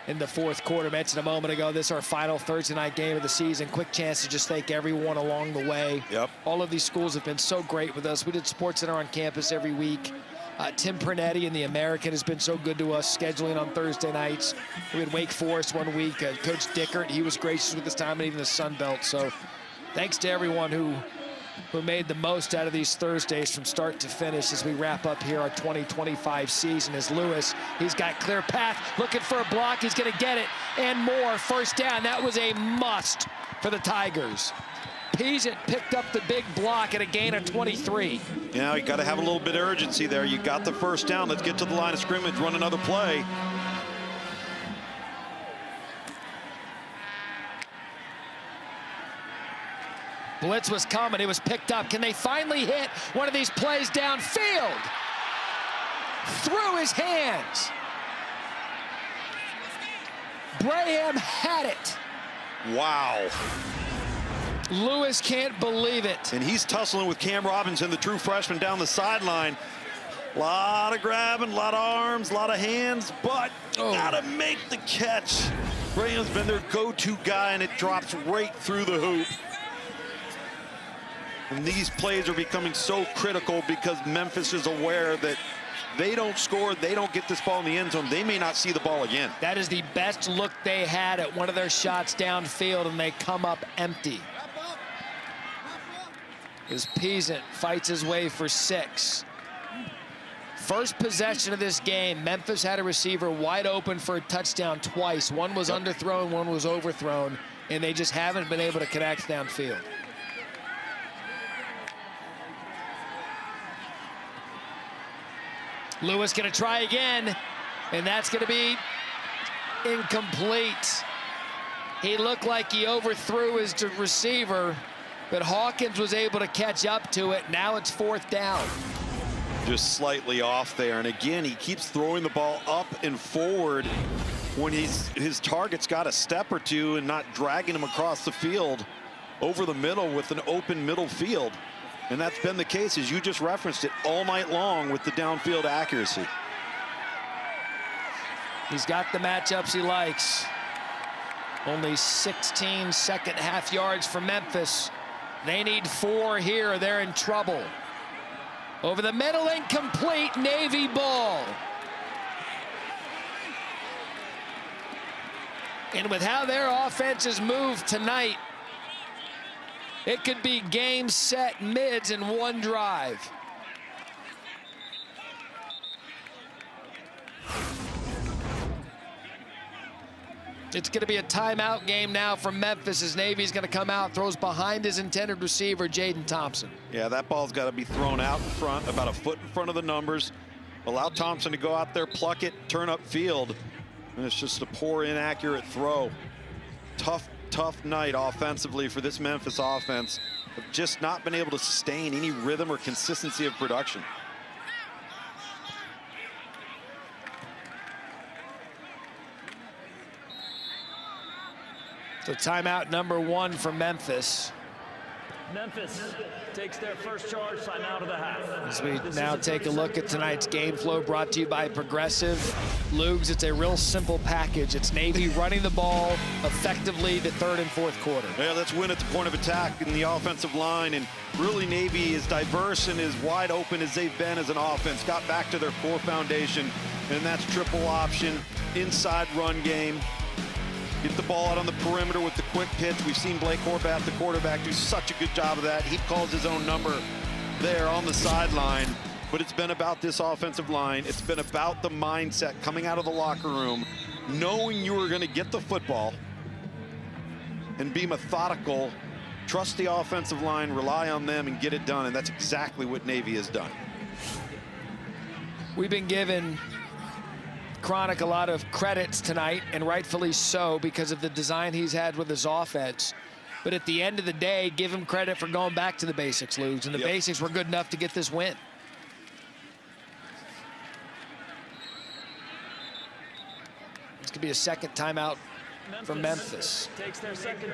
in the 4th quarter. Mentioned a moment ago, this is our final Thursday night game of the season. Quick chance to just thank everyone along the way. Yep. All of these schools have been so great with us. We did SportsCenter on campus every week. Tim Pernetti and the American has been so good to us, scheduling on Thursday nights. We had Wake Forest one week. Coach Dickert, he was gracious with his time, and even the Sun Belt. So thanks to everyone who made the most out of these Thursdays from start to finish as we wrap up here our 2025 season. As Lewis, he's got clear path, looking for a block, he's gonna get it, and more. 1st down, that was a must for the Tigers. Peasant picked up the big block at a gain of 23. Yeah, you got to have a little bit of urgency there. You got the 1st down. Let's get to the line of scrimmage, run another play. Blitz was coming, it was picked up. Can they finally hit one of these plays downfield? Through his hands. Braham had it. Wow. Lewis can't believe it. And he's tussling with Cam Robinson, the true freshman, down the sideline. A lot of grabbing, a lot of arms, a lot of hands, but gotta make the catch. Braham's been their go-to guy, and it drops right through the hoop. And these plays are becoming so critical because Memphis is aware that they don't score, they don't get this ball in the end zone, they may not see the ball again. That is the best look they had at one of their shots downfield, and they come up empty. As Peasant fights his way for 6. First possession of this game, Memphis had a receiver wide open for a touchdown twice. One was underthrown, one was overthrown, and they just haven't been able to connect downfield. Lewis gonna try again, and that's gonna be incomplete. He looked like he overthrew his receiver, but Hawkins was able to catch up to it. Now it's 4th down. Just slightly off there, and again, he keeps throwing the ball up and forward when his target's got a step or two and not dragging him across the field over the middle with an open middle field. And that's been the case, as you just referenced it, all night long with the downfield accuracy. He's got the matchups he likes. Only 16 second half yards for Memphis. They need 4 here, they're in trouble. Over the middle, incomplete, Navy ball. And with how their offense has moved tonight, it could be game, set, mids in one drive. It's going to be a timeout game now from Memphis as Navy's going to come out, throws behind his intended receiver, Jaden Thompson. Yeah, that ball's got to be thrown out in front, about a foot in front of the numbers. Allow Thompson to go out there, pluck it, turn up field. And it's just a poor, inaccurate throw. Tough night offensively for this Memphis offense. Have just not been able to sustain any rhythm or consistency of production. So timeout number 1 for Memphis. Memphis takes their first charge, timeout of the half. As we now take a look at tonight's game flow, brought to you by Progressive. Lugs, it's a real simple package. It's Navy running the ball effectively the 3rd and 4th quarter. Yeah, let's win at the point of attack in the offensive line. And really, Navy, as diverse and as wide open as they've been as an offense, got back to their core foundation, and that's triple option, inside run game. Get the ball out on the perimeter with the quick pitch. We've seen Blake Horvath, the quarterback, do such a good job of that. He calls his own number there on the sideline. But it's been about this offensive line. It's been about the mindset coming out of the locker room, knowing you were going to get the football and be methodical, trust the offensive line, rely on them, and get it done. And that's exactly what Navy has done. We've been giving Chronic a lot of credits tonight, and rightfully so, because of the design he's had with his offense. But at the end of the day, give him credit for going back to the basics, Ludes, and the basics were good enough to get this win. This could be a second timeout for Memphis.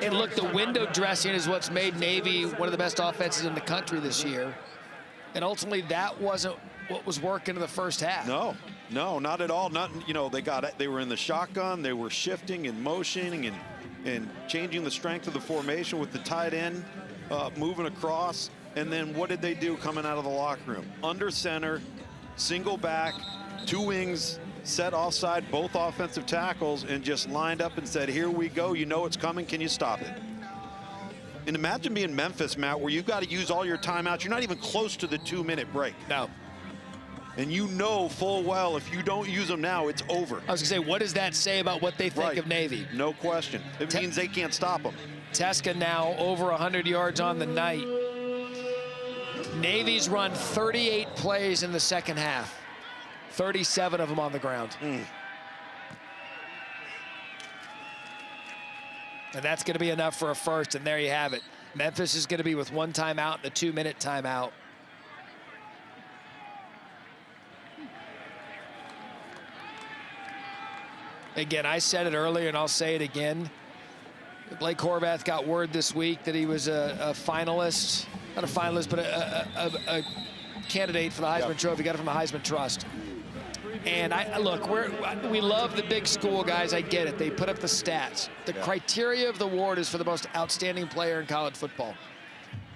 And look, the window dressing is what's made Navy one of the best offenses in the country this year. And ultimately, that wasn't what was working in the first half. No, not at all. They were in the shotgun. They were shifting and motioning and changing the strength of the formation with the tight end moving across. And then what did they do coming out of the locker room? Under center, single back, two wings, set offside both offensive tackles, and just lined up and said, here we go. You know it's coming. Can you stop it? And imagine being Memphis, Matt, where you've got to use all your timeouts. You're not even close to the 2-minute break. No. And you know full well if you don't use them now, it's over. I was going to say, what does that say about what they think of Navy? No question. It means they can't stop them. Teska now over 100 yards on the night. Navy's run 38 plays in the second half. 37 of them on the ground. And that's going to be enough for a first, and there you have it. Memphis is going to be with one timeout and a 2-minute timeout. Again, I said it earlier, and I'll say it again. Blake Horvath got word this week that he was a finalist, not a finalist, but a candidate for the Heisman Trophy. Got it from the Heisman Trust. And look, we love the big school guys. I get it. They put up the stats. The criteria of the award is for the most outstanding player in college football.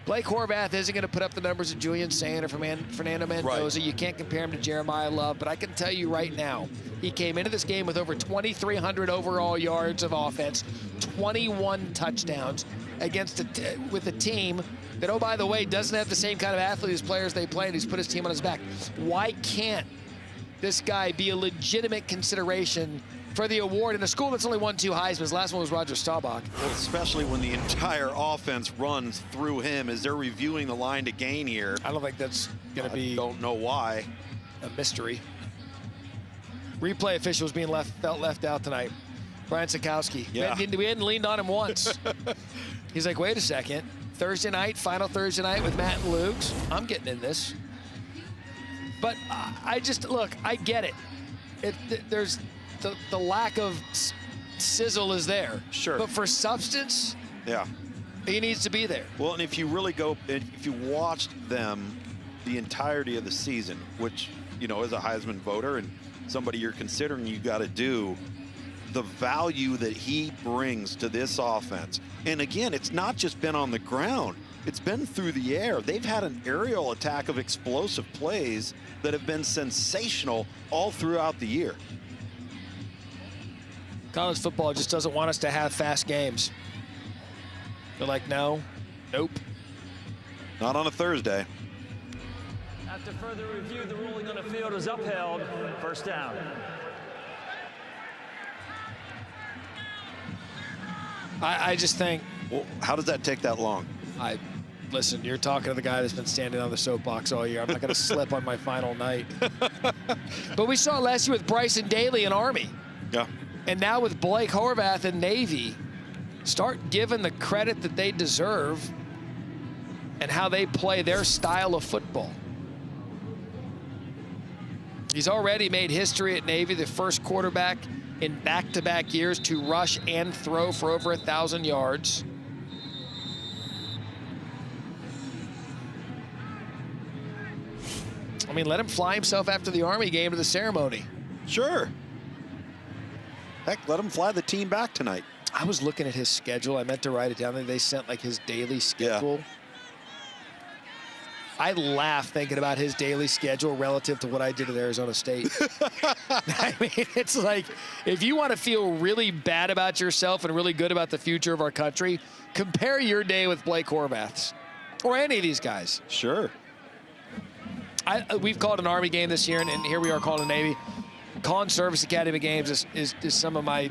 Blake Horvath isn't going to put up the numbers of Julian Sand or Fernando Mendoza. Right. You can't compare him to Jeremiah Love, but I can tell you right now, he came into this game with over 2,300 overall yards of offense, 21 touchdowns with a team that, oh, by the way, doesn't have the same kind of athlete as players they play, and he's put his team on his back. Why can't this guy be a legitimate consideration for the award in a school that's only won 2 Heisman's? Last one was Roger Staubach. Well, especially when the entire offense runs through him as they're reviewing the line to gain here. I don't think that's going to be. I don't know why. A mystery. Replay officials being felt left out tonight. Brian Sikowski. Yeah. We hadn't leaned on him once. He's like, wait a second. Thursday night, final Thursday night with Matt and Luke's. I'm getting in this. But I get it. There's the lack of sizzle is there. Sure. But for substance, he needs to be there. Well, and if you really if you watched them the entirety of the season, which, as a Heisman voter and somebody you're considering, you got to do, the value that he brings to this offense. And again, it's not just been on the ground. It's been through the air. They've had an aerial attack of explosive plays that have been sensational all throughout the year. College football just doesn't want us to have fast games. They're like, no, nope. Not on a Thursday. After further review, the ruling on the field is upheld. First down. I just think. Well, how does that take that long? Listen, you're talking to the guy that's been standing on the soapbox all year. I'm not going to slip on my final night. But we saw last year with Bryson Daly and Army. Yeah. And now with Blake Horvath and Navy, start giving the credit that they deserve and how they play their style of football. He's already made history at Navy, the first quarterback in back-to-back years to rush and throw for over 1,000 yards. I mean, let him fly himself after the Army game to the ceremony. Sure. Heck, let him fly the team back tonight. I was looking at his schedule. I meant to write it down. They sent like his daily schedule. Yeah. I laugh thinking about his daily schedule relative to what I did at Arizona State. I mean, it's like, if you want to feel really bad about yourself and really good about the future of our country, compare your day with Blake Horvath's or any of these guys. Sure. We've called an Army game this year, and here we are calling a Navy. Calling Service Academy games is some of my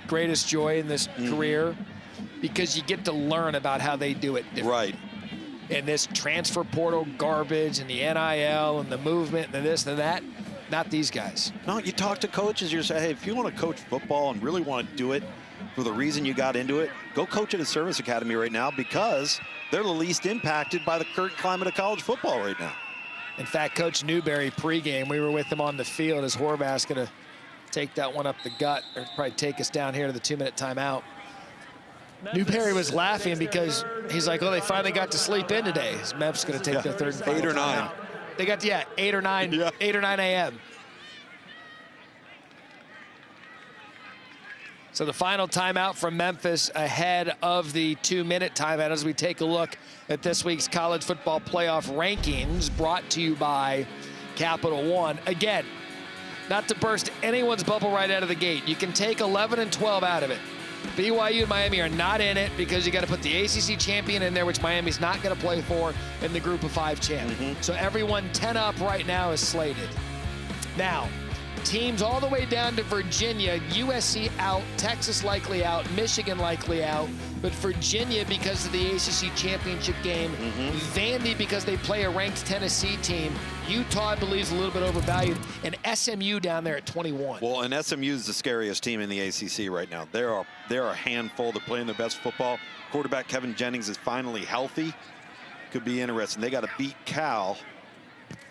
greatest joy in this career, because you get to learn about how they do it differently. Right. And this transfer portal garbage and the NIL and the movement and this and that, Not these guys. No, you talk to coaches, you say, hey, if you want to coach football and really want to do it for the reason you got into it, go coach at a service academy right now, because they're the least impacted by the current climate of college football right now. In fact, Coach Newberry pregame, we were with him on the field as Horvath's going to take that one up the gut, or probably take us down here to the 2-minute timeout. Newberry was laughing because he's like, oh, they finally got to sleep in today. Memphis going to take their third and final 8 or 9. timeout. They got, 8 or 9, Yeah. 8 or 9 a.m. So the final timeout from Memphis ahead of the 2-minute timeout as we take a look at this week's college football playoff rankings, brought to you by Capital One. Again, not to burst anyone's bubble right out of the gate, you can take 11 and 12 out of it. BYU and Miami are not in it because you got to put the ACC champion in there, which Miami's not going to play for in the group of 5 champ. So everyone 10 up right now is slated. Now, teams all the way down to Virginia, USC out, Texas likely out, Michigan likely out, but Virginia because of the ACC championship game, Vandy because they play a ranked Tennessee team, Utah, I believe, is a little bit overvalued, and SMU down there at 21. Well, and SMU is the scariest team in the ACC right now. They're a handful. They're playing their best football. Quarterback Kevin Jennings is finally healthy. Could be interesting. They got to beat Cal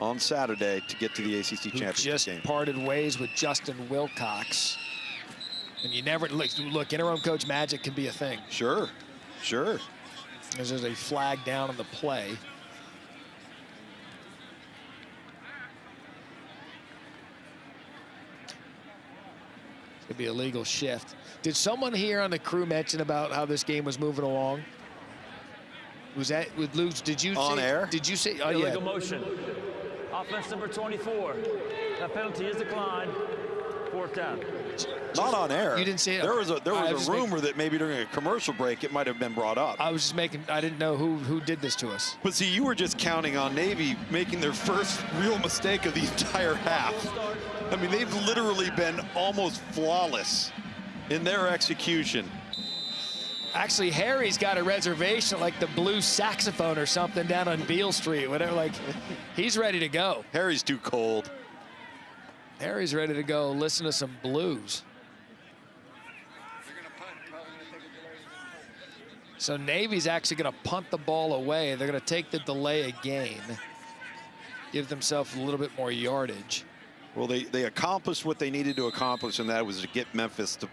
on Saturday to get to the ACC championship just game. Parted ways with Justin Wilcox. And you never look, interim coach magic can be a thing. Sure. There's a flag down on the play. It's gonna be a legal shift. Did someone here on the crew mention about how this game was moving along? Was that with Luke? Did you on air? Did you say? Oh, Illegal motion. Offense number 24. That penalty is declined. 4th down. Not on air. You didn't see it. There was a rumor that maybe during a commercial break it might have been brought up. I was just making. I didn't know who did this to us. But see, you were just counting on Navy making their first real mistake of the entire half. I mean, they've literally been almost flawless in their execution. Actually, Harry's got a reservation, like the Blue Saxophone or something down on Beale Street, whatever. Like, he's ready to go. Harry's too cold. Harry's ready to go listen to some blues. So Navy's actually going to punt the ball away. They're going to take the delay again, give themselves a little bit more yardage. Well, they accomplished what they needed to accomplish, and that was to get Memphis to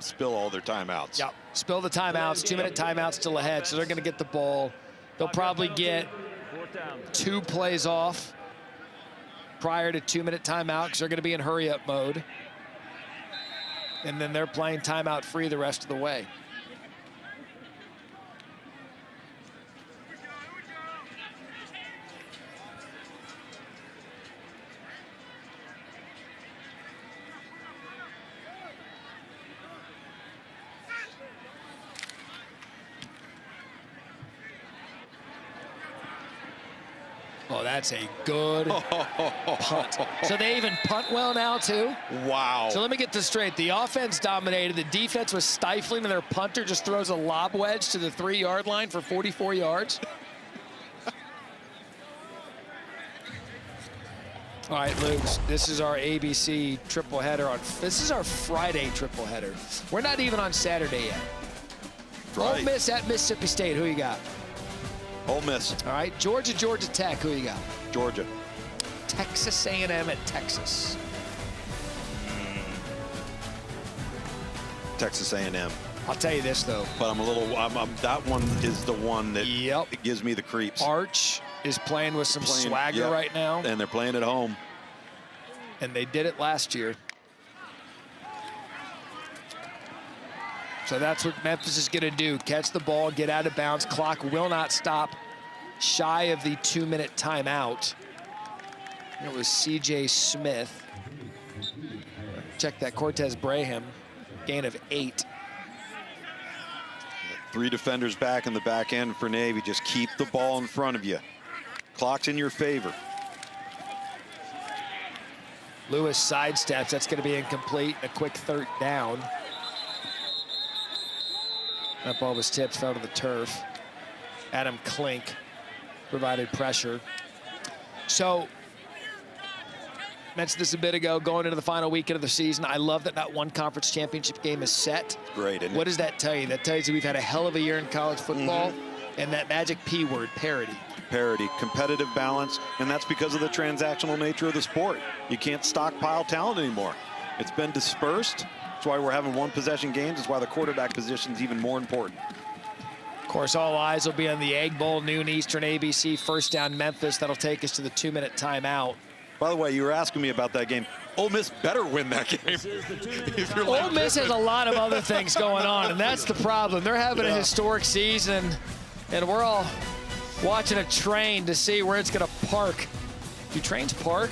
spill all their timeouts. Yep, spill the timeouts, 2-minute timeouts still ahead, so they're going to get the ball. They'll probably get 2 plays off prior to 2-minute timeout because they're going to be in hurry-up mode. And then they're playing timeout free the rest of the way. Oh, that's a good punt. So they even punt well now, too? Wow. So let me get this straight. The offense dominated. The defense was stifling, and their punter just throws a lob wedge to the 3-yard line for 44 yards. All right, Luke, this is our ABC triple header. This is our Friday triple header. We're not even on Saturday yet. Right. Ole Miss at Mississippi State. Who you got? Ole Miss. All right, Georgia Tech. Who you got? Georgia. Texas A&M at Texas. Texas A&M. I'll tell you this, though. But that one is the one that it gives me the creeps. Arch is playing with some swagger right now. And they're playing at home. And they did it last year. So that's what Memphis is going to do. Catch the ball, get out of bounds. Clock will not stop shy of the 2-minute timeout. It was C.J. Smith. Check that, Cortez Braham. Gain of 8. 3 defenders back in the back end for Navy. Just keep the ball in front of you. Clock's in your favor. Lewis sidesteps. That's going to be incomplete. A quick 3rd down. That ball was tipped, fell to the turf. Adam Klink provided pressure. So mentioned this a bit ago, going into the final weekend of the season. I love that not one conference championship game is set. Great, isn't What it? does that tell you? That tells you we've had a hell of a year in college football, and that magic P word, parity. Parity, competitive balance, and that's because of the transactional nature of the sport. You can't stockpile talent anymore. It's been dispersed. That's why we're having one-possession games. That's why the quarterback position is even more important. Of course, all eyes will be on the Egg Bowl, noon Eastern, ABC, first down Memphis. That'll take us to the 2-minute timeout. By the way, you were asking me about that game. Ole Miss better win that game. Ole Miss has a lot of other things going on, and that's the problem. They're having a historic season, and we're all watching a train to see where it's going to park. Do trains park?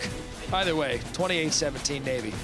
Either way, 28-17 Navy.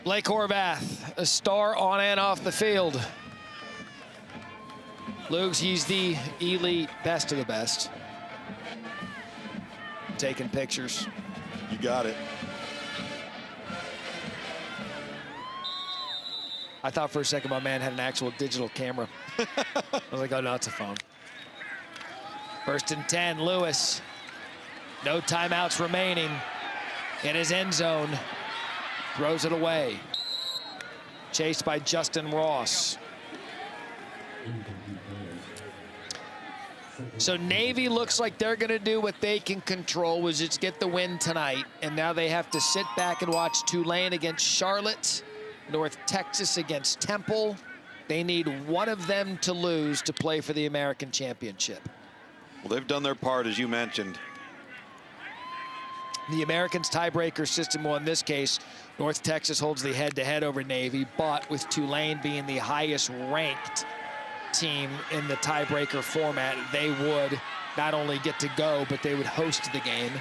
Blake Horvath, a star on and off the field. Lugs, he's the elite best of the best. Taking pictures. You got it. I thought for a second my man had an actual digital camera. I was like, oh no, it's a phone. 1st and 10, Lewis. No timeouts remaining in his end zone. Throws it away. Chased by Justin Ross. So Navy looks like they're going to do what they can control, which is get the win tonight. And now they have to sit back and watch Tulane against Charlotte, North Texas against Temple. They need one of them to lose to play for the American Championship. Well, they've done their part, as you mentioned. The Americans' tiebreaker system, well, in this case, North Texas holds the head-to-head over Navy, but with Tulane being the highest ranked team in the tiebreaker format, they would not only get to go, but they would host the game.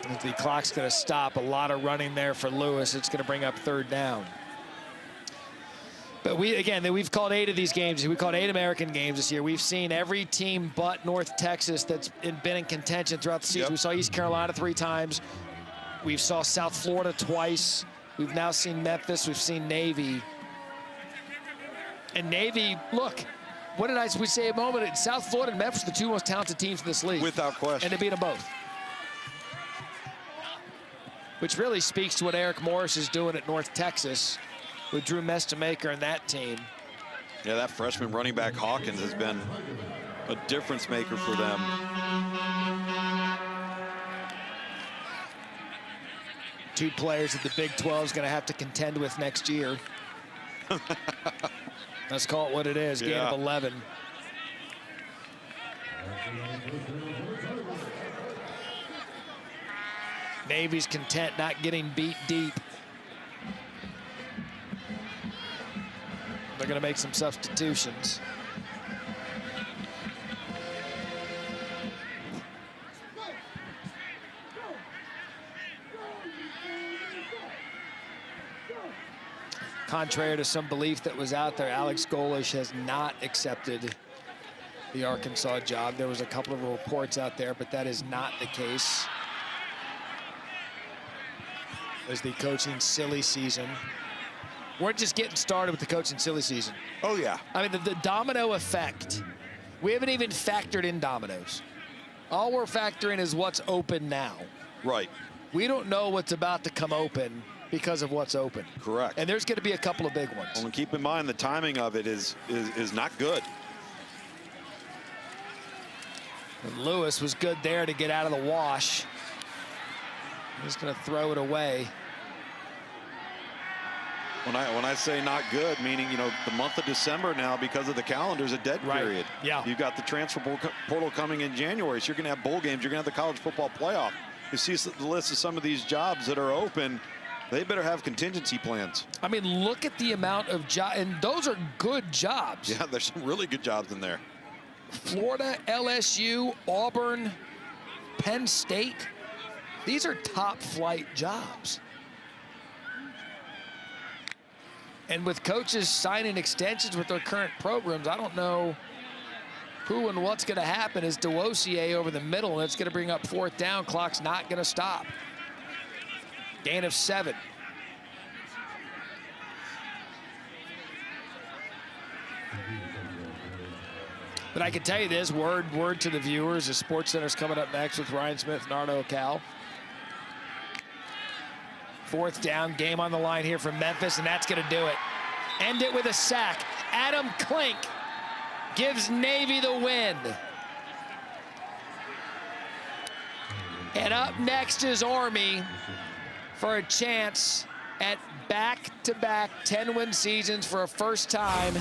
If the clock's going to stop, a lot of running there for Lewis. It's going to bring up 3rd down. But we've called 8 of these games. We called 8 American games this year. We've seen every team but North Texas that's been in contention throughout the season. We saw East Carolina 3 times. We saw South Florida twice. We've now seen Memphis. We've seen Navy. And Navy, look, what did we say a moment ago? South Florida and Memphis are the 2 most talented teams in this league. Without question. And they beat them both. Which really speaks to what Eric Morris is doing at North Texas with Drew Mestamaker and that team. Yeah, that freshman running back Hawkins has been a difference maker for them. Two players that the Big 12 is going to have to contend with next year. Let's call it what it is. Gain of 11. Navy's content not getting beat deep. They're going to make some substitutions. Contrary to some belief that was out there, Alex Golish has not accepted the Arkansas job. There was a couple of reports out there, but that is not the case. As the coaching silly season. We're just getting started with the coaching silly season. Oh, yeah. I mean, the domino effect. We haven't even factored in dominoes. All we're factoring is what's open now. Right. We don't know what's about to come open because of what's open. Correct. And there's going to be a couple of big ones. Well, and keep in mind the timing of it is not good. And Lewis was good there to get out of the wash. He's going to throw it away. When I say not good, meaning, you know, the month of December now, because of the calendar, is a dead period. Yeah. You've got the transfer portal coming in January, so you're going to have bowl games. You're going to have the college football playoff. You see the list of some of these jobs that are open. They better have contingency plans. I mean, look at the amount of jobs, and those are good jobs. Yeah, there's some really good jobs in there. Florida, LSU, Auburn, Penn State. These are top flight jobs. And with coaches signing extensions with their current programs, I don't know who and what's going to happen. Is DeWosier over the middle, and it's going to bring up 4th down. Clock's not going to stop. Gain of 7. But I can tell you this, word to the viewers, the Sports Center's coming up next with Ryan Smith and Arno Cal. 4th down, game on the line here from Memphis, and that's going to do it. End it with a sack. Adam Klink gives Navy the win. And up next is Army for a chance at back-to-back 10-win seasons for a first time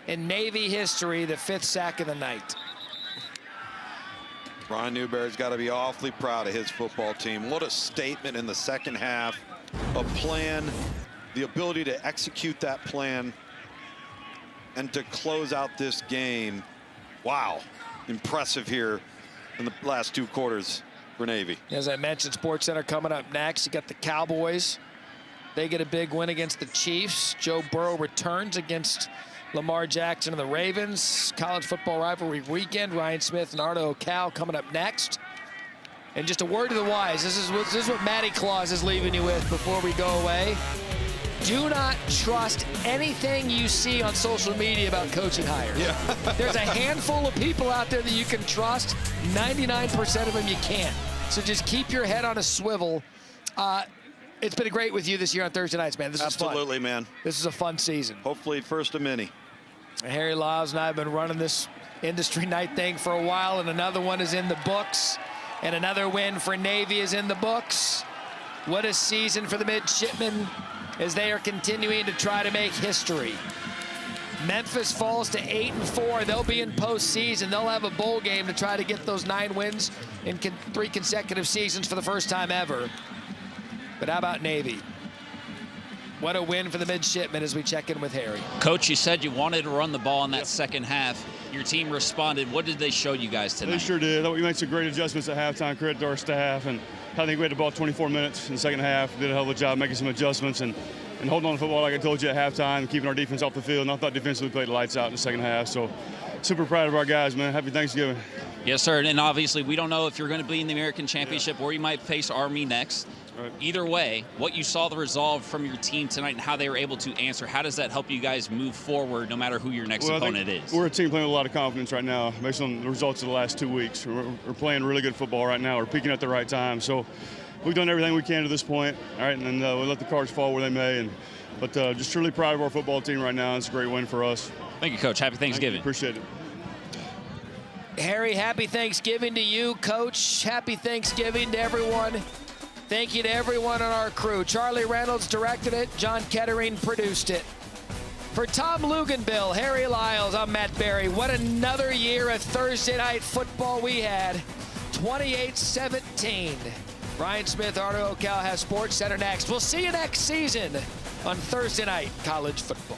in Navy history, the 5th sack of the night. Ron Newberry's got to be awfully proud of his football team. What a statement in the second half. A plan, the ability to execute that plan, and to close out this game. Wow, impressive here in the last 2 quarters for Navy. As I mentioned, Sports Center coming up next. You got the Cowboys. They get a big win against the Chiefs. Joe Burrow returns against Lamar Jackson and the Ravens. College football rivalry weekend. Ryan Smith and Arno Cal coming up next. And just a word to the wise. This is what Matty Claus is leaving you with before we go away. Do not trust anything you see on social media about coaching hires. Yeah. There's a handful of people out there that you can trust. 99% of them you can't. So just keep your head on a swivel. It's been great with you this year on Thursday nights, man. This is fun. Absolutely, man. This is a fun season. Hopefully first of many. Harry Lyles and I have been running this industry night thing for a while, and another one is in the books, and another win for Navy is in the books. What a season for the midshipmen as they are continuing to try to make history. Memphis falls to 8-4. They'll be in postseason. They'll have a bowl game to try to get those 9 wins in 3 consecutive seasons for the first time ever. But how about Navy? What a win for the midshipmen as we check in with Harry. Coach, you said you wanted to run the ball in that second half. Your team responded. What did they show you guys tonight? They sure did. We made some great adjustments at halftime, credit to our staff. And I think we had the ball 24 minutes in the second half. Did a hell of a job making some adjustments and holding on to football like I told you at halftime, and keeping our defense off the field. And I thought defensively we played lights out in the second half. So super proud of our guys, man. Happy Thanksgiving. Yes, sir. And obviously we don't know if you're going to be in the American Championship or you might face Army next. Right. Either way, what you saw the resolve from your team tonight and how they were able to answer, how does that help you guys move forward no matter who your next opponent is? We're a team playing with a lot of confidence right now based on the results of the last 2 weeks. We're playing really good football right now. We're peaking at the right time. So we've done everything we can to this point, all right, and then we'll let the cards fall where they may. But just truly proud of our football team right now. It's a great win for us. Thank you, Coach. Happy Thanksgiving. Appreciate it. Harry, happy Thanksgiving to you, Coach. Happy Thanksgiving to everyone. Thank you to everyone on our crew. Charlie Reynolds directed it. John Kettering produced it. For Tom Luganbill, Harry Lyles, I'm Matt Berry. What another year of Thursday night football we had. 28-17. Brian Smith, Arno O'Cal has Sports Center next. We'll see you next season on Thursday night college football.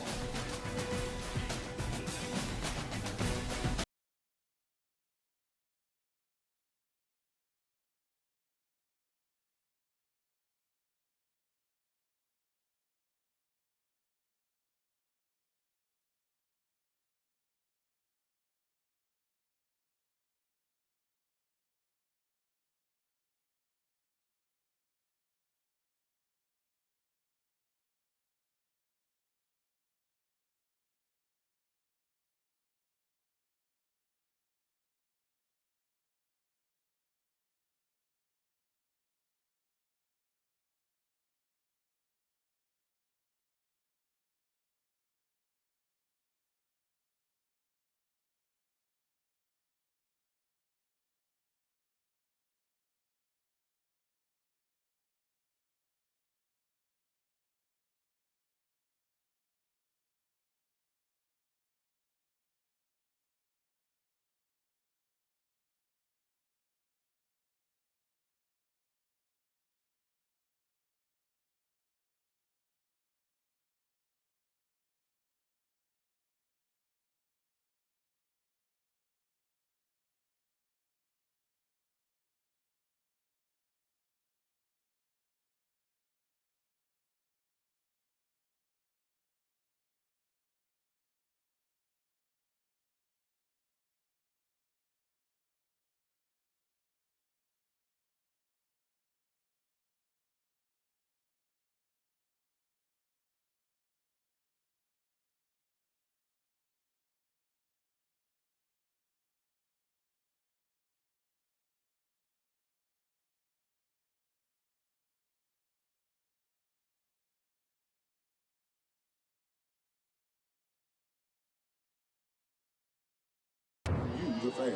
The fans.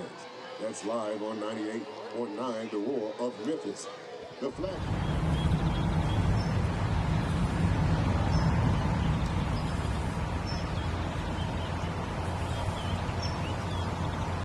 That's live on 98.9 The Roar of Memphis. The flag.